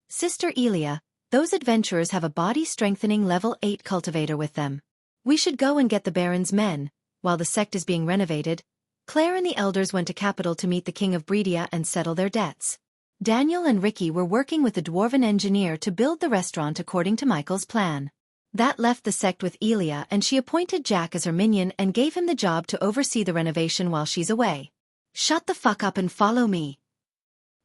Sister Elia, those adventurers have a body-strengthening level 8 cultivator with them. We should go and get the Baron's men. While the sect is being renovated, Claire and the elders went to capital to meet the King of Bredia and settle their debts. Daniel and Ricky were working with the dwarven engineer to build the restaurant according to Michael's plan. That left the sect with Elia, and she appointed Jack as her minion and gave him the job to oversee the renovation while she's away. Shut the fuck up and follow me.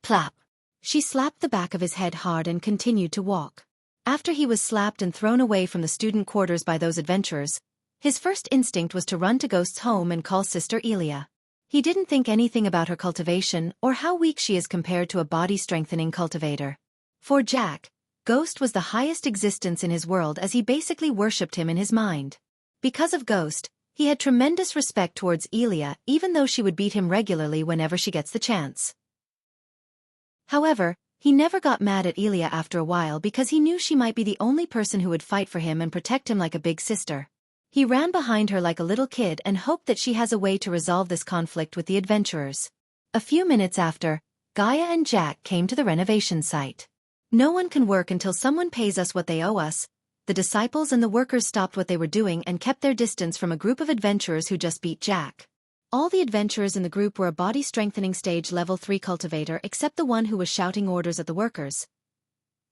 Plop. She slapped the back of his head hard and continued to walk. After he was slapped and thrown away from the student quarters by those adventurers, his first instinct was to run to Ghost's home and call Sister Elia. He didn't think anything about her cultivation or how weak she is compared to a body-strengthening cultivator. For Jack, Ghost was the highest existence in his world, as he basically worshipped him in his mind. Because of Ghost, he had tremendous respect towards Elia, even though she would beat him regularly whenever she gets the chance. However, he never got mad at Elia after a while because he knew she might be the only person who would fight for him and protect him like a big sister. He ran behind her like a little kid and hoped that she has a way to resolve this conflict with the adventurers. A few minutes after, Gaia and Jack came to the renovation site. No one can work until someone pays us what they owe us. The disciples and the workers stopped what they were doing and kept their distance from a group of adventurers who just beat Jack. All the adventurers in the group were a body-strengthening stage level 3 cultivator except the one who was shouting orders at the workers.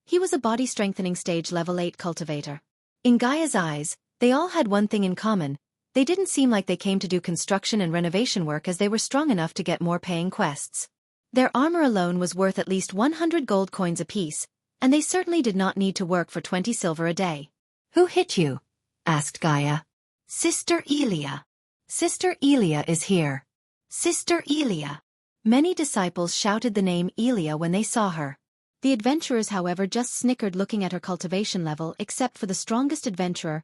He was a body-strengthening stage level 8 cultivator. In Gaia's eyes, they all had one thing in common. They didn't seem like they came to do construction and renovation work, as they were strong enough to get more paying quests. Their armor alone was worth at least 100 gold coins apiece, and they certainly did not need to work for 20 silver a day. Who hit you? Asked Gaia. Sister Elia. Sister Elia is here. Sister Elia. Many disciples shouted the name Elia when they saw her. The adventurers, however, just snickered looking at her cultivation level, except for the strongest adventurer,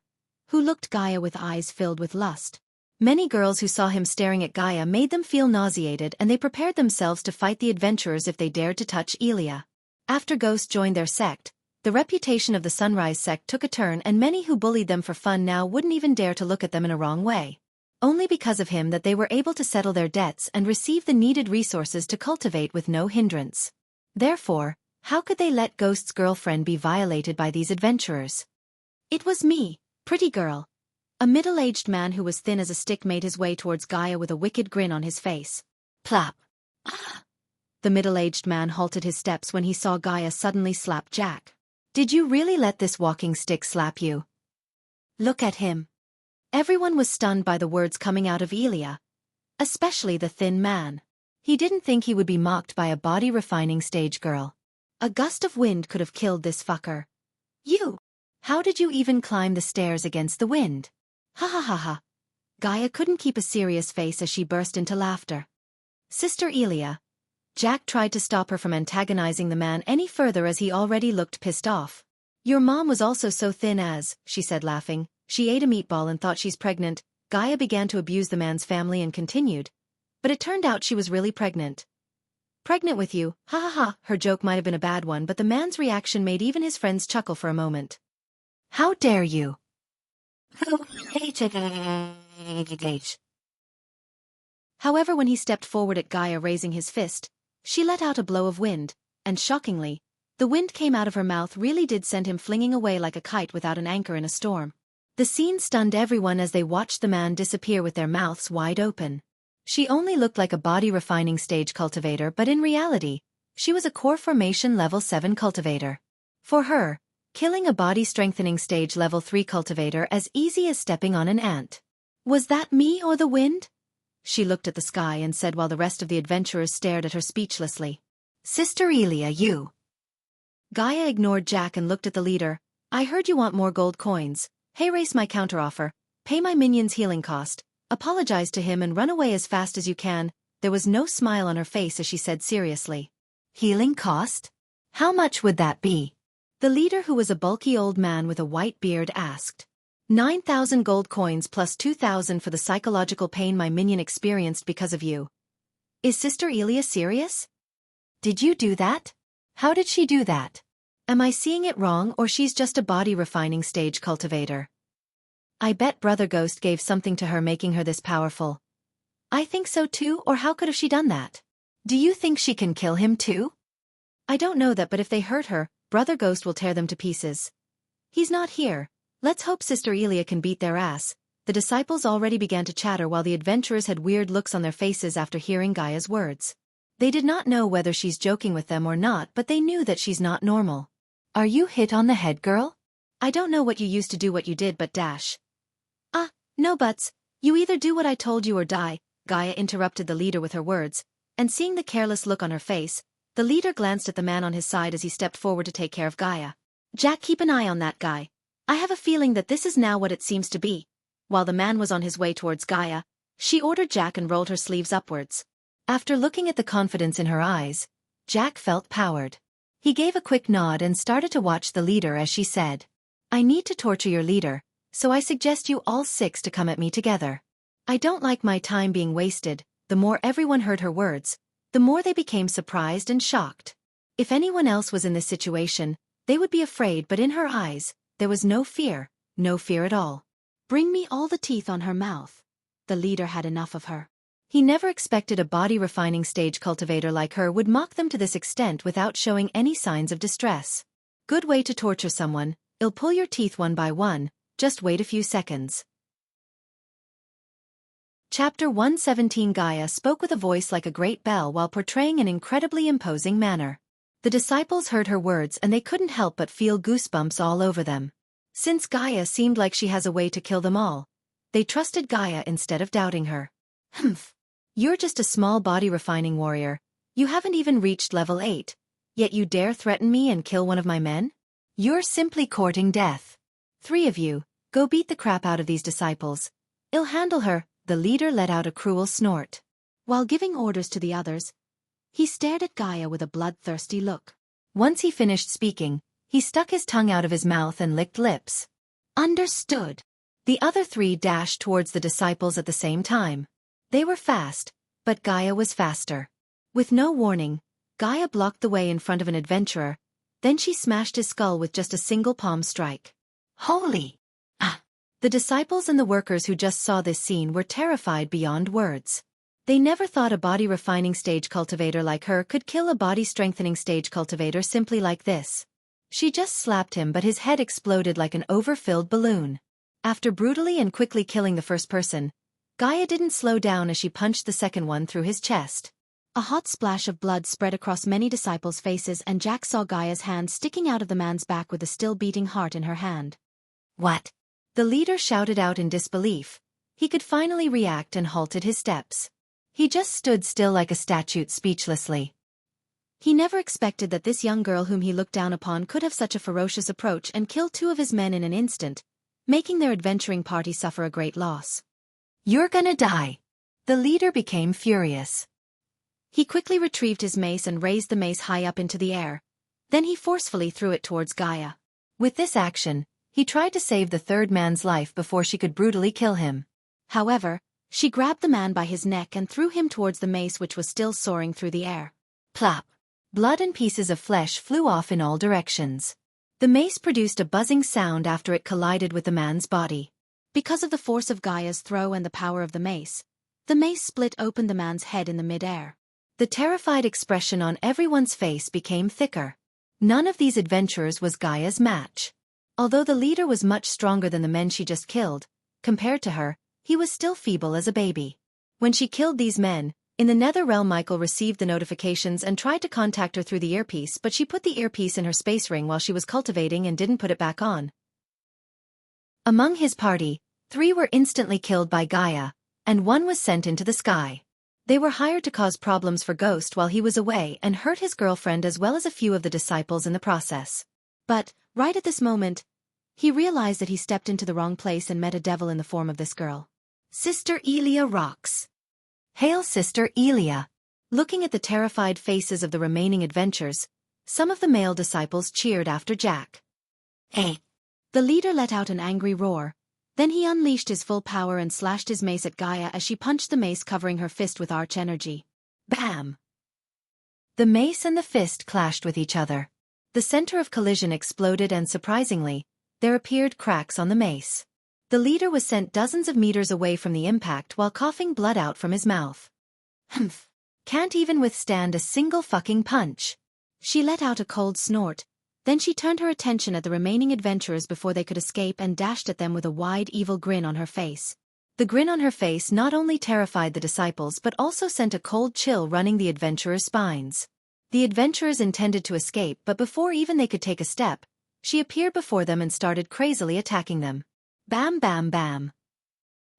who looked Gaia with eyes filled with lust. Many girls who saw him staring at Gaia made them feel nauseated, and they prepared themselves to fight the adventurers if they dared to touch Elia. After Ghost joined their sect, the reputation of the Sunrise sect took a turn, and many who bullied them for fun now wouldn't even dare to look at them in a wrong way. Only because of him that they were able to settle their debts and receive the needed resources to cultivate with no hindrance. Therefore, how could they let Ghost's girlfriend be violated by these adventurers? It was me, pretty girl. A middle-aged man who was thin as a stick made his way towards Gaia with a wicked grin on his face. Plap. Ah. The middle-aged man halted his steps when he saw Gaia suddenly slap Jack. Did you really let this walking stick slap you? Look at him. Everyone was stunned by the words coming out of Elia, especially the thin man. He didn't think he would be mocked by a body-refining stage girl. A gust of wind could have killed this fucker. You! How did you even climb the stairs against the wind? Ha ha ha ha. Gaia couldn't keep a serious face as she burst into laughter. Sister Elia. Jack tried to stop her from antagonizing the man any further as he already looked pissed off. Your mom was also so thin as, she said laughing, she ate a meatball and thought she's pregnant. Gaia began to abuse the man's family and continued. But it turned out she was really pregnant. Pregnant with you, ha ha ha. Her joke might have been a bad one, but the man's reaction made even his friends chuckle for a moment. How dare you? However, when he stepped forward at Gaia raising his fist, she let out a blow of wind, and shockingly, the wind came out of her mouth really did send him flinging away like a kite without an anchor in a storm. The scene stunned everyone as they watched the man disappear with their mouths wide open. She only looked like a body-refining stage cultivator, but in reality, she was a core formation level 7 cultivator. For her, killing a body-strengthening stage level 3 cultivator as easy as stepping on an ant. Was that me or the wind? She looked at the sky and said while the rest of the adventurers stared at her speechlessly. Sister Elia, you. Gaia ignored Jack and looked at the leader. I heard you want more gold coins. Hey, race my counteroffer. Pay my minion's healing cost. Apologize to him and run away as fast as you can. There was no smile on her face as she said seriously. Healing cost? How much would that be? The leader, who was a bulky old man with a white beard, asked. 9,000 gold coins plus 2,000 for the psychological pain my minion experienced because of you. Is Sister Elia serious? Did you do that? How did she do that? Am I seeing it wrong, or she's just a body-refining stage cultivator? I bet Brother Ghost gave something to her making her this powerful. I think so too, or how could have she done that? Do you think she can kill him too? I don't know that, but if they hurt her, Brother Ghost will tear them to pieces. He's not here. Let's hope Sister Elia can beat their ass. The disciples already began to chatter while the adventurers had weird looks on their faces after hearing Gaia's words. They did not know whether she's joking with them or not, but they knew that she's not normal. Are you hit on the head, girl? I don't know what you used to do what you did, but dash. No buts, you either do what I told you or die, Gaia interrupted the leader with her words, and seeing the careless look on her face, the leader glanced at the man on his side as he stepped forward to take care of Gaia. Jack, keep an eye on that guy. I have a feeling that this is now what it seems to be. While the man was on his way towards Gaia, she ordered Jack and rolled her sleeves upwards. After looking at the confidence in her eyes, Jack felt powered. He gave a quick nod and started to watch the leader as she said, I need to torture your leader, so I suggest you all 6 to come at me together. I don't like my time being wasted. The more everyone heard her words, the more they became surprised and shocked. If anyone else was in this situation, they would be afraid, but in her eyes, there was no fear at all. Bring me all the teeth on her mouth. The leader had enough of her. He never expected a body-refining stage cultivator like her would mock them to this extent without showing any signs of distress. Good way to torture someone. I'll pull your teeth one by one. Just wait a few seconds. Chapter 117. Gaia spoke with a voice like a great bell while portraying an incredibly imposing manner. The disciples heard her words and they couldn't help but feel goosebumps all over them. Since Gaia seemed like she has a way to kill them all, they trusted Gaia instead of doubting her. Humph. You're just a small body-refining warrior. You haven't even reached level 8. Yet you dare threaten me and kill one of my men? You're simply courting death. 3 of you, go beat the crap out of these disciples. I'll handle her. The leader let out a cruel snort. While giving orders to the others, he stared at Gaia with a bloodthirsty look. Once he finished speaking, he stuck his tongue out of his mouth and licked lips. Understood. The other 3 dashed towards the disciples at the same time. They were fast, but Gaia was faster. With no warning, Gaia blocked the way in front of an adventurer, then she smashed his skull with just a single palm strike. Holy! The disciples and the workers who just saw this scene were terrified beyond words. They never thought a body-refining stage cultivator like her could kill a body-strengthening stage cultivator simply like this. She just slapped him, but his head exploded like an overfilled balloon. After brutally and quickly killing the first person, Gaia didn't slow down as she punched the second one through his chest. A hot splash of blood spread across many disciples' faces, and Jack saw Gaia's hand sticking out of the man's back with a still beating heart in her hand. "What?" the leader shouted out in disbelief. He could finally react and halted his steps. He just stood still like a statue, speechlessly. He never expected that this young girl whom he looked down upon could have such a ferocious approach and kill 2 of his men in an instant, making their adventuring party suffer a great loss. "You're gonna die." The leader became furious. He quickly retrieved his mace and raised the mace high up into the air. Then he forcefully threw it towards Gaia. With this action, he tried to save the third man's life before she could brutally kill him. However, she grabbed the man by his neck and threw him towards the mace, which was still soaring through the air. Plop! Blood and pieces of flesh flew off in all directions. The mace produced a buzzing sound after it collided with the man's body. Because of the force of Gaia's throw and the power of the mace split open the man's head in the mid-air. The terrified expression on everyone's face became thicker. None of these adventurers was Gaia's match. Although the leader was much stronger than the men she just killed, compared to her, he was still feeble as a baby. When she killed these men, in the nether realm, Michael received the notifications and tried to contact her through the earpiece, but she put the earpiece in her space ring while she was cultivating and didn't put it back on. Among his party, 3 were instantly killed by Gaia, and 1 was sent into the sky. They were hired to cause problems for Ghost while he was away and hurt his girlfriend as well as a few of the disciples in the process. But, right at this moment, he realized that he stepped into the wrong place and met a devil in the form of this girl. Sister Elia rocks. Hail, Sister Elia. Looking at the terrified faces of the remaining adventurers, some of the male disciples cheered after Jack. "Hey!" The leader let out an angry roar. Then he unleashed his full power and slashed his mace at Gaia as she punched the mace, covering her fist with arch energy. Bam! The mace and the fist clashed with each other. The center of collision exploded and, surprisingly, there appeared cracks on the mace. The leader was sent dozens of meters away from the impact while coughing blood out from his mouth. "Humph! Can't even withstand a single fucking punch." She let out a cold snort. Then she turned her attention at the remaining adventurers before they could escape and dashed at them with a wide, evil grin on her face. The grin on her face not only terrified the disciples but also sent a cold chill running the adventurers' spines. The adventurers intended to escape, but before even they could take a step, she appeared before them and started crazily attacking them. Bam, bam, bam.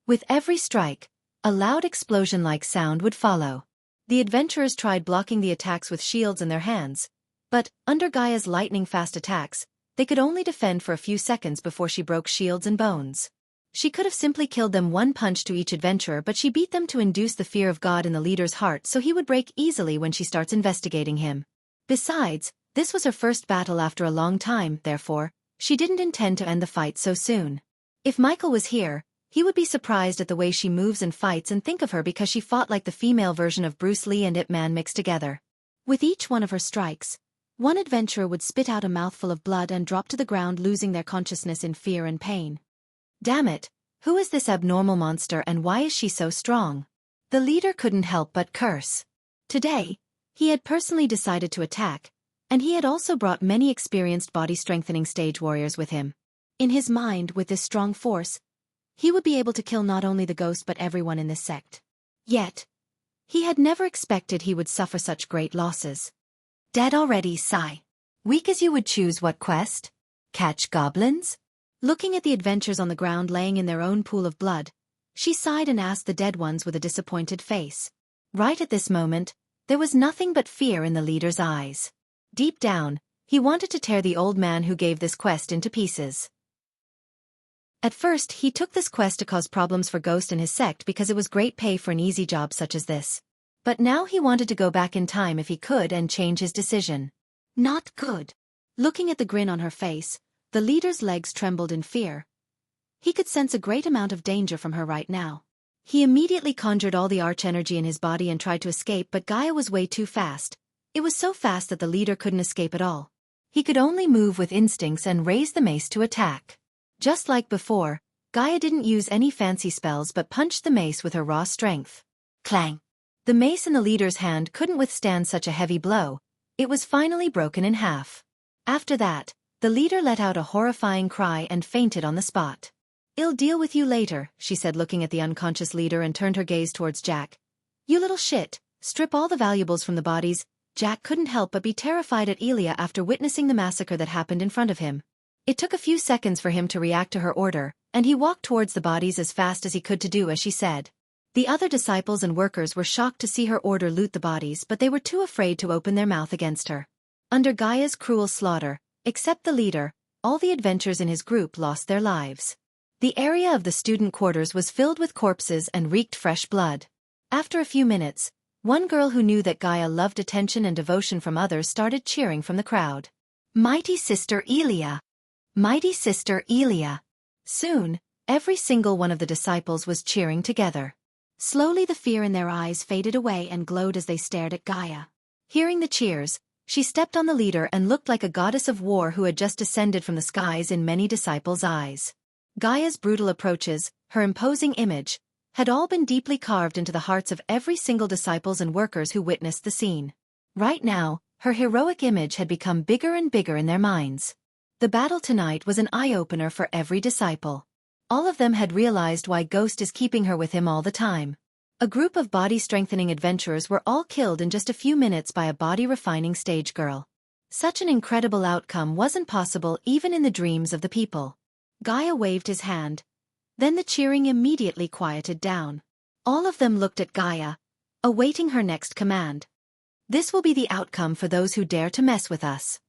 With every strike, a loud explosion-like sound would follow. The adventurers tried blocking the attacks with shields in their hands, but, under Gaia's lightning-fast attacks, they could only defend for a few seconds before she broke shields and bones. She could have simply killed them 1 punch to each adventurer, but she beat them to induce the fear of God in the leader's heart so he would break easily when she starts investigating him. Besides, this was her first battle after a long time, therefore, she didn't intend to end the fight so soon. If Michael was here, he would be surprised at the way she moves and fights and think of her because she fought like the female version of Bruce Lee and Ip Man mixed together. With each one of her strikes, 1 adventurer would spit out a mouthful of blood and drop to the ground, losing their consciousness in fear and pain. Damn it, who is this abnormal monster and why is she so strong? The leader couldn't help but curse. Today, he had personally decided to attack, and he had also brought many experienced body-strengthening stage warriors with him. In his mind, with this strong force, he would be able to kill not only the ghost but everyone in this sect. Yet, he had never expected he would suffer such great losses. Dead already, sigh. Weak as you would choose what quest? Catch goblins? Looking at the adventurers on the ground laying in their own pool of blood, she sighed and asked the dead ones with a disappointed face. Right at this moment, there was nothing but fear in the leader's eyes. Deep down, he wanted to tear the old man who gave this quest into pieces. At first, he took this quest to cause problems for Ghost and his sect because it was great pay for an easy job such as this. But now he wanted to go back in time if he could and change his decision. Not good. Looking at the grin on her face, the leader's legs trembled in fear. He could sense a great amount of danger from her right now. He immediately conjured all the arch energy in his body and tried to escape, but Gaia was way too fast. It was so fast that the leader couldn't escape at all. He could only move with instincts and raise the mace to attack. Just like before, Gaia didn't use any fancy spells but punched the mace with her raw strength. Clang! The mace in the leader's hand couldn't withstand such a heavy blow. It was finally broken in half. After that, the leader let out a horrifying cry and fainted on the spot. "I'll deal with you later," she said, looking at the unconscious leader, and turned her gaze towards Jack. "You little shit, strip all the valuables from the bodies." Jack couldn't help but be terrified at Elia after witnessing the massacre that happened in front of him. It took a few seconds for him to react to her order, and he walked towards the bodies as fast as he could to do as she said. The other disciples and workers were shocked to see her order loot the bodies, but they were too afraid to open their mouth against her. Under Gaia's cruel slaughter, except the leader, all the adventurers in his group lost their lives. The area of the student quarters was filled with corpses and reeked fresh blood. After a few minutes, one girl who knew that Gaia loved attention and devotion from others started cheering from the crowd. "Mighty Sister Elia! Mighty Sister Elia!" Soon, every single one of the disciples was cheering together. Slowly the fear in their eyes faded away and glowed as they stared at Gaia. Hearing the cheers, she stepped on the leader and looked like a goddess of war who had just descended from the skies in many disciples' eyes. Gaia's brutal approaches, her imposing image, had all been deeply carved into the hearts of every single disciples and workers who witnessed the scene. Right now, her heroic image had become bigger and bigger in their minds. The battle tonight was an eye-opener for every disciple. All of them had realized why Ghost is keeping her with him all the time. A group of body-strengthening adventurers were all killed in just a few minutes by a body-refining stage girl. Such an incredible outcome wasn't possible even in the dreams of the people. Gaia waved his hand. Then the cheering immediately quieted down. All of them looked at Gaia, awaiting her next command. "This will be the outcome for those who dare to mess with us."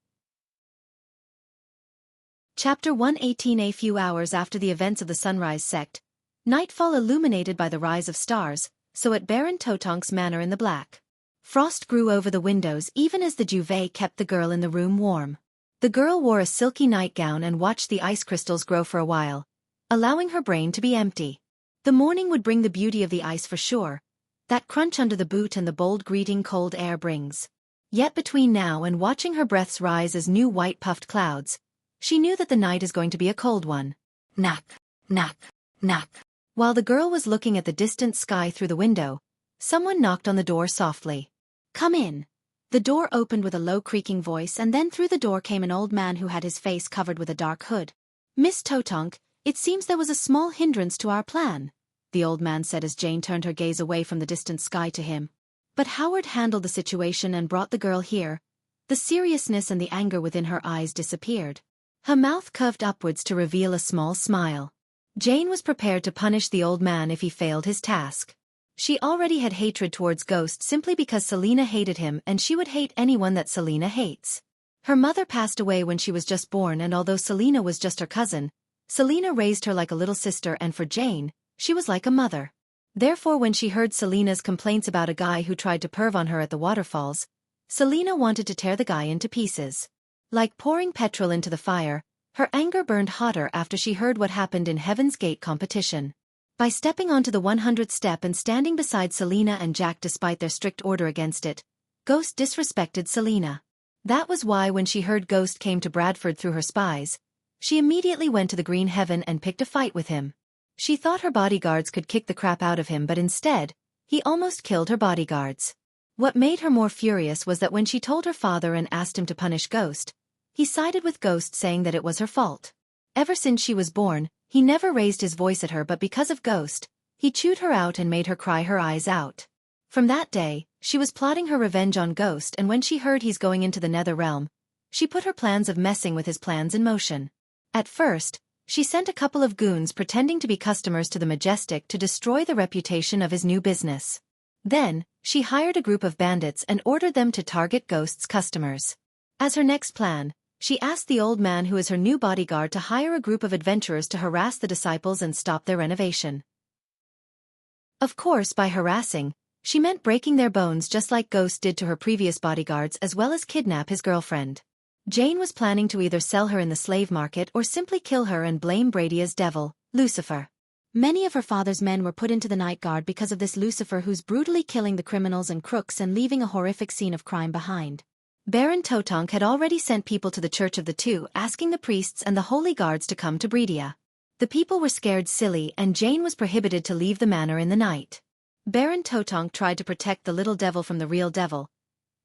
Chapter 118. A few hours after the events of the Sunrise Sect, nightfall illuminated by the rise of stars, so at Baron Totonk's manor in the black. Frost grew over the windows even as the duvet kept the girl in the room warm. The girl wore a silky nightgown and watched the ice crystals grow for a while, allowing her brain to be empty. The morning would bring the beauty of the ice for sure, that crunch under the boot and the bold greeting cold air brings. Yet between now and watching her breaths rise as new white puffed clouds, she knew that the night is going to be a cold one. Knock, knock, knock. While the girl was looking at the distant sky through the window, someone knocked on the door softly. "Come in." The door opened with a low creaking voice, and then through the door came an old man who had his face covered with a dark hood. "Miss Totonk, it seems there was a small hindrance to our plan," the old man said as Jane turned her gaze away from the distant sky to him. But Howard handled the situation and brought the girl here. The seriousness and the anger within her eyes disappeared. Her mouth curved upwards to reveal a small smile. Jane was prepared to punish the old man if he failed his task. She already had hatred towards Ghost simply because Selena hated him, and she would hate anyone that Selena hates. Her mother passed away when she was just born, and although Selena was just her cousin, Selena raised her like a little sister, and for Jane, she was like a mother. Therefore when she heard Selena's complaints about a guy who tried to perv on her at the waterfalls, Selena wanted to tear the guy into pieces. Like pouring petrol into the fire, her anger burned hotter after she heard what happened in Heaven's Gate competition. By stepping onto the 100th step and standing beside Selena and Jack despite their strict order against it, Ghost disrespected Selena. That was why when she heard Ghost came to Bradford through her spies, she immediately went to the Green Heaven and picked a fight with him. She thought her bodyguards could kick the crap out of him, but instead, he almost killed her bodyguards. What made her more furious was that when she told her father and asked him to punish Ghost, he sided with Ghost, saying that it was her fault. Ever since she was born, he never raised his voice at her, but because of Ghost, he chewed her out and made her cry her eyes out. From that day, she was plotting her revenge on Ghost, and when she heard he's going into the Nether Realm, she put her plans of messing with his plans in motion. At first, she sent a couple of goons pretending to be customers to the Majestic to destroy the reputation of his new business. Then, she hired a group of bandits and ordered them to target Ghost's customers. As her next plan, she asked the old man who is her new bodyguard to hire a group of adventurers to harass the disciples and stop their renovation. Of course, by harassing, she meant breaking their bones just like Ghost did to her previous bodyguards, as well as kidnap his girlfriend. Jane was planning to either sell her in the slave market or simply kill her and blame Brady as devil, Lucifer. Many of her father's men were put into the night guard because of this Lucifer, who's brutally killing the criminals and crooks and leaving a horrific scene of crime behind. Baron Totonk had already sent people to the Church of the Two asking the priests and the holy guards to come to Bredia. The people were scared silly, and Jane was prohibited to leave the manor in the night. Baron Totonk tried to protect the little devil from the real devil,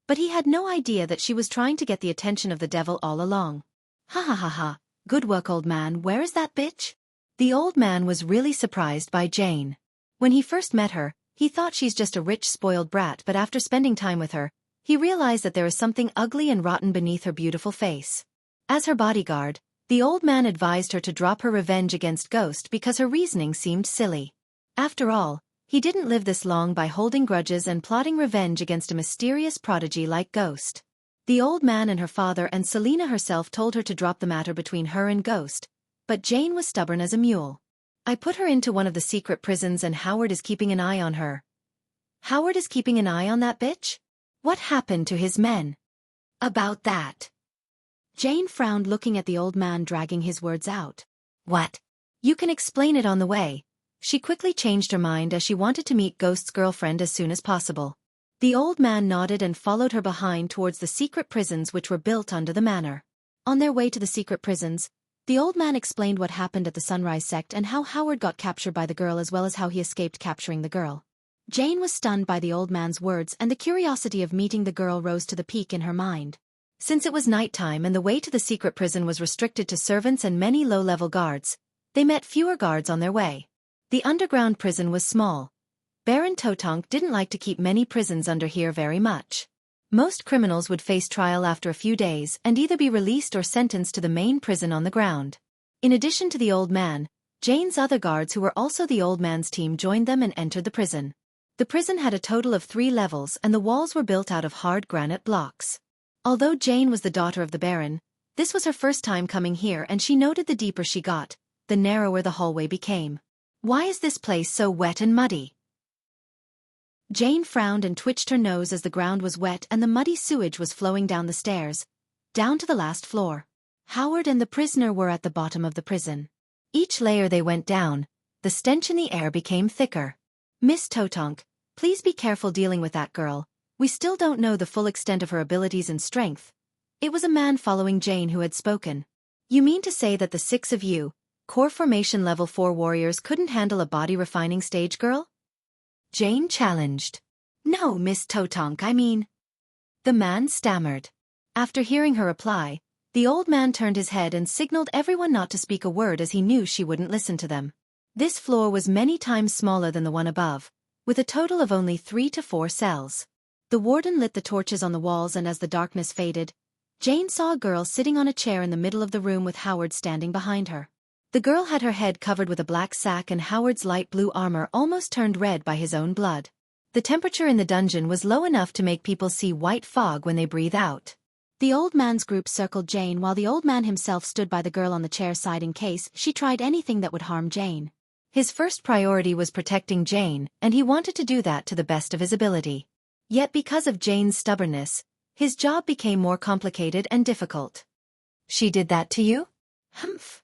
but he had no idea that she was trying to get the attention of the devil all along. "Ha ha ha ha, good work, old man, where is that bitch?" The old man was really surprised by Jane. When he first met her, he thought she's just a rich spoiled brat, but after spending time with her, he realized that there is something ugly and rotten beneath her beautiful face. As her bodyguard, the old man advised her to drop her revenge against Ghost because her reasoning seemed silly. After all, he didn't live this long by holding grudges and plotting revenge against a mysterious prodigy like Ghost. The old man and her father and Selena herself told her to drop the matter between her and Ghost, but Jane was stubborn as a mule. I put her into one of the secret prisons and Howard is keeping an eye on her. Howard is keeping an eye on that bitch? What happened to his men? About that. Jane frowned, looking at the old man, dragging his words out. What? You can explain it on the way. She quickly changed her mind as she wanted to meet Ghost's girlfriend as soon as possible. The old man nodded and followed her behind towards the secret prisons which were built under the manor. On their way to the secret prisons, the old man explained what happened at the Sunrise sect and how Howard got captured by the girl as well as how he escaped capturing the girl. Jane was stunned by the old man's words, and the curiosity of meeting the girl rose to the peak in her mind. Since it was nighttime and the way to the secret prison was restricted to servants and many low-level guards, they met fewer guards on their way. The underground prison was small. Baron Totonk didn't like to keep many prisons under here very much. Most criminals would face trial after a few days and either be released or sentenced to the main prison on the ground. In addition to the old man, Jane's other guards, who were also the old man's team, joined them and entered the prison. The prison had a total of 3 levels and the walls were built out of hard granite blocks. Although Jane was the daughter of the Baron, this was her first time coming here, and she noted the deeper she got, the narrower the hallway became. Why is this place so wet and muddy? Jane frowned and twitched her nose as the ground was wet and the muddy sewage was flowing down the stairs, down to the last floor. Howard and the prisoner were at the bottom of the prison. Each layer they went down, the stench in the air became thicker. Miss Totonk, please be careful dealing with that girl. We still don't know the full extent of her abilities and strength. It was a man following Jane who had spoken. You mean to say that the 6 of you, core formation level 4 warriors, couldn't handle a body refining stage girl? Jane challenged. No, Miss Totonk, I mean. The man stammered. After hearing her reply, the old man turned his head and signaled everyone not to speak a word as he knew she wouldn't listen to them. This floor was many times smaller than the one above, with a total of only 3 to 4 cells. The warden lit the torches on the walls, and as the darkness faded, Jane saw a girl sitting on a chair in the middle of the room with Howard standing behind her. The girl had her head covered with a black sack and Howard's light blue armor almost turned red by his own blood. The temperature in the dungeon was low enough to make people see white fog when they breathe out. The old man's group circled Jane while the old man himself stood by the girl on the chair side in case she tried anything that would harm Jane. His first priority was protecting Jane, and he wanted to do that to the best of his ability. Yet because of Jane's stubbornness, his job became more complicated and difficult. She did that to you? Humph.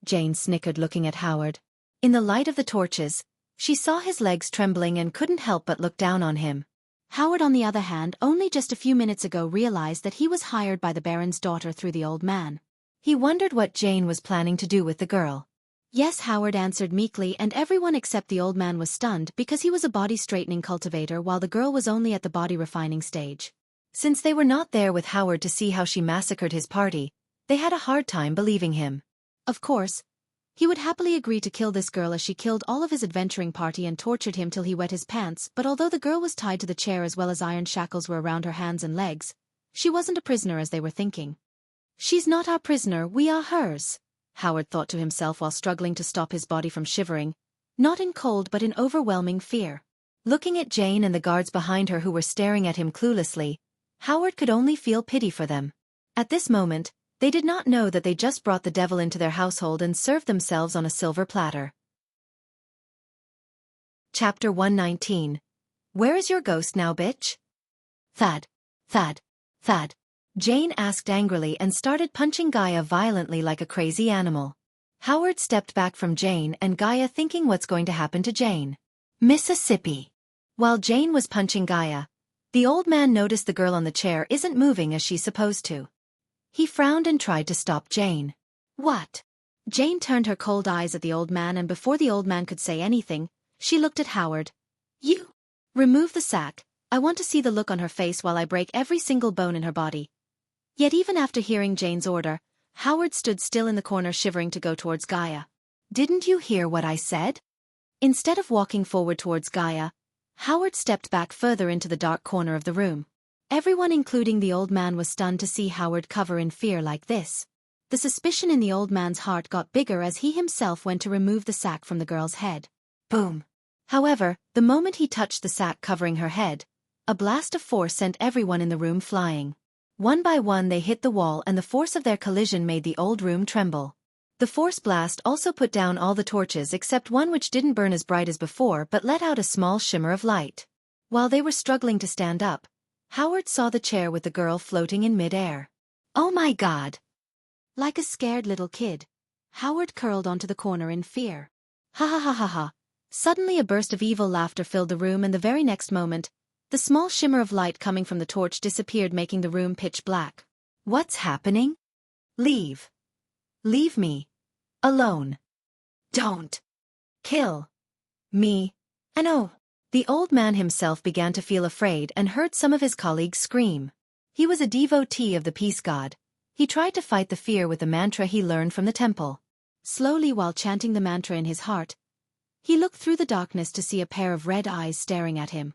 Jane snickered, looking at Howard. In the light of the torches, she saw his legs trembling and couldn't help but look down on him. Howard, on the other hand, only just a few minutes ago realized that he was hired by the Baron's daughter through the old man. He wondered what Jane was planning to do with the girl. Yes, Howard answered meekly, and everyone except the old man was stunned because he was a body-straightening cultivator while the girl was only at the body-refining stage. Since they were not there with Howard to see how she massacred his party, they had a hard time believing him. Of course, he would happily agree to kill this girl as she killed all of his adventuring party and tortured him till he wet his pants, but although the girl was tied to the chair as well as iron shackles were around her hands and legs, she wasn't a prisoner as they were thinking. She's not our prisoner, we are hers, Howard thought to himself while struggling to stop his body from shivering, not in cold but in overwhelming fear. Looking at Jane and the guards behind her who were staring at him cluelessly, Howard could only feel pity for them. At this moment, they did not know that they just brought the devil into their household and served themselves on a silver platter. Chapter 119. Where is your ghost now, bitch? Thud, thud, thud. Jane asked angrily and started punching Gaia violently like a crazy animal. Howard stepped back from Jane and Gaia, thinking what's going to happen to Jane. Mississippi. While Jane was punching Gaia, the old man noticed the girl on the chair isn't moving as she's supposed to. He frowned and tried to stop Jane. What? Jane turned her cold eyes at the old man, and before the old man could say anything, she looked at Howard. You! Remove the sack. I want to see the look on her face while I break every single bone in her body. Yet even after hearing Jane's order, Howard stood still in the corner, shivering to go towards Gaia. Didn't you hear what I said? Instead of walking forward towards Gaia, Howard stepped back further into the dark corner of the room. Everyone including the old man was stunned to see Howard cover in fear like this. The suspicion in the old man's heart got bigger as he himself went to remove the sack from the girl's head. Boom! However, the moment he touched the sack covering her head, a blast of force sent everyone in the room flying. One by one they hit the wall and the force of their collision made the old room tremble. The force blast also put down all the torches except one which didn't burn as bright as before but let out a small shimmer of light. While they were struggling to stand up, Howard saw the chair with the girl floating in mid-air. Oh my God! Like a scared little kid, Howard curled onto the corner in fear. Ha ha ha ha ha! Suddenly a burst of evil laughter filled the room and the very next moment, the small shimmer of light coming from the torch disappeared making the room pitch black. What's happening? Leave. Leave me. Alone. Don't. Kill. Me. And oh. The old man himself began to feel afraid and heard some of his colleagues scream. He was a devotee of the peace god. He tried to fight the fear with the mantra he learned from the temple. Slowly while chanting the mantra in his heart, he looked through the darkness to see a pair of red eyes staring at him.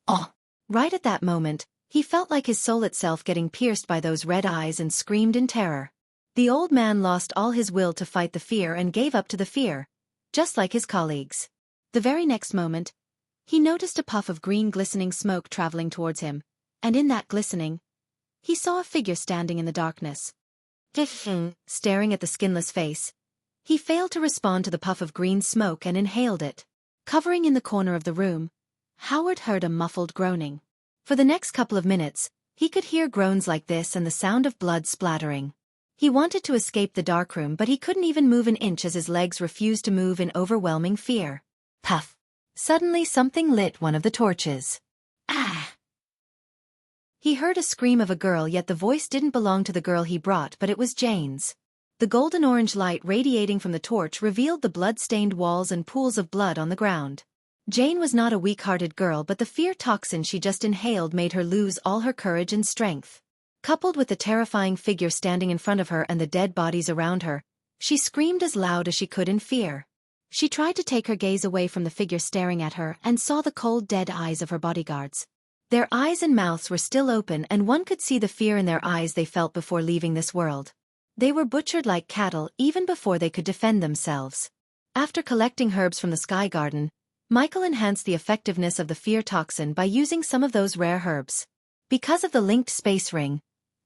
Oh! Right at that moment, he felt like his soul itself getting pierced by those red eyes and screamed in terror. The old man lost all his will to fight the fear and gave up to the fear, just like his colleagues. The very next moment, he noticed a puff of green glistening smoke traveling towards him, and in that glistening, he saw a figure standing in the darkness. Staring at the skinless face, he failed to respond to the puff of green smoke and inhaled it. Covering in the corner of the room, Howard heard a muffled groaning. For the next couple of minutes, he could hear groans like this and the sound of blood splattering. He wanted to escape the darkroom but he couldn't even move an inch as his legs refused to move in overwhelming fear. Puff! Suddenly something lit one of the torches. Ah! He heard a scream of a girl yet the voice didn't belong to the girl he brought but it was Jane's. The golden-orange light radiating from the torch revealed the blood-stained walls and pools of blood on the ground. Jane was not a weak-hearted girl but the fear toxin she just inhaled made her lose all her courage and strength. Coupled with the terrifying figure standing in front of her and the dead bodies around her, she screamed as loud as she could in fear. She tried to take her gaze away from the figure staring at her and saw the cold dead eyes of her bodyguards. Their eyes and mouths were still open and one could see the fear in their eyes they felt before leaving this world. They were butchered like cattle even before they could defend themselves. After collecting herbs from the sky garden, Michael enhanced the effectiveness of the fear toxin by using some of those rare herbs. Because of the linked space ring,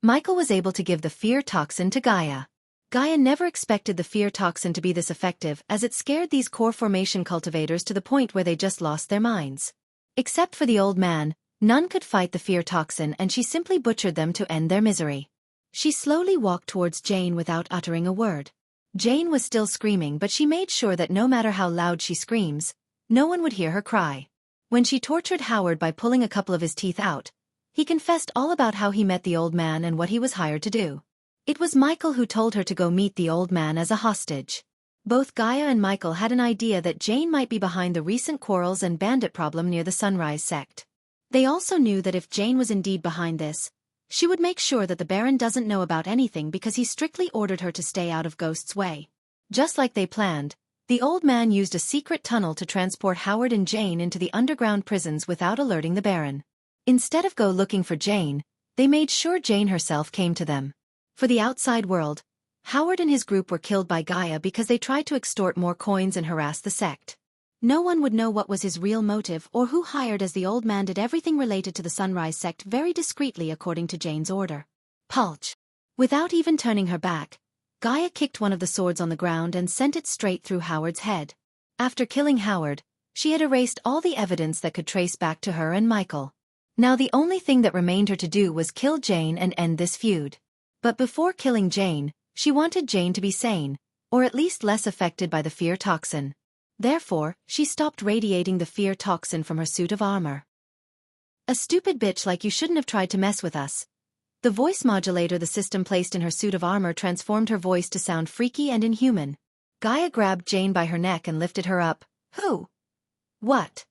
Michael was able to give the fear toxin to Gaia. Gaia never expected the fear toxin to be this effective as it scared these core formation cultivators to the point where they just lost their minds. Except for the old man, none could fight the fear toxin and she simply butchered them to end their misery. She slowly walked towards Jane without uttering a word. Jane was still screaming but she made sure that no matter how loud she screams, no one would hear her cry. When she tortured Howard by pulling a couple of his teeth out, he confessed all about how he met the old man and what he was hired to do. It was Michael who told her to go meet the old man as a hostage. Both Gaia and Michael had an idea that Jane might be behind the recent quarrels and bandit problem near the Sunrise sect. They also knew that if Jane was indeed behind this, she would make sure that the Baron doesn't know about anything because he strictly ordered her to stay out of Ghost's way. Just like they planned, the old man used a secret tunnel to transport Howard and Jane into the underground prisons without alerting the Baron. Instead of go looking for Jane, they made sure Jane herself came to them. For the outside world, Howard and his group were killed by Gaia because they tried to extort more coins and harass the sect. No one would know what was his real motive or who hired as the old man did everything related to the Sunrise sect very discreetly according to Jane's order. Pulch. Without even turning her back, Gaia kicked one of the swords on the ground and sent it straight through Howard's head. After killing Howard, she had erased all the evidence that could trace back to her and Michael. Now the only thing that remained her to do was kill Jane and end this feud. But before killing Jane, she wanted Jane to be sane, or at least less affected by the fear toxin. Therefore, she stopped radiating the fear toxin from her suit of armor. A stupid bitch like you shouldn't have tried to mess with us. The voice modulator the system placed in her suit of armor transformed her voice to sound freaky and inhuman. Gaia grabbed Jane by her neck and lifted her up. Who? What?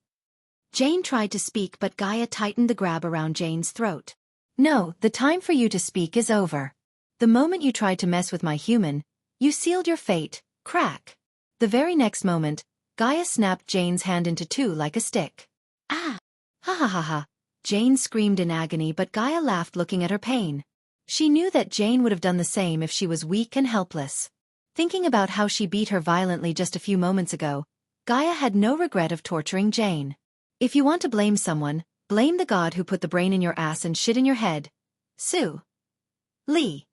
Jane tried to speak but Gaia tightened the grab around Jane's throat. No, the time for you to speak is over. The moment you tried to mess with my human, you sealed your fate. Crack. The very next moment, Gaia snapped Jane's hand into two like a stick. Ah! Ha ha ha ha! Jane screamed in agony, but Gaia laughed, looking at her pain. She knew that Jane would have done the same if she was weak and helpless. Thinking about how she beat her violently just a few moments ago, Gaia had no regret of torturing Jane. If you want to blame someone, blame the god who put the brain in your ass and shit in your head. Sue. Lee.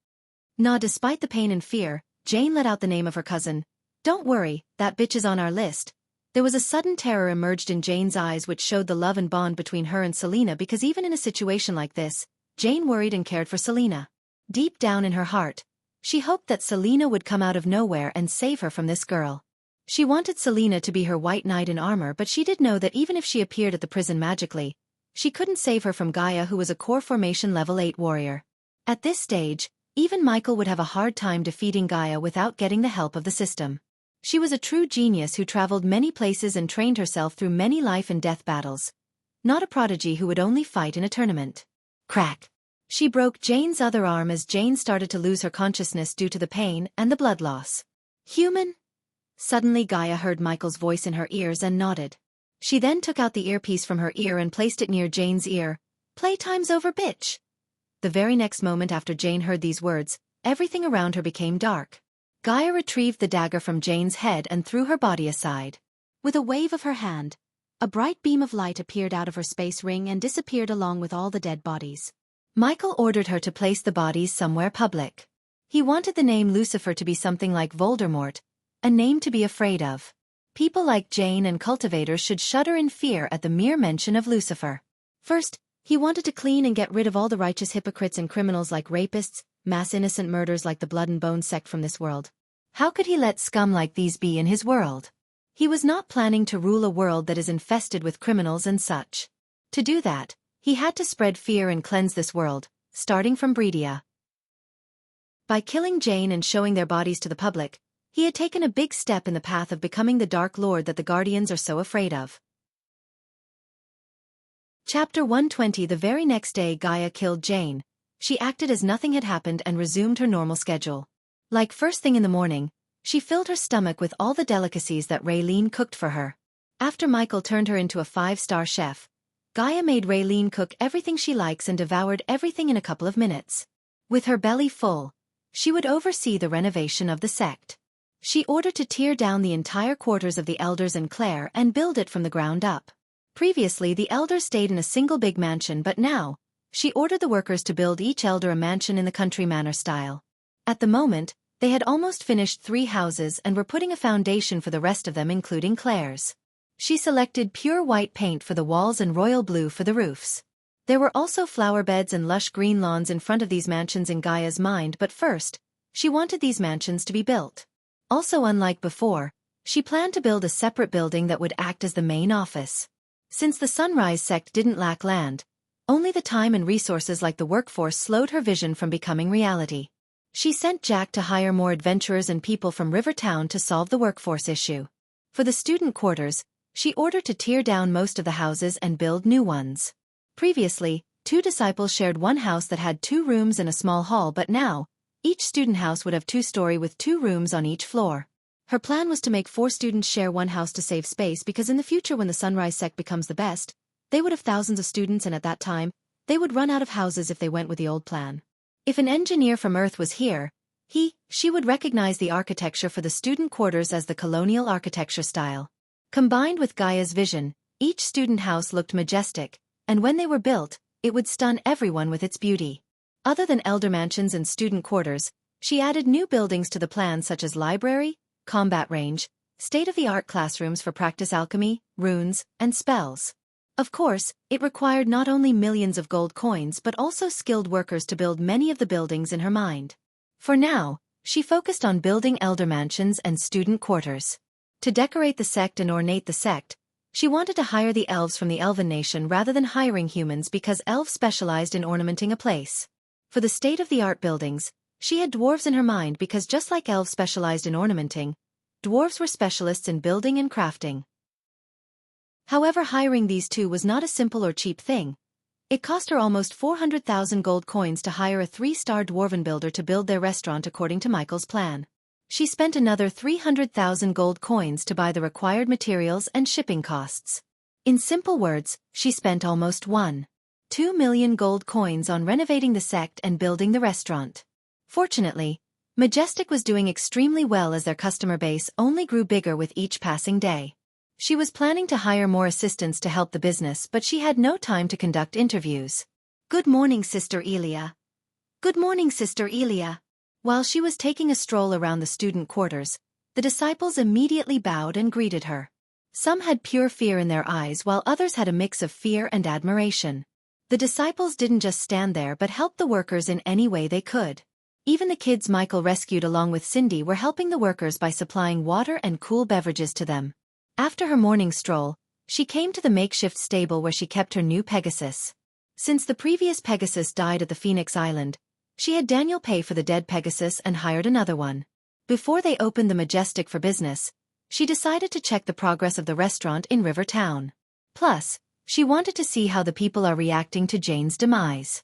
Nah, despite the pain and fear, Jane let out the name of her cousin. Don't worry, that bitch is on our list. There was a sudden terror emerged in Jane's eyes which showed the love and bond between her and Selena, because even in a situation like this, Jane worried and cared for Selena. Deep down in her heart, she hoped that Selena would come out of nowhere and save her from this girl. She wanted Selena to be her white knight in armor, but she did know that even if she appeared at the prison magically, she couldn't save her from Gaia, who was a core formation level 8 warrior. At this stage, even Michael would have a hard time defeating Gaia without getting the help of the system. She was a true genius who traveled many places and trained herself through many life and death battles. Not a prodigy who would only fight in a tournament. Crack! She broke Jane's other arm as Jane started to lose her consciousness due to the pain and the blood loss. Human? Suddenly Gaia heard Michael's voice in her ears and nodded. She then took out the earpiece from her ear and placed it near Jane's ear. Playtime's over, bitch! The very next moment after Jane heard these words, everything around her became dark. Gaia retrieved the dagger from Jane's head and threw her body aside. With a wave of her hand, a bright beam of light appeared out of her space ring and disappeared along with all the dead bodies. Michael ordered her to place the bodies somewhere public. He wanted the name Lucifer to be something like Voldemort, a name to be afraid of. People like Jane and cultivators should shudder in fear at the mere mention of Lucifer. First, he wanted to clean and get rid of all the righteous hypocrites and criminals like rapists, mass innocent murders like the Blood and Bone sect from this world. How could he let scum like these be in his world? He was not planning to rule a world that is infested with criminals and such. To do that, he had to spread fear and cleanse this world, starting from Breedia. By killing Jane and showing their bodies to the public, he had taken a big step in the path of becoming the Dark Lord that the Guardians are so afraid of. Chapter 120. The very next day Gaia killed Jane. She acted as nothing had happened and resumed her normal schedule. Like first thing in the morning, she filled her stomach with all the delicacies that Raylene cooked for her. After Michael turned her into a 5-star chef, Gaia made Raylene cook everything she likes and devoured everything in a couple of minutes. With her belly full, she would oversee the renovation of the sect. She ordered to tear down the entire quarters of the elders and Claire and build it from the ground up. Previously the elders stayed in a single big mansion, but now, she ordered the workers to build each elder a mansion in the country manor style. At the moment, they had almost finished 3 houses and were putting a foundation for the rest of them, including Claire's. She selected pure white paint for the walls and royal blue for the roofs. There were also flower beds and lush green lawns in front of these mansions in Gaia's mind, but first, she wanted these mansions to be built. Also, unlike before, she planned to build a separate building that would act as the main office. Since the Sunrise sect didn't lack land, only the time and resources like the workforce slowed her vision from becoming reality. She sent Jack to hire more adventurers and people from Rivertown to solve the workforce issue. For the student quarters, she ordered to tear down most of the houses and build new ones. Previously, 2 disciples shared one house that had 2 rooms and a small hall, but now, each student house would have 2-story with 2 rooms on each floor. Her plan was to make 4 students share one house to save space, because in the future when the Sunrise sect becomes the best, they would have thousands of students, and at that time, they would run out of houses if they went with the old plan. If an engineer from Earth was here, she would recognize the architecture for the student quarters as the colonial architecture style. Combined with Gaia's vision, each student house looked majestic, and when they were built, it would stun everyone with its beauty. Other than elder mansions and student quarters, she added new buildings to the plan such as library, combat range, state-of-the-art classrooms for practice alchemy, runes, and spells. Of course, it required not only millions of gold coins but also skilled workers to build many of the buildings in her mind. For now, she focused on building elder mansions and student quarters. To decorate the sect and ornate the sect, she wanted to hire the elves from the Elven nation rather than hiring humans, because elves specialized in ornamenting a place. For the state-of-the-art buildings, she had dwarves in her mind, because just like elves specialized in ornamenting, dwarves were specialists in building and crafting. However, hiring these 2 was not a simple or cheap thing. It cost her almost 400,000 gold coins to hire a 3-star dwarven builder to build their restaurant according to Michael's plan. She spent another 300,000 gold coins to buy the required materials and shipping costs. In simple words, she spent almost 1.2 million gold coins on renovating the sect and building the restaurant. Fortunately, Majestic was doing extremely well as their customer base only grew bigger with each passing day. She was planning to hire more assistants to help the business, but she had no time to conduct interviews. "Good morning, Sister Elia." "Good morning, Sister Elia." While she was taking a stroll around the student quarters, the disciples immediately bowed and greeted her. Some had pure fear in their eyes while others had a mix of fear and admiration. The disciples didn't just stand there but helped the workers in any way they could. Even the kids Michael rescued along with Cindy were helping the workers by supplying water and cool beverages to them. After her morning stroll, she came to the makeshift stable where she kept her new Pegasus. Since the previous Pegasus died at the Phoenix Island, she had Daniel pay for the dead Pegasus and hired another one. Before they opened the Majestic for business, she decided to check the progress of the restaurant in River Town. Plus, she wanted to see how the people are reacting to Jane's demise.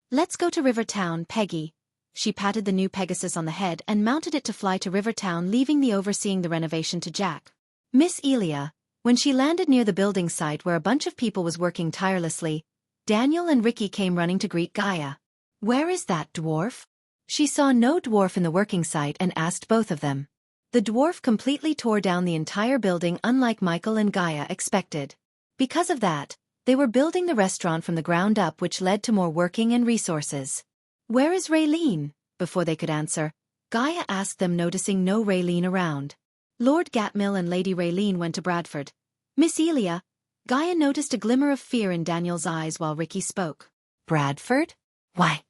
"Let's go to River Town, Peggy." She patted the new Pegasus on the head and mounted it to fly to River Town, leaving the overseeing the renovation to Jack. Miss Elia, when she landed near the building site where a bunch of people was working tirelessly, Daniel and Ricky came running to greet Gaia. "Where is that dwarf?" She saw no dwarf in the working site and asked both of them. The dwarf completely tore down the entire building, unlike Michael and Gaia expected. Because of that, they were building the restaurant from the ground up, which led to more working and resources. "Where is Raylene?" Before they could answer, Gaia asked them, noticing no Raylene around. Lord Gatmill and Lady Raylene went to Bradford. "Miss Elia." Gaia noticed a glimmer of fear in Daniel's eyes while Ricky spoke. "Bradford? Why?"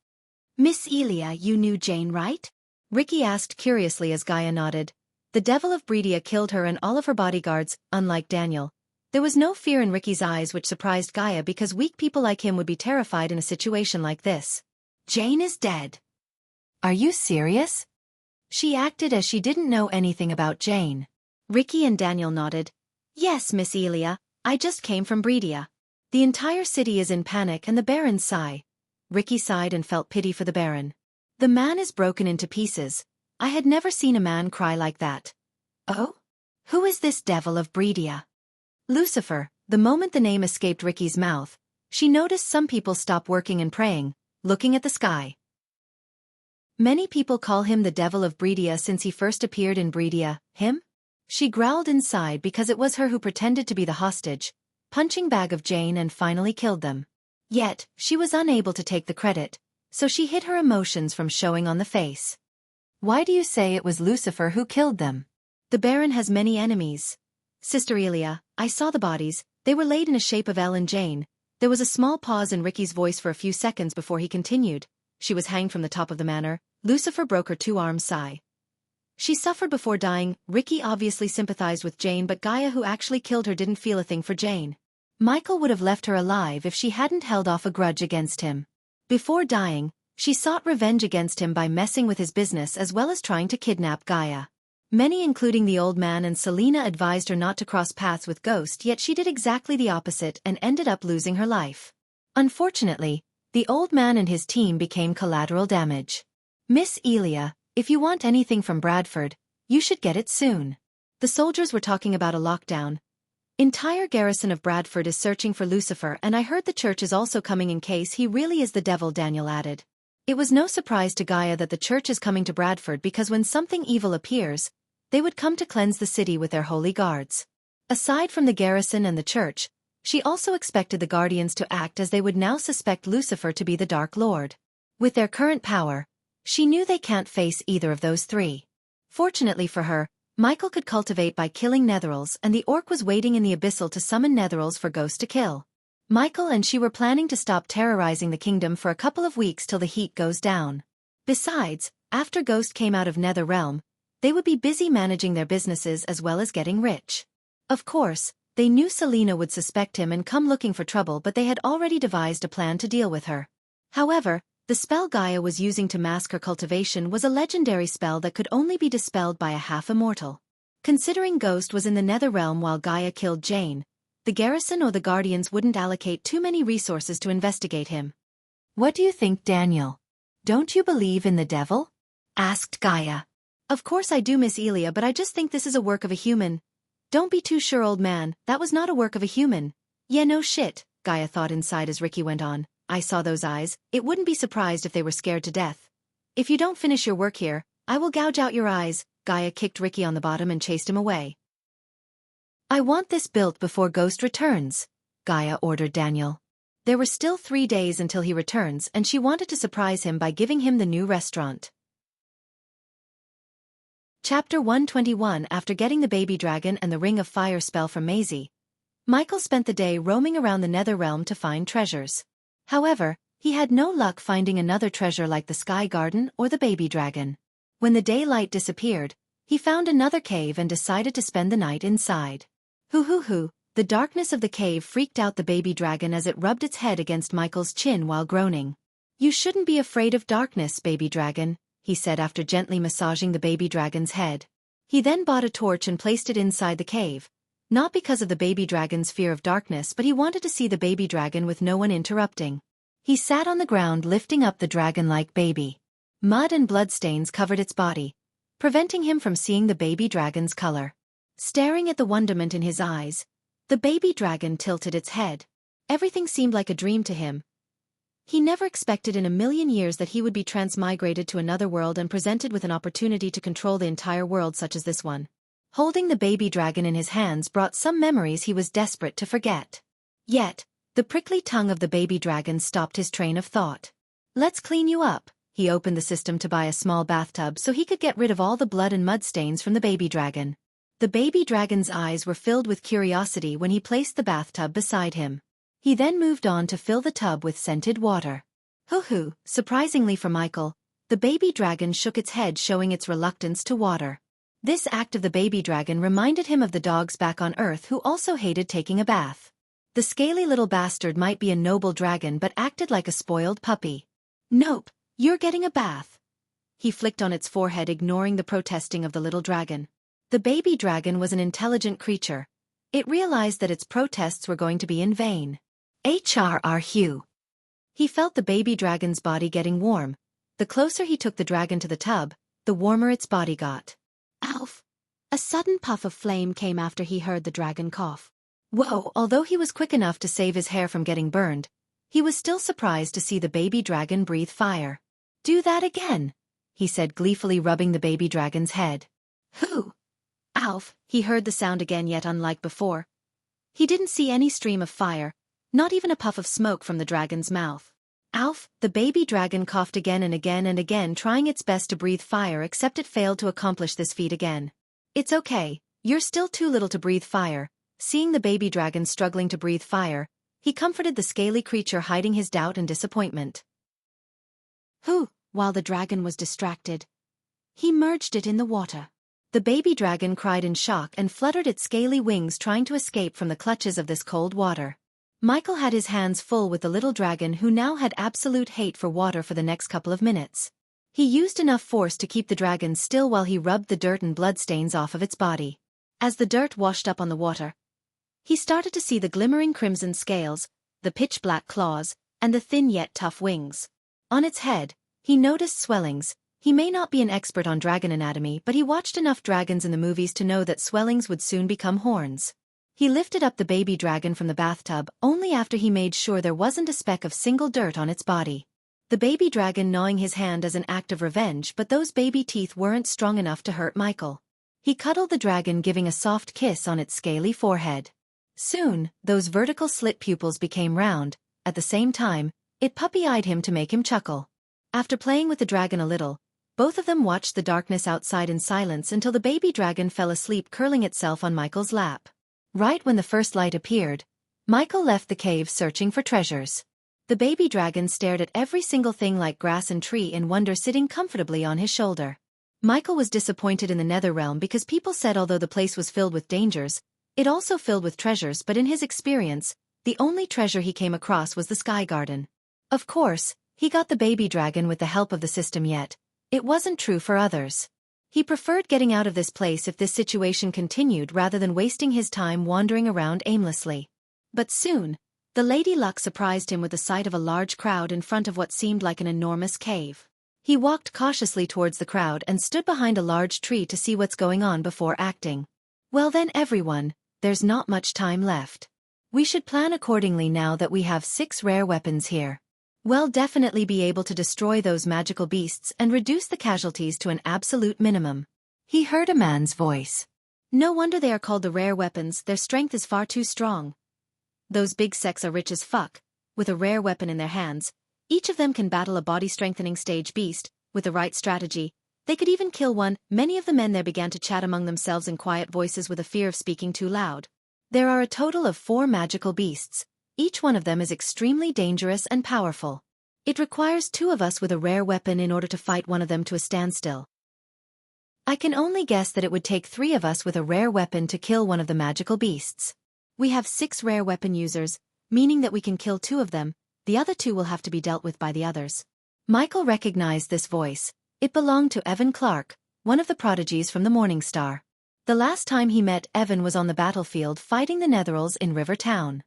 "Miss Elia, you knew Jane, right?" Ricky asked curiously as Gaia nodded. The Devil of Bredia killed her and all of her bodyguards, unlike Daniel. There was no fear in Ricky's eyes, which surprised Gaia because weak people like him would be terrified in a situation like this. "Jane is dead." "Are you serious?" She acted as she didn't know anything about Jane. Ricky and Daniel nodded. "Yes, Miss Elia, I just came from Bredia. The entire city is in panic and the Baron's sigh." Ricky sighed and felt pity for the Baron. "The man is broken into pieces. I had never seen a man cry like that." "Oh? Who is this Devil of Bredia?" "Lucifer." The moment the name escaped Ricky's mouth, she noticed some people stop working and praying, looking at the sky. "Many people call him the Devil of Bredia since he first appeared in Bredia." "Him?" She growled inside because it was her who pretended to be the hostage, punching bag of Jane, and finally killed them. Yet, she was unable to take the credit, so she hid her emotions from showing on the face. "Why do you say it was Lucifer who killed them?" "The Baron has many enemies. Sister Elia, I saw the bodies. They were laid in a shape of L and Jane." There was a small pause in Ricky's voice for a few seconds before he continued. "She was hanged from the top of the manor." Lucifer broke her two-armed sigh. "She suffered before dying." Ricky obviously sympathized with Jane, but Gaia, who actually killed her, didn't feel a thing for Jane. Michael would have left her alive if she hadn't held off a grudge against him. Before dying, she sought revenge against him by messing with his business as well as trying to kidnap Gaia. Many, including the old man and Selena, advised her not to cross paths with Ghost, yet she did exactly the opposite and ended up losing her life. Unfortunately, the old man and his team became collateral damage. "Miss Elia, if you want anything from Bradford, you should get it soon." The soldiers were talking about a lockdown. "Entire garrison of Bradford is searching for Lucifer, and I heard the church is also coming in case he really is the devil," Daniel added. It was no surprise to Gaia that the church is coming to Bradford because when something evil appears, they would come to cleanse the city with their holy guards. Aside from the garrison and the church, she also expected the guardians to act, as they would now suspect Lucifer to be the Dark Lord. With their current power, she knew they can't face either of those three. Fortunately for her, Michael could cultivate by killing netherals, and the orc was waiting in the abyssal to summon netherals for Ghost to kill. Michael and she were planning to stop terrorizing the kingdom for a couple of weeks till the heat goes down. Besides, after Ghost came out of Nether Realm, they would be busy managing their businesses as well as getting rich. Of course, they knew Selena would suspect him and come looking for trouble, but they had already devised a plan to deal with her. However, the spell Gaia was using to mask her cultivation was a legendary spell that could only be dispelled by a half-immortal. Considering Ghost was in the Nether Realm while Gaia killed Jane, the garrison or the guardians wouldn't allocate too many resources to investigate him. "What do you think, Daniel? Don't you believe in the devil?" asked Gaia. Of course I do, Miss Elia, but I just think this is a work of a human. Don't be too sure, old man, that was not a work of a human. Yeah, no shit, Gaia thought inside as Ricky went on. I saw those eyes, it wouldn't be surprised if they were scared to death. If you don't finish your work here, I will gouge out your eyes. Gaia kicked Ricky on the bottom and chased him away. I want this built before Ghost returns, Gaia ordered Daniel. There were still 3 days until he returns and she wanted to surprise him by giving him the new restaurant. Chapter 121. After getting the baby dragon and the ring of fire spell from Maisie, Michael spent the day roaming around the Netherrealm to find treasures. However, he had no luck finding another treasure like the Sky Garden or the baby dragon. When the daylight disappeared, he found another cave and decided to spend the night inside. Hoo. The darkness of the cave freaked out the baby dragon as it rubbed its head against Michael's chin while groaning. You shouldn't be afraid of darkness, baby dragon, he said after gently massaging the baby dragon's head. He then bought a torch and placed it inside the cave, not because of the baby dragon's fear of darkness, but he wanted to see the baby dragon with no one interrupting. He sat on the ground lifting up the dragon-like baby. Mud and bloodstains covered its body, preventing him from seeing the baby dragon's color. Staring at the wonderment in his eyes, the baby dragon tilted its head. Everything seemed like a dream to him. He never expected in a million years that he would be transmigrated to another world and presented with an opportunity to control the entire world such as this one. Holding the baby dragon in his hands brought some memories he was desperate to forget. Yet, the prickly tongue of the baby dragon stopped his train of thought. Let's clean you up. He opened the system to buy a small bathtub so he could get rid of all the blood and mud stains from the baby dragon. The baby dragon's eyes were filled with curiosity when he placed the bathtub beside him. He then moved on to fill the tub with scented water. Hoo. Surprisingly for Michael, the baby dragon shook its head, showing its reluctance to water. This act of the baby dragon reminded him of the dogs back on Earth who also hated taking a bath. The scaly little bastard might be a noble dragon but acted like a spoiled puppy. Nope, you're getting a bath. He flicked on its forehead, ignoring the protesting of the little dragon. The baby dragon was an intelligent creature. It realized that its protests were going to be in vain. Hugh. He felt the baby dragon's body getting warm. The closer he took the dragon to the tub, the warmer its body got. Alf! A sudden puff of flame came after he heard the dragon cough. Whoa! Although he was quick enough to save his hair from getting burned, he was still surprised to see the baby dragon breathe fire. Do that again, he said gleefully, rubbing the baby dragon's head. Who? Alf! He heard the sound again, yet unlike before. He didn't see any stream of fire, not even a puff of smoke from the dragon's mouth. Alf! The baby dragon coughed again and again and again, trying its best to breathe fire, except it failed to accomplish this feat again. It's okay, you're still too little to breathe fire. Seeing the baby dragon struggling to breathe fire, he comforted the scaly creature, hiding his doubt and disappointment. Who? While the dragon was distracted, he merged it in the water. The baby dragon cried in shock and fluttered its scaly wings, trying to escape from the clutches of this cold water. Michael had his hands full with the little dragon, who now had absolute hate for water for the next couple of minutes. He used enough force to keep the dragon still while he rubbed the dirt and bloodstains off of its body. As the dirt washed up on the water, he started to see the glimmering crimson scales, the pitch-black claws, and the thin yet tough wings. On its head, he noticed swellings. He may not be an expert on dragon anatomy, but he watched enough dragons in the movies to know that swellings would soon become horns. He lifted up the baby dragon from the bathtub only after he made sure there wasn't a speck of single dirt on its body. The baby dragon gnawing his hand as an act of revenge, but those baby teeth weren't strong enough to hurt Michael. He cuddled the dragon, giving a soft kiss on its scaly forehead. Soon, those vertical slit pupils became round. At the same time, it puppy-eyed him to make him chuckle. After playing with the dragon a little, both of them watched the darkness outside in silence until the baby dragon fell asleep, curling itself on Michael's lap. Right when the first light appeared, Michael left the cave searching for treasures. The baby dragon stared at every single thing like grass and tree in wonder, sitting comfortably on his shoulder. Michael was disappointed in the Netherrealm because people said although the place was filled with dangers, it also filled with treasures, but in his experience, the only treasure he came across was the Sky Garden. Of course, he got the baby dragon with the help of the system, yet it wasn't true for others. He preferred getting out of this place if this situation continued rather than wasting his time wandering around aimlessly. But soon, the Lady Luck surprised him with the sight of a large crowd in front of what seemed like an enormous cave. He walked cautiously towards the crowd and stood behind a large tree to see what's going on before acting. Well then everyone, there's not much time left. We should plan accordingly now that we have 6 rare weapons here. We'll definitely be able to destroy those magical beasts and reduce the casualties to an absolute minimum. He heard a man's voice. No wonder they are called the rare weapons, their strength is far too strong. Those big seks are rich as fuck, with a rare weapon in their hands. Each of them can battle a body-strengthening stage beast, with the right strategy. They could even kill one. Many of the men there began to chat among themselves in quiet voices with a fear of speaking too loud. There are a total of 4 magical beasts. Each one of them is extremely dangerous and powerful. It requires 2 of us with a rare weapon in order to fight one of them to a standstill. I can only guess that it would take 3 of us with a rare weapon to kill one of the magical beasts. We have 6 rare weapon users, meaning that we can kill 2 of them. The other 2 will have to be dealt with by the others. Michael recognized this voice. It belonged to Evan Clark, one of the prodigies from the Morning Star. The last time he met Evan was on the battlefield fighting the Netherals in River Town.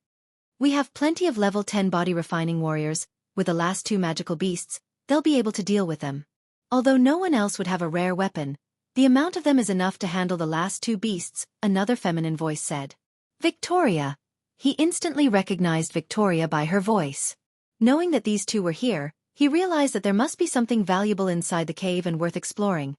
We have plenty of level 10 body-refining warriors. With the last 2 magical beasts, they'll be able to deal with them. Although no one else would have a rare weapon, the amount of them is enough to handle the last 2 beasts, another feminine voice said. Victoria. He instantly recognized Victoria by her voice. Knowing that these 2 were here, he realized that there must be something valuable inside the cave and worth exploring.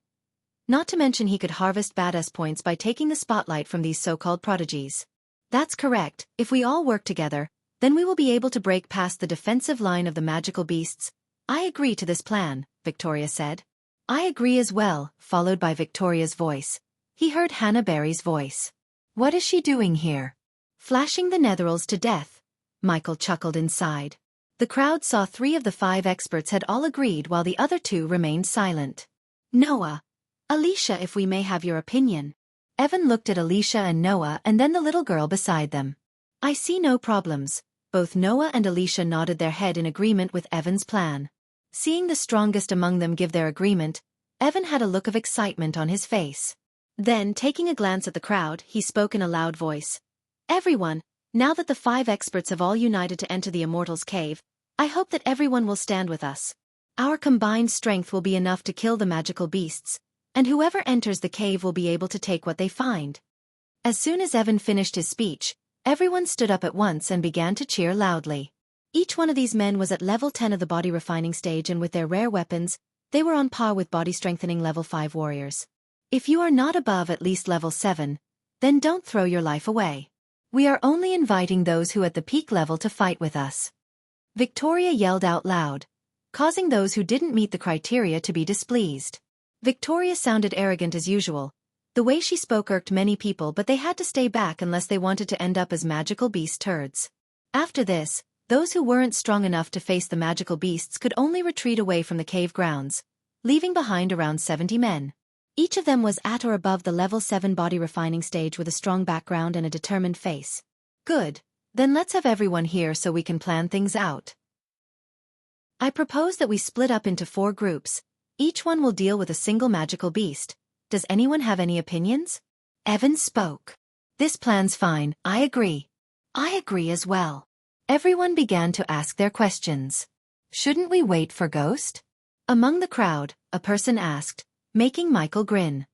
Not to mention he could harvest badass points by taking the spotlight from these so-called prodigies. That's correct, if we all work together, then we will be able to break past the defensive line of the magical beasts. I agree to this plan, Victoria said. I agree as well, followed by Victoria's voice. He heard Hannah Berry's voice. What is she doing here? Flashing the Netherals to death. Michael chuckled inside. The crowd saw 3 of the 5 experts had all agreed while the other 2 remained silent. Noah. Alicia, if we may have your opinion. Evan looked at Alicia and Noah and then the little girl beside them. I see no problems. Both Noah and Alicia nodded their head in agreement with Evan's plan. Seeing the strongest among them give their agreement, Evan had a look of excitement on his face. Then, taking a glance at the crowd, he spoke in a loud voice. Everyone, now that the 5 experts have all united to enter the Immortals' Cave, I hope that everyone will stand with us. Our combined strength will be enough to kill the magical beasts, and whoever enters the cave will be able to take what they find. As soon as Evan finished his speech, everyone stood up at once and began to cheer loudly. Each one of these men was at level 10 of the body refining stage, and with their rare weapons, they were on par with body strengthening level 5 warriors. If you are not above at least level 7, then don't throw your life away. We are only inviting those who at the peak level to fight with us. Victoria yelled out loud, causing those who didn't meet the criteria to be displeased. Victoria sounded arrogant as usual. The way she spoke irked many people, but they had to stay back unless they wanted to end up as magical beast turds. After this, those who weren't strong enough to face the magical beasts could only retreat away from the cave grounds, leaving behind around 70 men. Each of them was at or above the level 7 body refining stage with a strong background and a determined face. Good. Then let's have everyone here so we can plan things out. I propose that we split up into 4 groups. Each one will deal with a single magical beast. Does anyone have any opinions? Evan spoke. This plan's fine, I agree. I agree as well. Everyone began to ask their questions. Shouldn't we wait for Ghost? Among the crowd, a person asked, making Michael grin.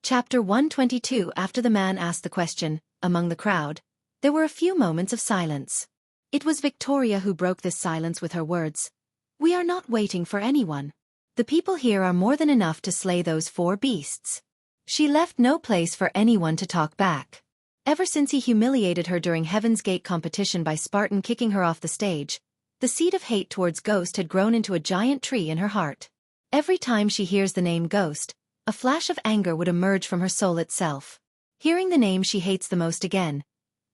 Chapter 122. After the man asked the question, among the crowd, there were a few moments of silence. It was Victoria who broke this silence with her words. We are not waiting for anyone. The people here are more than enough to slay those 4 beasts. She left no place for anyone to talk back. Ever since he humiliated her during Heaven's Gate competition by Spartan kicking her off the stage, the seed of hate towards Ghost had grown into a giant tree in her heart. Every time she hears the name Ghost, a flash of anger would emerge from her soul itself. Hearing the name she hates the most again,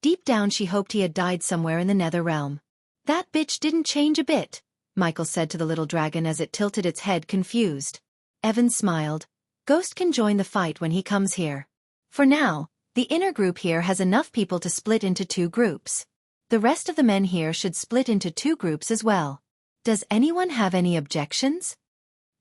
deep down she hoped he had died somewhere in the nether realm. That bitch didn't change a bit, Michael said to the little dragon as it tilted its head confused. Evan smiled. Ghost can join the fight when he comes here. For now, the inner group here has enough people to split into 2 groups. The rest of the men here should split into 2 groups as well. Does anyone have any objections?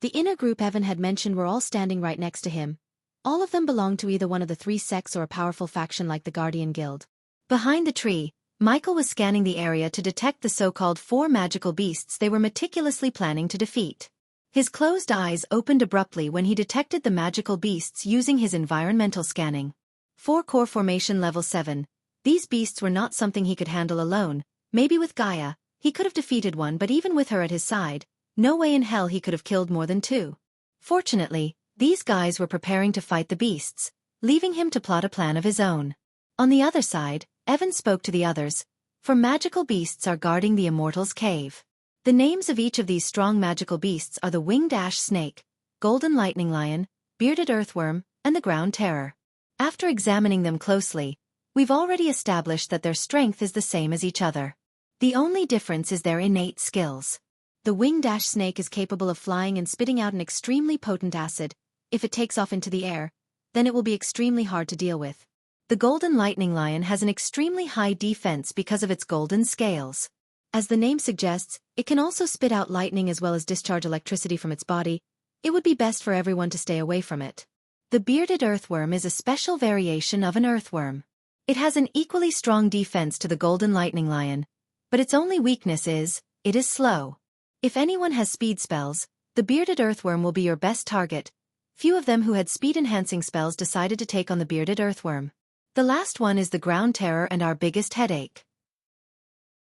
The inner group Evan had mentioned were all standing right next to him. All of them belonged to either one of the 3 sects or a powerful faction like the Guardian Guild. Behind the tree, Michael was scanning the area to detect the so-called 4 magical beasts they were meticulously planning to defeat. His closed eyes opened abruptly when he detected the magical beasts using his environmental scanning. 4 core formation level 7. These beasts were not something he could handle alone. Maybe with Gaia, he could have defeated one, but even with her at his side, no way in hell he could have killed more than 2. Fortunately, these guys were preparing to fight the beasts, leaving him to plot a plan of his own. On the other side, Evan spoke to the others. 4 magical beasts are guarding the Immortals' Cave. The names of each of these strong magical beasts are the winged ash snake, golden lightning lion, bearded earthworm, and the ground terror. After examining them closely, we've already established that their strength is the same as each other. The only difference is their innate skills. The winged ash snake is capable of flying and spitting out an extremely potent acid. If it takes off into the air, then it will be extremely hard to deal with. The golden lightning lion has an extremely high defense because of its golden scales. As the name suggests, it can also spit out lightning as well as discharge electricity from its body. It would be best for everyone to stay away from it. The bearded earthworm is a special variation of an earthworm. It has an equally strong defense to the golden lightning lion, but its only weakness is, it is slow. If anyone has speed spells, the bearded earthworm will be your best target. Few of them who had speed-enhancing spells decided to take on the bearded earthworm. The last one is the ground terror and our biggest headache.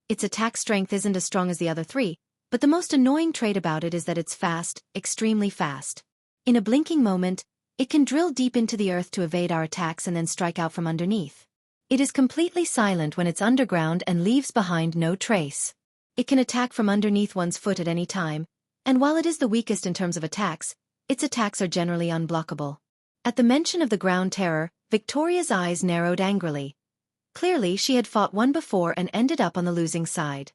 Its attack strength isn't as strong as the other 3, but the most annoying trait about it is that it's fast, extremely fast. In a blinking moment, it can drill deep into the earth to evade our attacks and then strike out from underneath. It is completely silent when it's underground and leaves behind no trace. It can attack from underneath one's foot at any time, and while it is the weakest in terms of attacks, its attacks are generally unblockable. At the mention of the ground terror, Victoria's eyes narrowed angrily. Clearly she had fought one before and ended up on the losing side.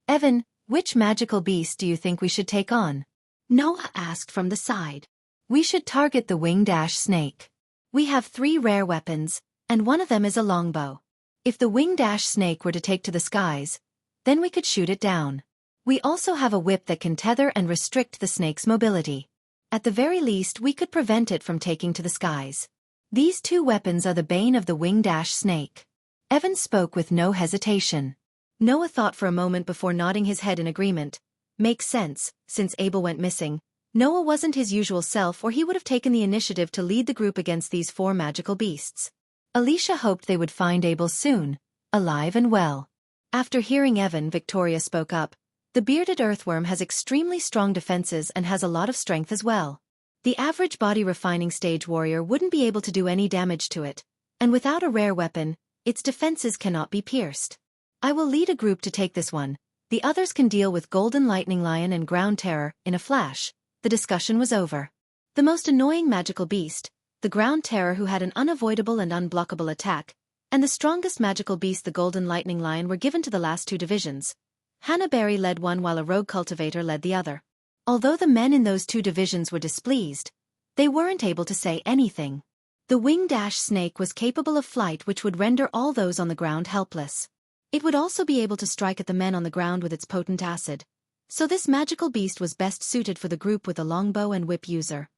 Evan, which magical beast do you think we should take on? Noah asked from the side. We should target the winged ash snake. We have 3 rare weapons, and one of them is a longbow. If the winged ash snake were to take to the skies, then we could shoot it down. We also have a whip that can tether and restrict the snake's mobility. At the very least, we could prevent it from taking to the skies. These 2 weapons are the bane of the winged ash snake. Evan spoke with no hesitation. Noah thought for a moment before nodding his head in agreement. Makes sense, since Abel went missing. Noah wasn't his usual self, or he would have taken the initiative to lead the group against these 4 magical beasts. Alicia hoped they would find Abel soon, alive and well. After hearing Evan, Victoria spoke up. The bearded earthworm has extremely strong defenses and has a lot of strength as well. The average body refining stage warrior wouldn't be able to do any damage to it, and without a rare weapon, its defenses cannot be pierced. I will lead a group to take this one. The others can deal with golden lightning lion and ground terror. In a flash, the discussion was over. The most annoying magical beast, the ground terror, who had an unavoidable and unblockable attack, and the strongest magical beast, the golden lightning lion, were given to the last 2 divisions. Hannah Berry led one while a rogue cultivator led the other. Although the men in those 2 divisions were displeased, they weren't able to say anything. The winged ash snake was capable of flight, which would render all those on the ground helpless. It would also be able to strike at the men on the ground with its potent acid. So this magical beast was best suited for the group with a longbow and whip user.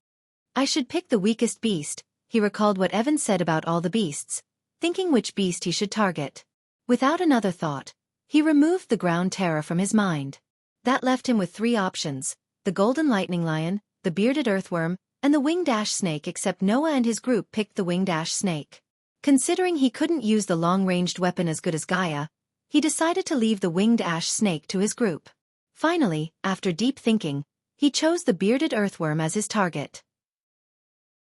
I should pick the weakest beast. He recalled what Evan said about all the beasts, thinking which beast he should target. Without another thought, he removed the ground terror from his mind. That left him with 3 options: the golden lightning lion, the bearded earthworm, and the winged ash snake, except Noah and his group picked the winged ash snake. Considering he couldn't use the long-ranged weapon as good as Gaia, he decided to leave the winged ash snake to his group. Finally, after deep thinking, he chose the bearded earthworm as his target.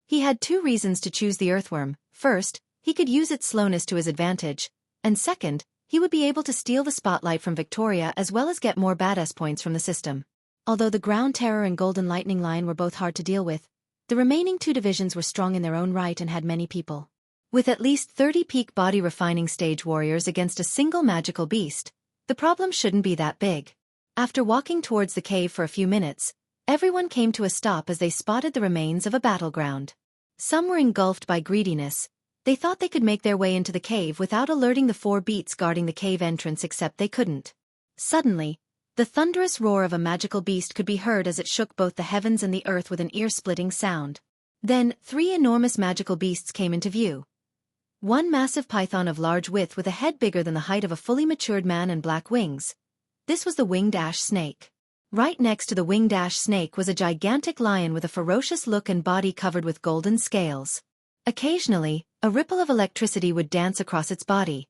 He had 2 reasons to choose the earthworm. First, he could use its slowness to his advantage, and second, he would be able to steal the spotlight from Victoria as well as get more badass points from the system. Although the ground terror and golden lightning lion were both hard to deal with, the remaining 2 divisions were strong in their own right and had many people. With at least 30 peak body refining stage warriors against a single magical beast, the problem shouldn't be that big. After walking towards the cave for a few minutes, everyone came to a stop as they spotted the remains of a battleground. Some were engulfed by greediness. They thought they could make their way into the cave without alerting the 4 beasts guarding the cave entrance, except they couldn't. Suddenly, the thunderous roar of a magical beast could be heard as it shook both the heavens and the earth with an ear-splitting sound. Then, 3 enormous magical beasts came into view. One massive python of large width with a head bigger than the height of a fully matured man and black wings. This was the winged ash snake. Right next to the winged ash snake was a gigantic lion with a ferocious look and body covered with golden scales. Occasionally, a ripple of electricity would dance across its body.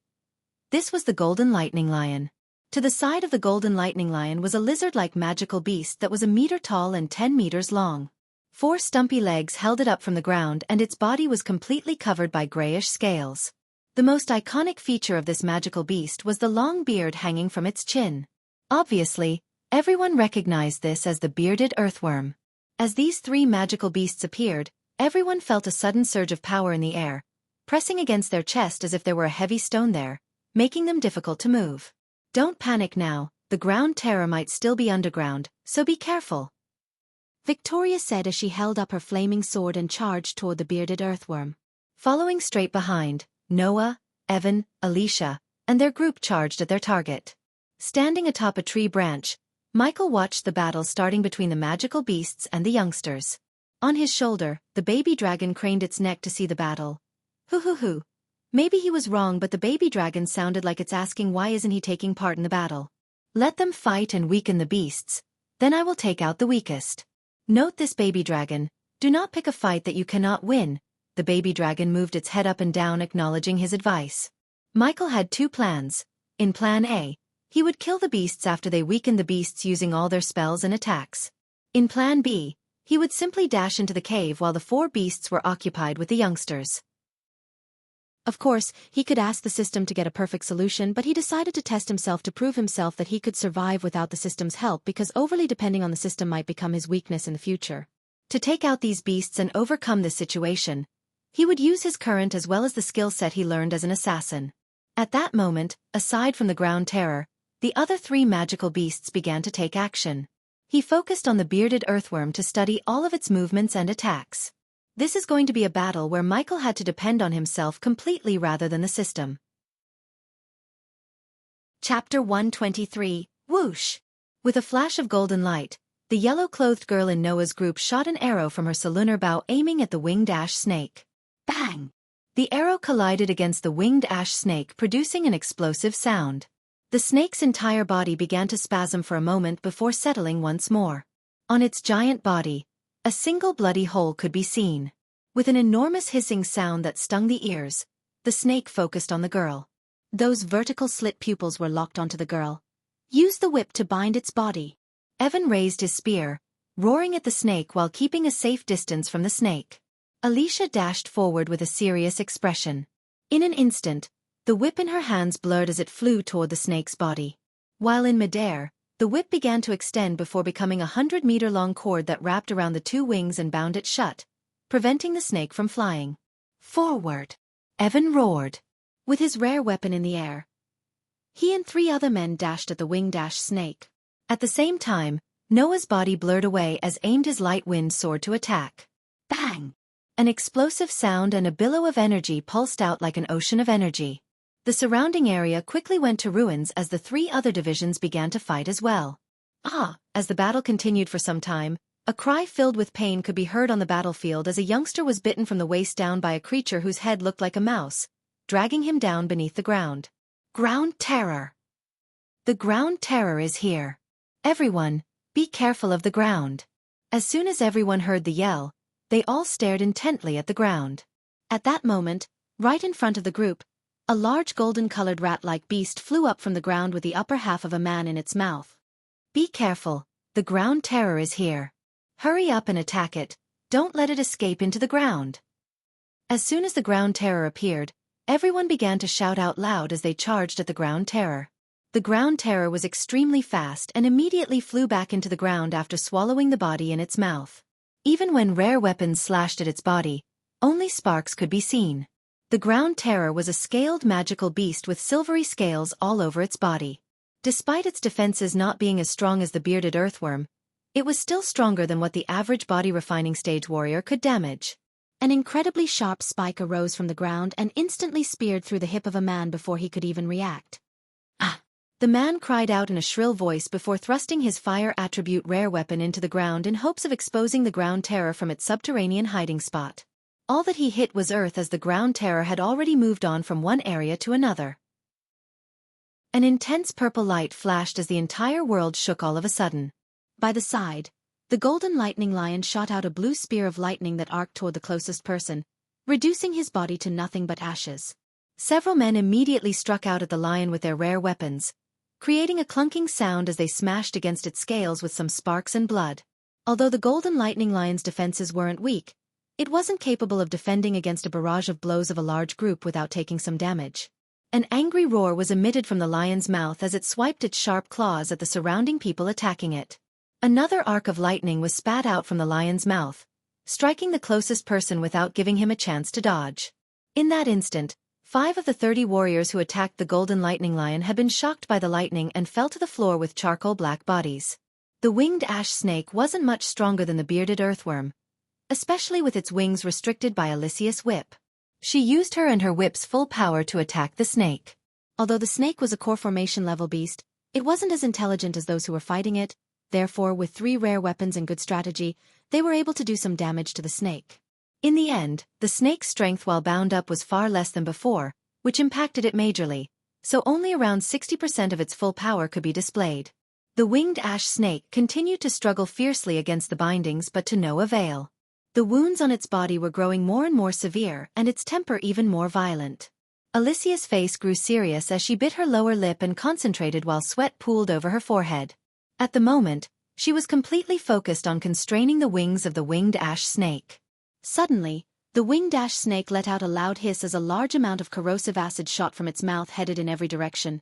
This was the golden lightning lion. To the side of the golden lightning lion was a lizard-like magical beast that was a meter tall and 10 meters long. 4 stumpy legs held it up from the ground and its body was completely covered by grayish scales. The most iconic feature of this magical beast was the long beard hanging from its chin. Obviously, everyone recognized this as the bearded earthworm. As these 3 magical beasts appeared, everyone felt a sudden surge of power in the air, pressing against their chest as if there were a heavy stone there, making them difficult to move. Don't panic now, the ground terror might still be underground, so be careful, Victoria said as she held up her flaming sword and charged toward the bearded earthworm. Following straight behind, Noah, Evan, Alicia, and their group charged at their target. Standing atop a tree branch, Michael watched the battle starting between the magical beasts and the youngsters. On his shoulder, the baby dragon craned its neck to see the battle. Hoo. Maybe he was wrong, but the baby dragon sounded like it's asking why isn't he taking part in the battle. Let them fight and weaken the beasts, then I will take out the weakest. Note this, baby dragon, do not pick a fight that you cannot win. The baby dragon moved its head up and down, acknowledging his advice. Michael had 2 plans. In plan A, he would kill the beasts after they weakened the beasts using all their spells and attacks. In plan B, he would simply dash into the cave while the 4 beasts were occupied with the youngsters. Of course, he could ask the system to get a perfect solution, but he decided to test himself to prove himself that he could survive without the system's help, because overly depending on the system might become his weakness in the future. To take out these beasts and overcome this situation, he would use his current as well as the skill set he learned as an assassin. At that moment, aside from the ground terror, the other 3 magical beasts began to take action. He focused on the bearded earthworm to study all of its movements and attacks. This is going to be a battle where Michael had to depend on himself completely rather than the system. Chapter 123, Whoosh! With a flash of golden light, the yellow-clothed girl in Noah's group shot an arrow from her solunar bow aiming at the winged ash snake. Bang! The arrow collided against the winged ash snake, producing an explosive sound. The snake's entire body began to spasm for a moment before settling once more. On its giant body, a single bloody hole could be seen. With an enormous hissing sound that stung the ears, the snake focused on the girl. Those vertical slit pupils were locked onto the girl. Use the whip to bind its body. Evan raised his spear, roaring at the snake while keeping a safe distance from the snake. Alicia dashed forward with a serious expression. In an instant, the whip in her hands blurred as it flew toward the snake's body. While in midair, the whip began to extend before becoming a 100-meter-long cord that wrapped around the 2 wings and bound it shut, preventing the snake from flying. Forward! Evan roared. With his rare weapon in the air, he and 3 other men dashed at the winged ash snake. At the same time, Noah's body blurred away as aimed his light wind sword to attack. Bang! An explosive sound and a billow of energy pulsed out like an ocean of energy. The surrounding area quickly went to ruins as the 3 other divisions began to fight as well. As the battle continued for some time, a cry filled with pain could be heard on the battlefield as a youngster was bitten from the waist down by a creature whose head looked like a mouse, dragging him down beneath the ground. Ground terror! The ground terror is here. Everyone, be careful of the ground. As soon as everyone heard the yell, they all stared intently at the ground. At that moment, right in front of the group, a large golden-colored rat-like beast flew up from the ground with the upper half of a man in its mouth. Be careful, the ground terror is here. Hurry up and attack it, don't let it escape into the ground. As soon as the ground terror appeared, everyone began to shout out loud as they charged at the ground terror. The ground terror was extremely fast and immediately flew back into the ground after swallowing the body in its mouth. Even when rare weapons slashed at its body, only sparks could be seen. The ground terror was a scaled magical beast with silvery scales all over its body. Despite its defenses not being as strong as the bearded earthworm, it was still stronger than what the average body refining stage warrior could damage. An incredibly sharp spike arose from the ground and instantly speared through the hip of a man before he could even react. The man cried out in a shrill voice before thrusting his fire attribute rare weapon into the ground in hopes of exposing the ground terror from its subterranean hiding spot. All that he hit was earth as the ground terror had already moved on from one area to another. An intense purple light flashed as the entire world shook all of a sudden. By the side, the golden lightning lion shot out a blue spear of lightning that arced toward the closest person, reducing his body to nothing but ashes. Several men immediately struck out at the lion with their rare weapons, creating a clunking sound as they smashed against its scales with some sparks and blood. Although the golden lightning lion's defenses weren't weak, it wasn't capable of defending against a barrage of blows of a large group without taking some damage. An angry roar was emitted from the lion's mouth as it swiped its sharp claws at the surrounding people attacking it. Another arc of lightning was spat out from the lion's mouth, striking the closest person without giving him a chance to dodge. In that instant, 5 of the 30 warriors who attacked the golden lightning lion had been shocked by the lightning and fell to the floor with charcoal black bodies. The winged ash snake wasn't much stronger than the bearded earthworm, especially with its wings restricted by Alicia's whip. She used her and her whip's full power to attack the snake. Although the snake was a core formation level beast, it wasn't as intelligent as those who were fighting it, therefore with 3 rare weapons and good strategy, they were able to do some damage to the snake. In the end, the snake's strength while bound up was far less than before, which impacted it majorly, so only around 60% of its full power could be displayed. The winged ash snake continued to struggle fiercely against the bindings but to no avail. The wounds on its body were growing more and more severe and its temper even more violent. Alicia's face grew serious as she bit her lower lip and concentrated while sweat pooled over her forehead. At the moment, she was completely focused on constraining the wings of the winged ash snake. Suddenly, the winged ash snake let out a loud hiss as a large amount of corrosive acid shot from its mouth headed in every direction.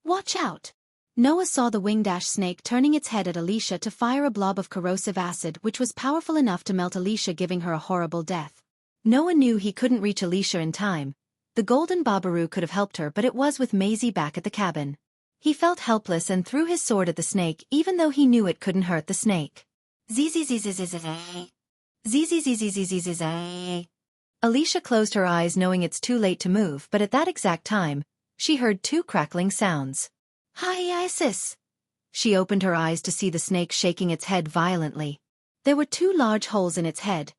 "Watch out!" Noah saw the winged ash snake turning its head at Alicia to fire a blob of corrosive acid which was powerful enough to melt Alicia, giving her a horrible death. Noah knew he couldn't reach Alicia in time. The golden Babaru could have helped her, but it was with Maisie back at the cabin. He felt helpless and threw his sword at the snake even though he knew it couldn't hurt the snake. Alicia closed her eyes knowing it's too late to move, but at that exact time, she heard 2 crackling sounds. "Hi, sis." She opened her eyes to see the snake shaking its head violently. There were 2 large holes in its head,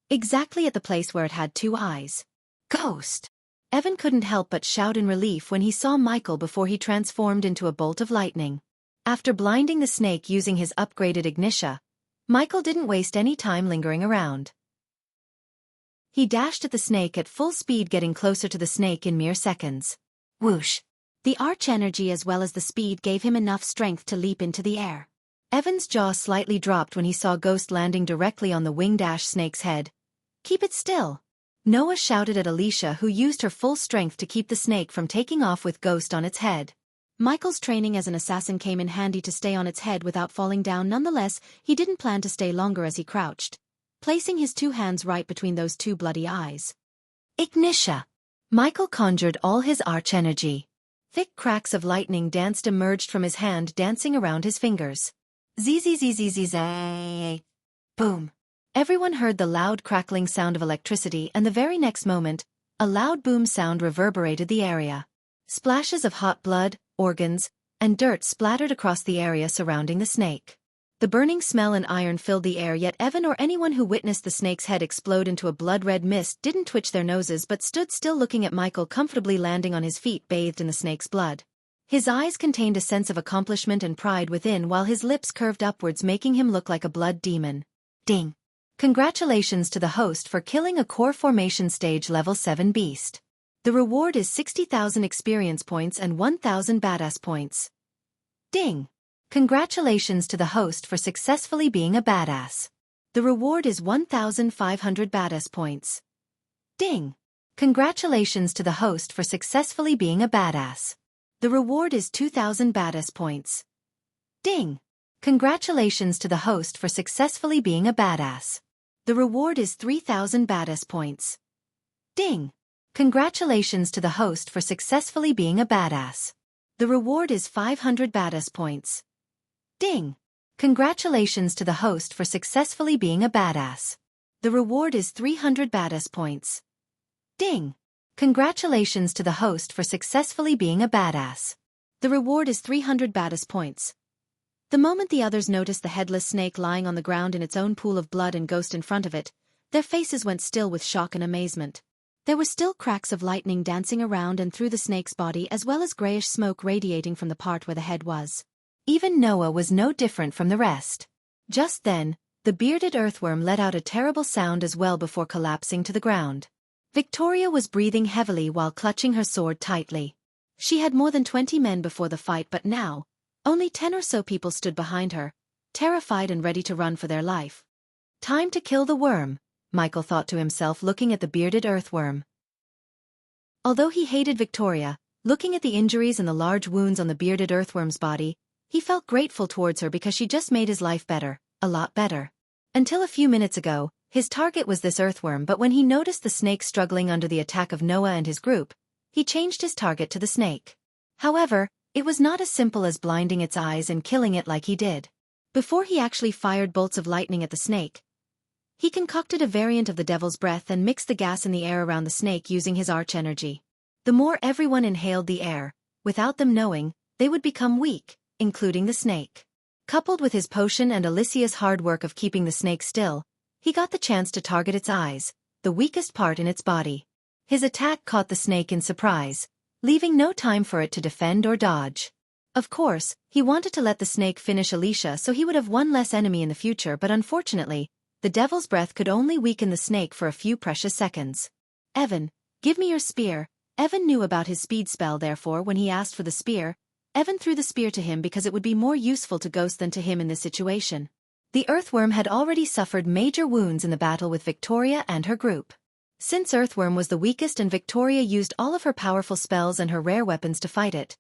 exactly at the place where it had 2 eyes. "Ghost!" Evan couldn't help but shout in relief when he saw Michael before he transformed into a bolt of lightning. After blinding the snake using his upgraded Xianxia, Michael didn't waste any time lingering around. He dashed at the snake at full speed, getting closer to the snake in mere seconds. Whoosh! The arch energy as well as the speed gave him enough strength to leap into the air. Evan's jaw slightly dropped when he saw Ghost landing directly on the winged ash snake's head. "Keep it still!" Noah shouted at Alicia, who used her full strength to keep the snake from taking off with Ghost on its head. Michael's training as an assassin came in handy to stay on its head without falling down. Nonetheless, he didn't plan to stay longer as he crouched, placing his 2 hands right between those 2 bloody eyes. Xianxia! Michael conjured all his arch energy. Thick cracks of lightning danced emerged from his hand, dancing around his fingers. Zzzzzzz. Boom. Everyone heard the loud crackling sound of electricity, and the very next moment, a loud boom sound reverberated the area. Splashes of hot blood, organs, and dirt splattered across the area surrounding the snake. The burning smell and iron filled the air, yet Evan or anyone who witnessed the snake's head explode into a blood-red mist didn't twitch their noses but stood still looking at Michael comfortably landing on his feet bathed in the snake's blood. His eyes contained a sense of accomplishment and pride within while his lips curved upwards, making him look like a blood demon. Ding! Congratulations to the host for killing a core formation stage level 7 beast. The reward is 60,000 experience points and 1,000 badass points. Ding! Congratulations to the host for successfully being a badass. The reward is 1,500 badass points. Ding! Congratulations to the host for successfully being a badass. The reward is 2,000 badass points. Ding! Congratulations to the host for successfully being a badass. The reward is 3,000 badass points. Ding! Congratulations to the host for successfully being a badass. The reward is 500 badass points. Ding! Congratulations to the host for successfully being a badass. The reward is 300 badass points. Ding! Congratulations to the host for successfully being a badass. The reward is 300 badass points. The moment the others noticed the headless snake lying on the ground in its own pool of blood and Ghost in front of it, Their faces went still with shock and amazement. There were still cracks of lightning dancing around and through the snake's body as well as grayish smoke radiating from the part where the head was. Even Noah was no different from the rest. Just then, the bearded earthworm let out a terrible sound as well before collapsing to the ground. Victoria was breathing heavily while clutching her sword tightly. She had more than 20 men before the fight, but now, only 10 or so people stood behind her, terrified and ready to run for their life. Time to kill the worm, Michael thought to himself looking at the bearded earthworm. Although he hated Victoria, looking at the injuries and the large wounds on the bearded earthworm's body, he felt grateful towards her because she just made his life better, a lot better. Until a few minutes ago, his target was this earthworm, but when he noticed the snake struggling under the attack of Noah and his group, he changed his target to the snake. However, it was not as simple as blinding its eyes and killing it like he did. Before he actually fired bolts of lightning at the snake, he concocted a variant of the devil's breath and mixed the gas in the air around the snake using his arch energy. The more everyone inhaled the air, without them knowing, they would become weak, including the snake. Coupled with his potion and Alicia's hard work of keeping the snake still, he got the chance to target its eyes, the weakest part in its body. His attack caught the snake in surprise, leaving no time for it to defend or dodge. Of course, he wanted to let the snake finish Alicia so he would have one less enemy in the future, but unfortunately, the devil's breath could only weaken the snake for a few precious seconds. Evan, give me your spear. Evan knew about his speed spell, therefore when he asked for the spear, Evan threw the spear to him because it would be more useful to Ghost than to him in this situation. The earthworm had already suffered major wounds in the battle with Victoria and her group. Since Earthworm was the weakest and Victoria used all of her powerful spells and her rare weapons to fight it,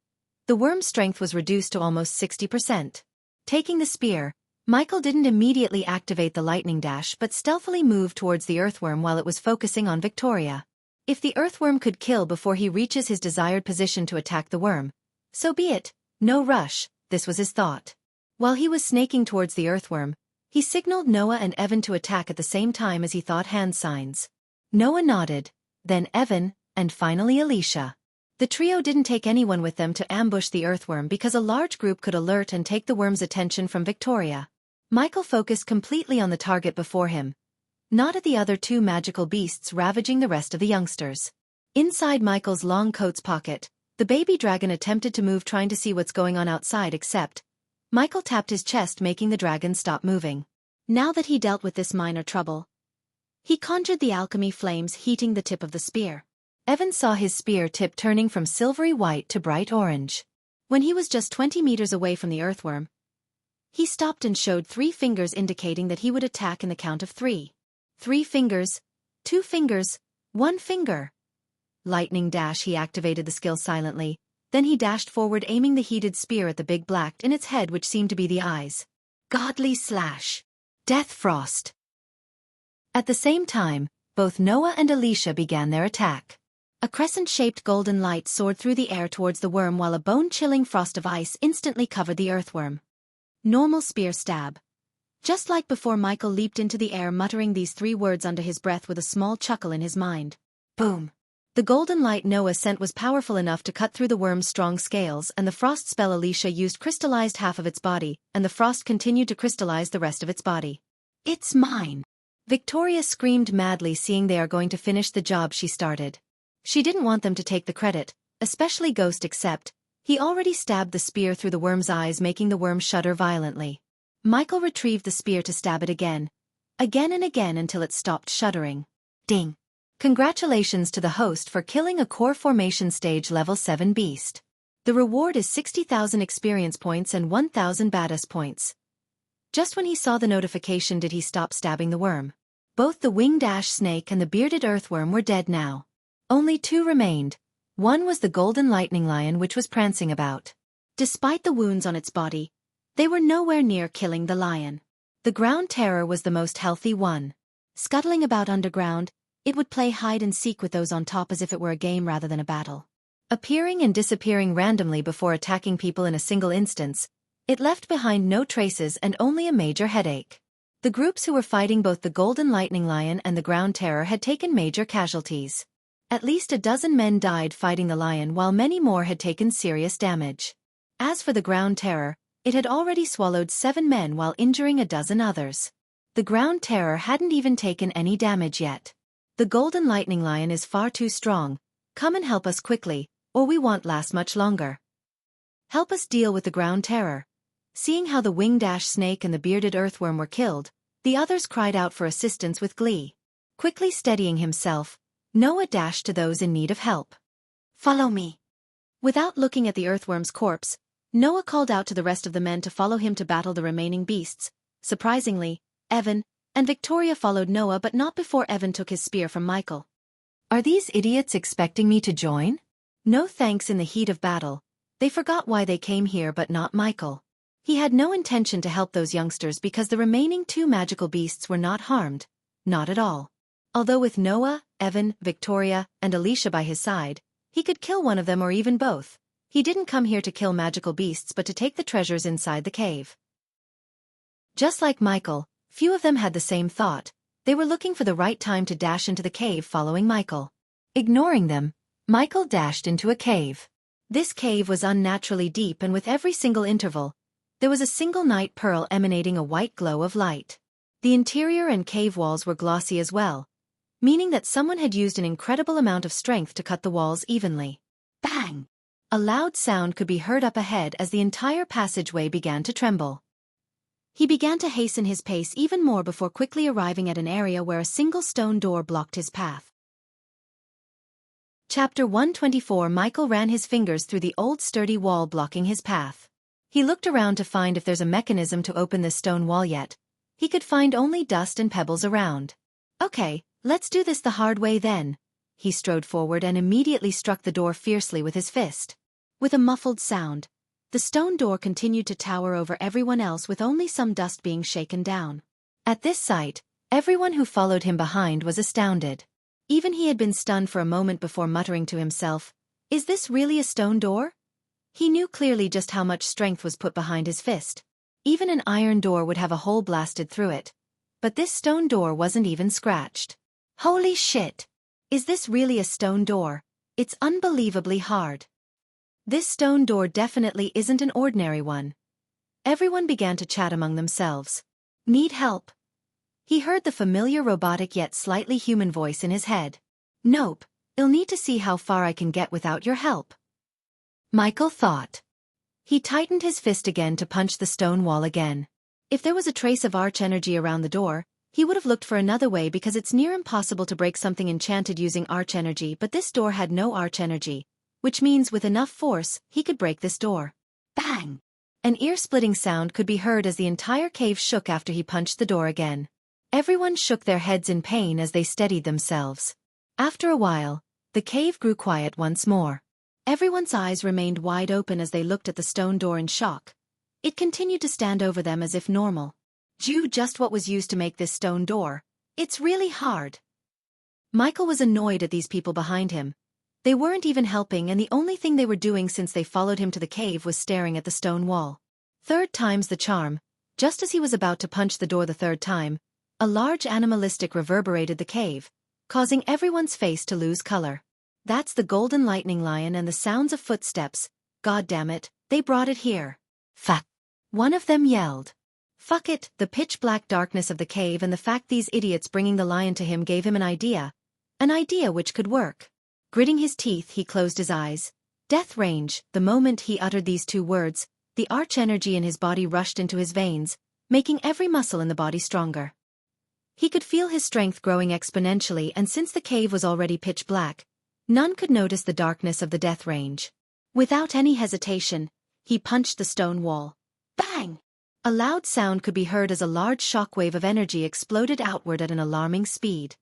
the worm's strength was reduced to almost 60%. Taking the spear, Michael didn't immediately activate the lightning dash but stealthily moved towards the earthworm while it was focusing on Victoria. If the earthworm could kill before he reaches his desired position to attack the worm, so be it, no rush, this was his thought. While he was snaking towards the earthworm, he signaled Noah and Evan to attack at the same time as he thought hand signs. Noah nodded, then Evan, and finally Alicia. The trio didn't take anyone with them to ambush the earthworm because a large group could alert and take the worm's attention from Victoria. Michael focused completely on the target before him, not at the other two magical beasts ravaging the rest of the youngsters. Inside Michael's long coat's pocket, the baby dragon attempted to move trying to see what's going on outside, except Michael tapped his chest making the dragon stop moving. Now that he dealt with this minor trouble, he conjured the alchemy flames heating the tip of the spear. Evan saw his spear tip turning from silvery white to bright orange. When he was just 20 meters away from the earthworm, he stopped and showed 3 fingers indicating that he would attack in the count of 3. 3 fingers, 2 fingers, 1 finger. Lightning dash. He activated the skill silently, then he dashed forward aiming the heated spear at the big black in its head which seemed to be the eyes. Godly slash. Death frost. At the same time, both Noah and Alicia began their attack. A crescent-shaped golden light soared through the air towards the worm while a bone-chilling frost of ice instantly covered the earthworm. Normal spear stab. Just like before, Michael leaped into the air muttering these 3 words under his breath with a small chuckle in his mind. Boom. The golden light Noah sent was powerful enough to cut through the worm's strong scales, and the frost spell Alicia used crystallized half of its body, and the frost continued to crystallize the rest of its body. It's mine. Victoria screamed madly, seeing they are going to finish the job she started. She didn't want them to take the credit, especially Ghost, except he already stabbed the spear through the worm's eyes, making the worm shudder violently. Michael retrieved the spear to stab it again and again until it stopped shuddering. Ding! Congratulations to the host for killing a core formation stage level 7 beast. The reward is 60,000 experience points and 1,000 badass points. Just when he saw the notification did he stop stabbing the worm. Both the winged ash snake and the bearded earthworm were dead now. Only 2 remained. One was the golden lightning lion which was prancing about. Despite the wounds on its body, they were nowhere near killing the lion. The ground terror was the most healthy one. Scuttling about underground, it would play hide and seek with those on top as if it were a game rather than a battle. Appearing and disappearing randomly before attacking people in a single instance, it left behind no traces and only a major headache. The groups who were fighting both the golden lightning lion and the ground terror had taken major casualties. At least a dozen men died fighting the lion while many more had taken serious damage. As for the ground terror, it had already swallowed 7 men while injuring a dozen others. The ground terror hadn't even taken any damage yet. The golden lightning lion is far too strong. Come and help us quickly, or we won't last much longer. Help us deal with the ground terror. Seeing how the winged ash snake and the bearded earthworm were killed, the others cried out for assistance with glee. Quickly steadying himself, Noah dashed to those in need of help. Follow me. Without looking at the earthworm's corpse, Noah called out to the rest of the men to follow him to battle the remaining beasts. Surprisingly, Evan and Victoria followed Noah, but not before Evan took his spear from Michael. Are these idiots expecting me to join? No thanks. In the heat of battle, they forgot why they came here, but not Michael. He had no intention to help those youngsters because the remaining 2 magical beasts were not harmed. Not at all. Although with Noah, Evan, Victoria, and Alicia by his side, he could kill one of them or even both. He didn't come here to kill magical beasts but to take the treasures inside the cave. Just like Michael, few of them had the same thought. They were looking for the right time to dash into the cave following Michael. Ignoring them, Michael dashed into a cave. This cave was unnaturally deep, and with every single interval, there was a single night pearl emanating a white glow of light. The interior and cave walls were glossy as well, meaning that someone had used an incredible amount of strength to cut the walls evenly. Bang! A loud sound could be heard up ahead as the entire passageway began to tremble. He began to hasten his pace even more before quickly arriving at an area where a single stone door blocked his path. Chapter 124. Michael ran his fingers through the old sturdy wall blocking his path. He looked around to find if there's a mechanism to open this stone wall yet. He could find only dust and pebbles around. Okay, let's do this the hard way then. He strode forward and immediately struck the door fiercely with his fist. With a muffled sound, the stone door continued to tower over everyone else, with only some dust being shaken down. At this sight, everyone who followed him behind was astounded. Even he had been stunned for a moment before muttering to himself, "Is this really a stone door?" He knew clearly just how much strength was put behind his fist. Even an iron door would have a hole blasted through it. But this stone door wasn't even scratched. Holy shit! Is this really a stone door? It's unbelievably hard. This stone door definitely isn't an ordinary one. Everyone began to chat among themselves. Need help? He heard the familiar robotic yet slightly human voice in his head. Nope, I'll need to see how far I can get without your help. Michael thought. He tightened his fist again to punch the stone wall again. If there was a trace of arch energy around the door, he would have looked for another way because it's near impossible to break something enchanted using arch energy, but this door had no arch energy, which means with enough force, he could break this door. Bang! An ear-splitting sound could be heard as the entire cave shook after he punched the door again. Everyone shook their heads in pain as they steadied themselves. After a while, the cave grew quiet once more. Everyone's eyes remained wide open as they looked at the stone door in shock. It continued to stand over them as if normal. Just what was used to make this stone door. It's really hard. Michael was annoyed at these people behind him. They weren't even helping, and the only thing they were doing since they followed him to the cave was staring at the stone wall. Third time's the charm. Just as he was about to punch the door the third time, a large animalistic reverberated the cave, causing everyone's face to lose color. That's the golden lightning lion and the sounds of footsteps. God damn it, they brought it here. Fuck. One of them yelled. Fuck it, the pitch-black darkness of the cave and the fact these idiots bringing the lion to him gave him an idea. An idea which could work. Gritting his teeth, he closed his eyes. Death range. The moment he uttered these 2 words, the arch energy in his body rushed into his veins, making every muscle in the body stronger. He could feel his strength growing exponentially, and since the cave was already pitch black, none could notice the darkness of the death range. Without any hesitation, he punched the stone wall. Bang! A loud sound could be heard as a large shockwave of energy exploded outward at an alarming speed,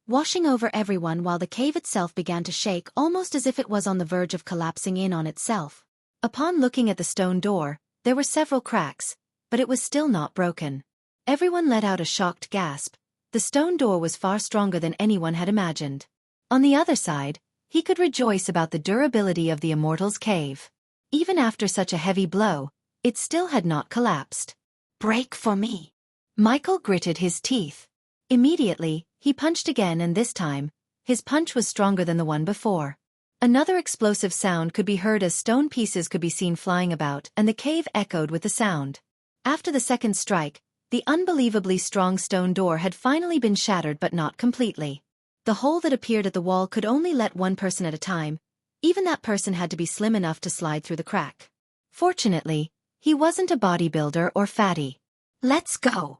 washing over everyone while the cave itself began to shake almost as if it was on the verge of collapsing in on itself. Upon looking at the stone door, there were several cracks, but it was still not broken. Everyone let out a shocked gasp. The stone door was far stronger than anyone had imagined. On the other side, he could rejoice about the durability of the Immortal's cave. Even after such a heavy blow, it still had not collapsed. Break for me. Michael gritted his teeth. Immediately, he punched again, and this time, his punch was stronger than the one before. Another explosive sound could be heard as stone pieces could be seen flying about, and the cave echoed with the sound. After the second strike, The unbelievably strong stone door had finally been shattered but not completely. The hole that appeared at the wall could only let one person at a time. Even that person had to be slim enough to slide through the crack. Fortunately, he wasn't a bodybuilder or fatty. Let's go.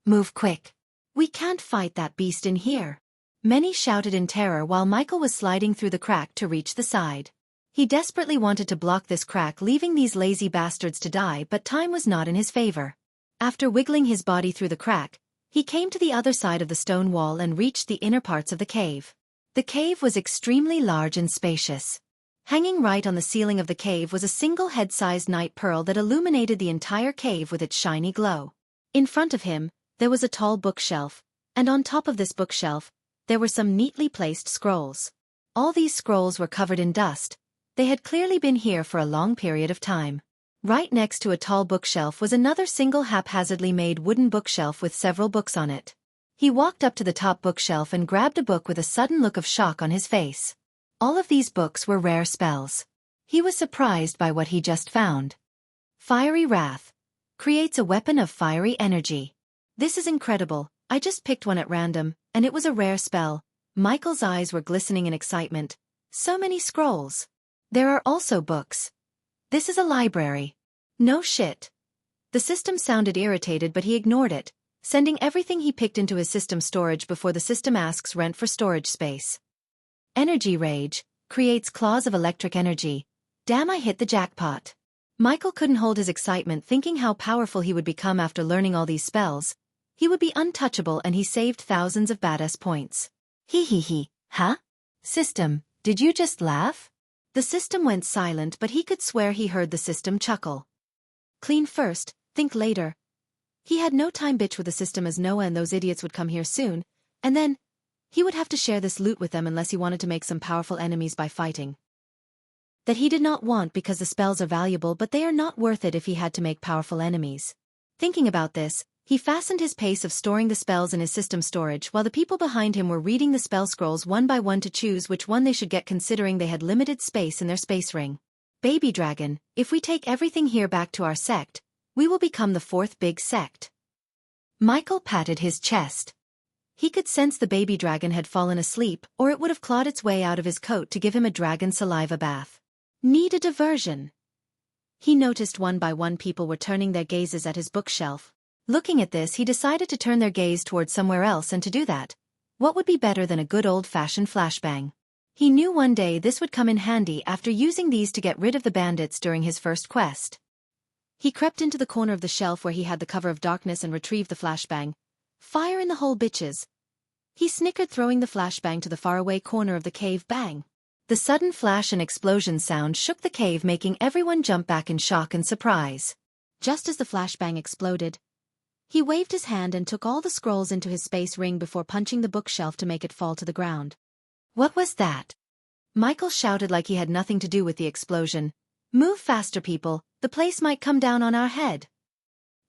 Move quick. We can't fight that beast in here. Many shouted in terror while Michael was sliding through the crack to reach the side. He desperately wanted to block this crack, leaving these lazy bastards to die, but time was not in his favor. After wiggling his body through the crack, he came to the other side of the stone wall and reached the inner parts of the cave. The cave was extremely large and spacious. Hanging right on the ceiling of the cave was a single head-sized night pearl that illuminated the entire cave with its shiny glow. In front of him, there was a tall bookshelf, and on top of this bookshelf, there were some neatly placed scrolls. All these scrolls were covered in dust. They had clearly been here for a long period of time. Right next to a tall bookshelf was another single haphazardly made wooden bookshelf with several books on it. He walked up to the top bookshelf and grabbed a book with a sudden look of shock on his face. All of these books were rare spells. He was surprised by what he just found. Fiery Wrath. Creates a weapon of fiery energy. This is incredible. I just picked one at random, and it was a rare spell. Michael's eyes were glistening in excitement. So many scrolls. There are also books. This is a library. No shit. The system sounded irritated, but he ignored it, sending everything he picked into his system storage before the system asks rent for storage space. Energy Rage. Creates claws of electric energy. Damn, I hit the jackpot. Michael couldn't hold his excitement, thinking how powerful he would become after learning all these spells. He would be untouchable, and he saved thousands of badass points. Huh? System, did you just laugh? The system went silent, but he could swear he heard the system chuckle. Clean first, think later. He had no time bitch with the system, as Noah and those idiots would come here soon, and then he would have to share this loot with them unless he wanted to make some powerful enemies by fighting. That he did not want, because the spells are valuable, but they are not worth it if he had to make powerful enemies. Thinking about this, he fastened his pace of storing the spells in his system storage while the people behind him were reading the spell scrolls one by one to choose which one they should get, considering they had limited space in their space ring. Baby Dragon, if we take everything here back to our sect, we will become the fourth big sect. Michael patted his chest. He could sense the baby dragon had fallen asleep, or it would have clawed its way out of his coat to give him a dragon saliva bath. Need a diversion. He noticed one by one people were turning their gazes at his bookshelf. Looking at this, he decided to turn their gaze towards somewhere else, and to do that, what would be better than a good old-fashioned flashbang? He knew one day this would come in handy after using these to get rid of the bandits during his first quest. He crept into the corner of the shelf where he had the cover of darkness and retrieved the flashbang. Fire in the hole, bitches. He snickered, throwing the flashbang to the faraway corner of the cave. Bang! The sudden flash and explosion sound shook the cave, making everyone jump back in shock and surprise. Just as the flashbang exploded, he waved his hand and took all the scrolls into his space ring before punching the bookshelf to make it fall to the ground. What was that? Michael shouted like he had nothing to do with the explosion. Move faster, people, the place might come down on our head.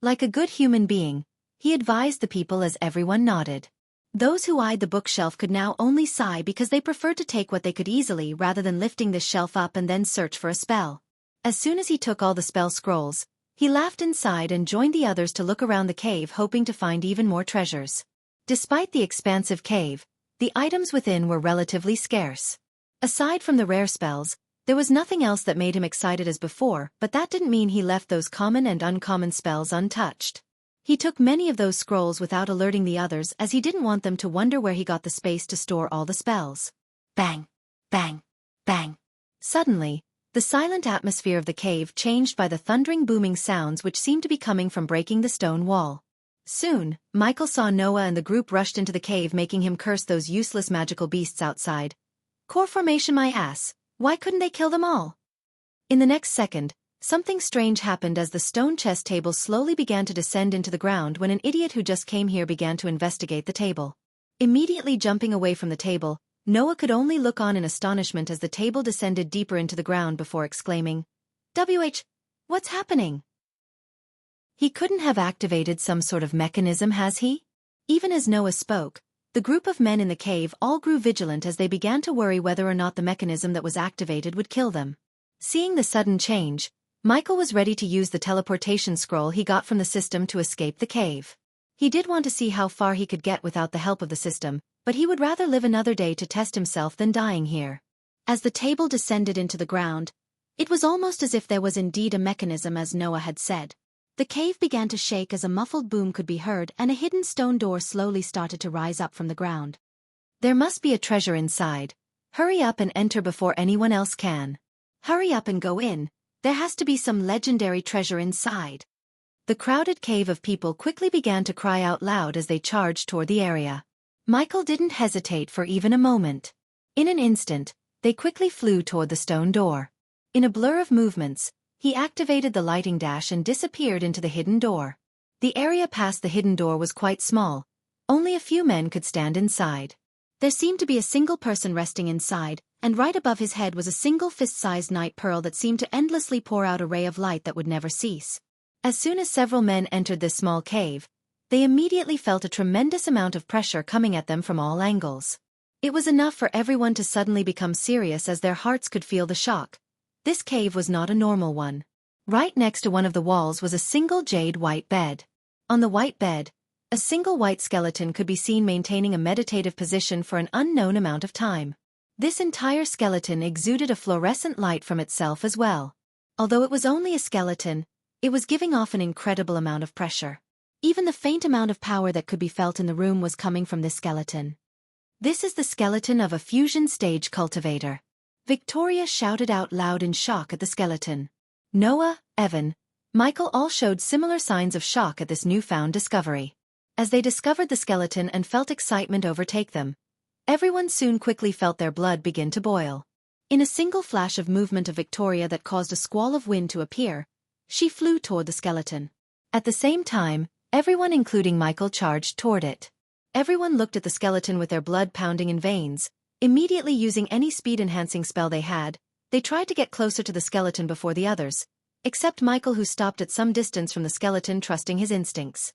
Like a good human being, he advised the people as everyone nodded. Those who eyed the bookshelf could now only sigh because they preferred to take what they could easily rather than lifting this shelf up and then search for a spell. As soon as he took all the spell scrolls, he laughed inside and joined the others to look around the cave, hoping to find even more treasures. Despite the expansive cave, the items within were relatively scarce. Aside from the rare spells, there was nothing else that made him excited as before, but that didn't mean he left those common and uncommon spells untouched. He took many of those scrolls without alerting the others, as he didn't want them to wonder where he got the space to store all the spells. Bang! Bang! Bang! Suddenly, the silent atmosphere of the cave changed by the thundering, booming sounds which seemed to be coming from breaking the stone wall. Soon, Michael saw Noah and the group rushed into the cave, making him curse those useless magical beasts outside. Core formation, my ass! Why couldn't they kill them all? In the next second, something strange happened as the stone chess table slowly began to descend into the ground when an idiot who just came here began to investigate the table. Immediately jumping away from the table, Noah could only look on in astonishment as the table descended deeper into the ground before exclaiming, what's happening? He couldn't have activated some sort of mechanism, has he? Even as Noah spoke, the group of men in the cave all grew vigilant as they began to worry whether or not the mechanism that was activated would kill them. Seeing the sudden change, Michael was ready to use the teleportation scroll he got from the system to escape the cave. He did want to see how far he could get without the help of the system, but he would rather live another day to test himself than dying here. As the table descended into the ground, it was almost as if there was indeed a mechanism as Noah had said. The cave began to shake as a muffled boom could be heard and a hidden stone door slowly started to rise up from the ground. There must be a treasure inside. Hurry up and enter before anyone else can. Hurry up and go in. There has to be some legendary treasure inside. The crowded cave of people quickly began to cry out loud as they charged toward the area. Michael didn't hesitate for even a moment. In an instant, they quickly flew toward the stone door. In a blur of movements, he activated the lighting dash and disappeared into the hidden door. The area past the hidden door was quite small. Only a few men could stand inside. There seemed to be a single person resting inside, and right above his head was a single fist-sized night pearl that seemed to endlessly pour out a ray of light that would never cease. As soon as several men entered this small cave, they immediately felt a tremendous amount of pressure coming at them from all angles. It was enough for everyone to suddenly become serious as their hearts could feel the shock. This cave was not a normal one. Right next to one of the walls was a single jade white bed. On the white bed, a single white skeleton could be seen maintaining a meditative position for an unknown amount of time. This entire skeleton exuded a fluorescent light from itself as well. Although it was only a skeleton, it was giving off an incredible amount of pressure. Even the faint amount of power that could be felt in the room was coming from this skeleton. This is the skeleton of a fusion stage cultivator. Victoria shouted out loud in shock at the skeleton. Noah, Evan, Michael all showed similar signs of shock at this newfound discovery. As they discovered the skeleton and felt excitement overtake them, everyone soon quickly felt their blood begin to boil. In a single flash of movement of Victoria that caused a squall of wind to appear, she flew toward the skeleton. At the same time, everyone including Michael charged toward it. Everyone looked at the skeleton with their blood pounding in veins. Immediately using any speed-enhancing spell they had, they tried to get closer to the skeleton before the others, except Michael who stopped at some distance from the skeleton trusting his instincts.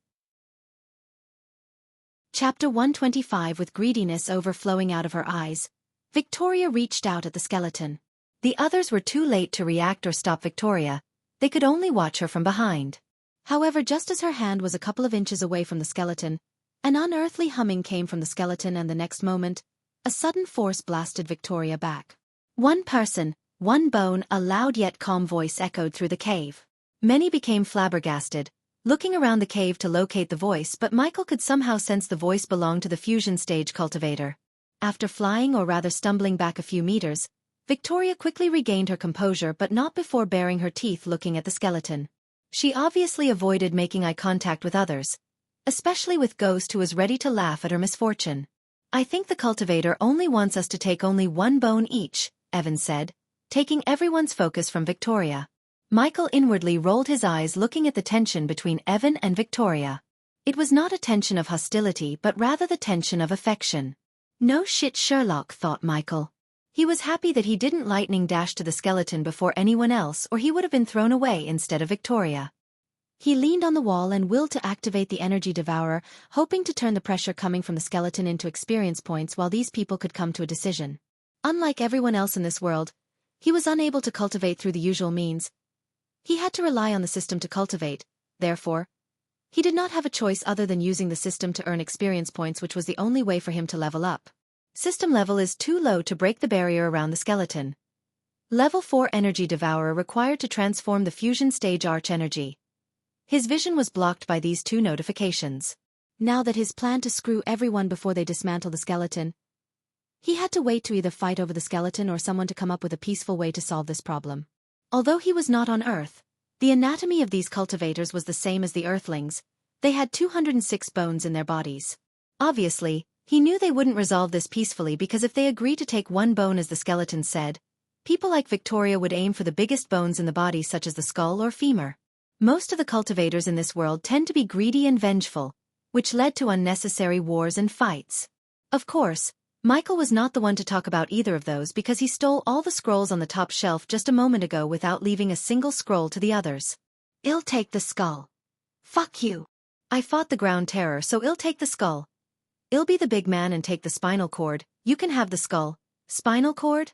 Chapter 125. With greediness overflowing out of her eyes, Victoria reached out at the skeleton. The others were too late to react or stop Victoria. They could only watch her from behind. However, just as her hand was a couple of inches away from the skeleton, an unearthly humming came from the skeleton and the next moment, a sudden force blasted Victoria back. One person, one bone, a loud yet calm voice echoed through the cave. Many became flabbergasted, looking around the cave to locate the voice, but Michael could somehow sense the voice belonged to the fusion stage cultivator. After flying or rather stumbling back a few meters, Victoria quickly regained her composure but not before baring her teeth looking at the skeleton. She obviously avoided making eye contact with others, especially with Ghost who was ready to laugh at her misfortune. I think the cultivator only wants us to take only one bone each, Evan said, taking everyone's focus from Victoria. Michael inwardly rolled his eyes looking at the tension between Evan and Victoria. It was not a tension of hostility but rather the tension of affection. No shit, Sherlock, thought Michael. He was happy that he didn't lightning dash to the skeleton before anyone else or he would have been thrown away instead of Victoria. He leaned on the wall and willed to activate the energy devourer, hoping to turn the pressure coming from the skeleton into experience points while these people could come to a decision. Unlike everyone else in this world, he was unable to cultivate through the usual means. He had to rely on the system to cultivate, therefore, he did not have a choice other than using the system to earn experience points, which was the only way for him to level up. System level is too low to break the barrier around the skeleton. Level 4 energy devourer required to transform the fusion stage arch energy. His vision was blocked by these two notifications. Now that his plan to screw everyone before they dismantle the skeleton, he had to wait to either fight over the skeleton or someone to come up with a peaceful way to solve this problem. Although he was not on Earth, the anatomy of these cultivators was the same as the Earthlings. They had 206 bones in their bodies. Obviously, he knew they wouldn't resolve this peacefully because if they agreed to take one bone as the skeleton said, people like Victoria would aim for the biggest bones in the body such as the skull or femur. Most of the cultivators in this world tend to be greedy and vengeful, which led to unnecessary wars and fights. Of course, Michael was not the one to talk about either of those because he stole all the scrolls on the top shelf just a moment ago without leaving a single scroll to the others. I'll take the skull. Fuck you. I fought the ground terror, so I'll take the skull. I'll be the big man and take the spinal cord. You can have the skull. Spinal cord?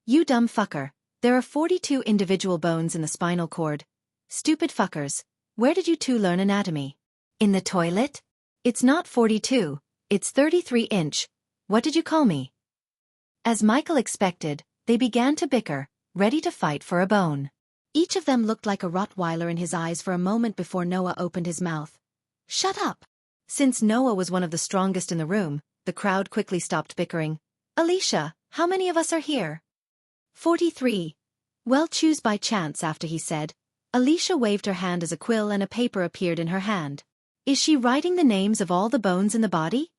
You dumb fucker. There are 42 individual bones in the spinal cord. Stupid fuckers. Where did you two learn anatomy? In the toilet? It's not 42, it's 33-inch. What did you call me? As Michael expected, they began to bicker, ready to fight for a bone. Each of them looked like a Rottweiler in his eyes for a moment before Noah opened his mouth. Shut up! Since Noah was one of the strongest in the room, the crowd quickly stopped bickering. Alicia, how many of us are here? 43. Well, choose by chance after he said. Alicia waved her hand as a quill and a paper appeared in her hand. Is she writing the names of all the bones in the body?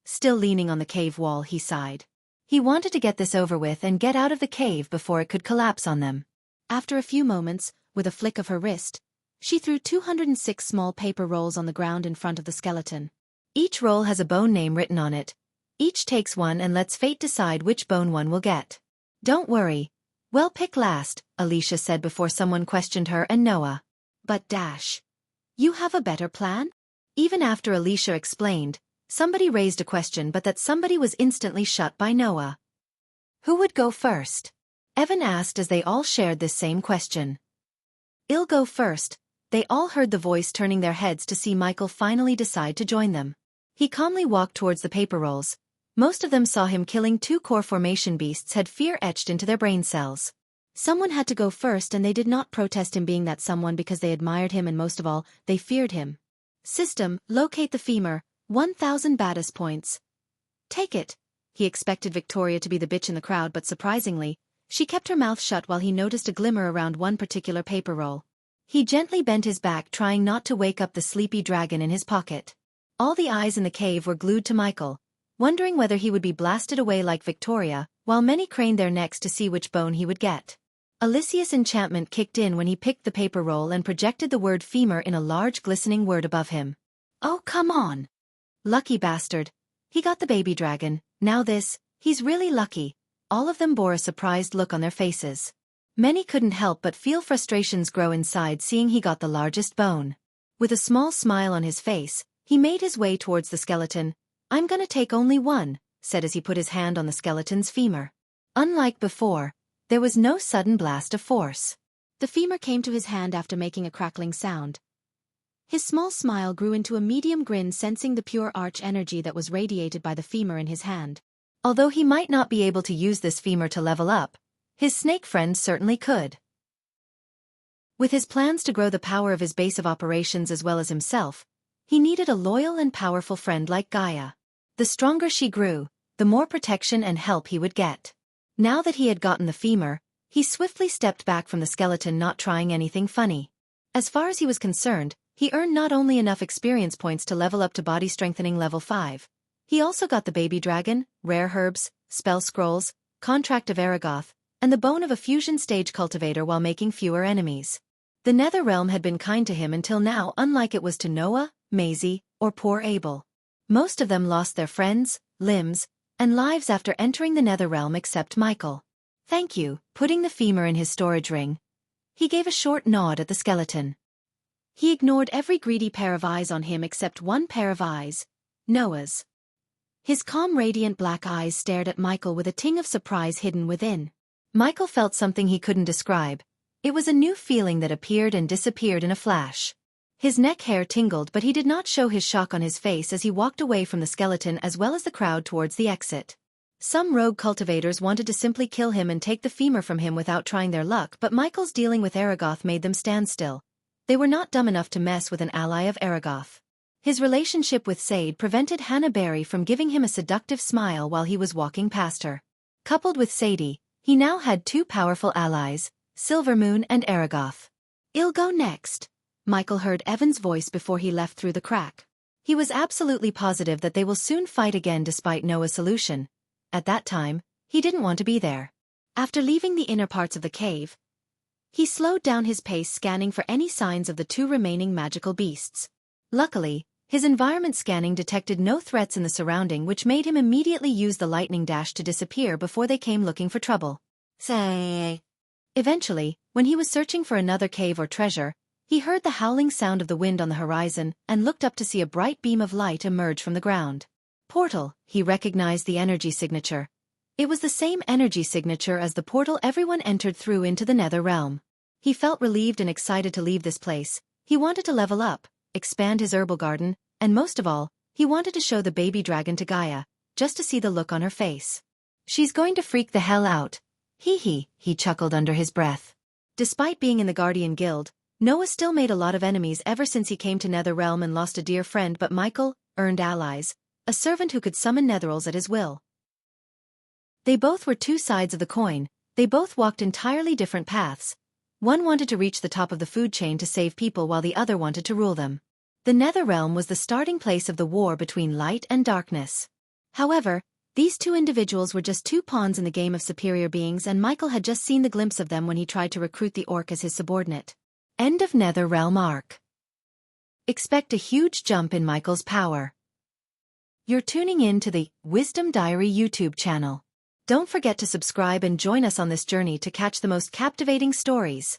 Still leaning on the cave wall, he sighed. He wanted to get this over with and get out of the cave before it could collapse on them. After a few moments, with a flick of her wrist, she threw 206 small paper rolls on the ground in front of the skeleton. Each roll has a bone name written on it. Each takes one and lets fate decide which bone one will get. Don't worry. Well, pick last, Alicia said before someone questioned her and Noah. But Dash. You have a better plan? Even after Alicia explained, somebody raised a question, but that somebody was instantly shut by Noah. Who would go first? Evan asked as they all shared this same question. I'll go first. They all heard the voice, turning their heads to see Michael finally decide to join them. He calmly walked towards the paper rolls. Most of them saw him killing 2 core formation beasts had fear etched into their brain cells. Someone had to go first, and they did not protest him being that someone because they admired him and most of all, they feared him. System, locate the femur, 1,000 Baddest points. Take it. He expected Victoria to be the bitch in the crowd, but surprisingly, she kept her mouth shut while he noticed a glimmer around one particular paper roll. He gently bent his back, trying not to wake up the sleepy dragon in his pocket. All the eyes in the cave were glued to Michael, wondering whether he would be blasted away like Victoria, while many craned their necks to see which bone he would get. Alicia's enchantment kicked in when he picked the paper roll and projected the word femur in a large glistening word above him. Oh, come on! Lucky bastard. He got the baby dragon. Now this, he's really lucky. All of them bore a surprised look on their faces. Many couldn't help but feel frustrations grow inside seeing he got the largest bone. With a small smile on his face, he made his way towards the skeleton. I'm gonna take only one, said as he put his hand on the skeleton's femur. Unlike before, there was no sudden blast of force. The femur came to his hand after making a crackling sound. His small smile grew into a medium grin, sensing the pure arch energy that was radiated by the femur in his hand. Although he might not be able to use this femur to level up, his snake friend certainly could. With his plans to grow the power of his base of operations as well as himself, he needed a loyal and powerful friend like Gaia. The stronger she grew, the more protection and help he would get. Now that he had gotten the femur, he swiftly stepped back from the skeleton, not trying anything funny. As far as he was concerned, he earned not only enough experience points to level up to body strengthening level 5, he also got the baby dragon, rare herbs, spell scrolls, contract of Aragoth, and the bone of a fusion stage cultivator while making fewer enemies. The Nether Realm had been kind to him until now, unlike it was to Noah, Maisie, or poor Abel. Most of them lost their friends, limbs, and lives after entering the Nether Realm except Michael. Thank you, putting the femur in his storage ring. He gave a short nod at the skeleton. He ignored every greedy pair of eyes on him except one pair of eyes, Noah's. His calm radiant black eyes stared at Michael with a ting of surprise hidden within. Michael felt something he couldn't describe. It was a new feeling that appeared and disappeared in a flash. His neck hair tingled, but he did not show his shock on his face as he walked away from the skeleton as well as the crowd towards the exit. Some rogue cultivators wanted to simply kill him and take the femur from him without trying their luck, but Michael's dealing with Aragoth made them stand still. They were not dumb enough to mess with an ally of Aragoth. His relationship with Sade prevented Hannah Berry from giving him a seductive smile while he was walking past her. Coupled with Sadie, he now had 2 powerful allies, Silvermoon and Aragoth. I'll go next. Michael heard Evan's voice before he left through the crack. He was absolutely positive that they will soon fight again despite Noah's solution. At that time, he didn't want to be there. After leaving the inner parts of the cave, he slowed down his pace, scanning for any signs of the 2 remaining magical beasts. Luckily, his environment scanning detected no threats in the surrounding, which made him immediately use the lightning dash to disappear before they came looking for trouble. Eventually, when he was searching for another cave or treasure, he heard the howling sound of the wind on the horizon and looked up to see a bright beam of light emerge from the ground. Portal, he recognized the energy signature. It was the same energy signature as the portal everyone entered through into the Nether Realm. He felt relieved and excited to leave this place. He wanted to level up, expand his herbal garden, and most of all, he wanted to show the baby dragon to Gaia, just to see the look on her face. She's going to freak the hell out. Hee, he chuckled under his breath. Despite being in the Guardian Guild, Noah still made a lot of enemies ever since he came to Nether Realm and lost a dear friend, but Michael earned allies, a servant who could summon netherals at his will. They both were two sides of the coin. They both walked entirely different paths. One wanted to reach the top of the food chain to save people while the other wanted to rule them. The Nether Realm was the starting place of the war between light and darkness. However, these two individuals were just two pawns in the game of superior beings, and Michael had just seen the glimpse of them when he tried to recruit the orc as his subordinate. End of Nether Realm arc. Expect a huge jump in Michael's power. You're tuning in to the Wisdom Diary YouTube channel. Don't forget to subscribe and join us on this journey to catch the most captivating stories.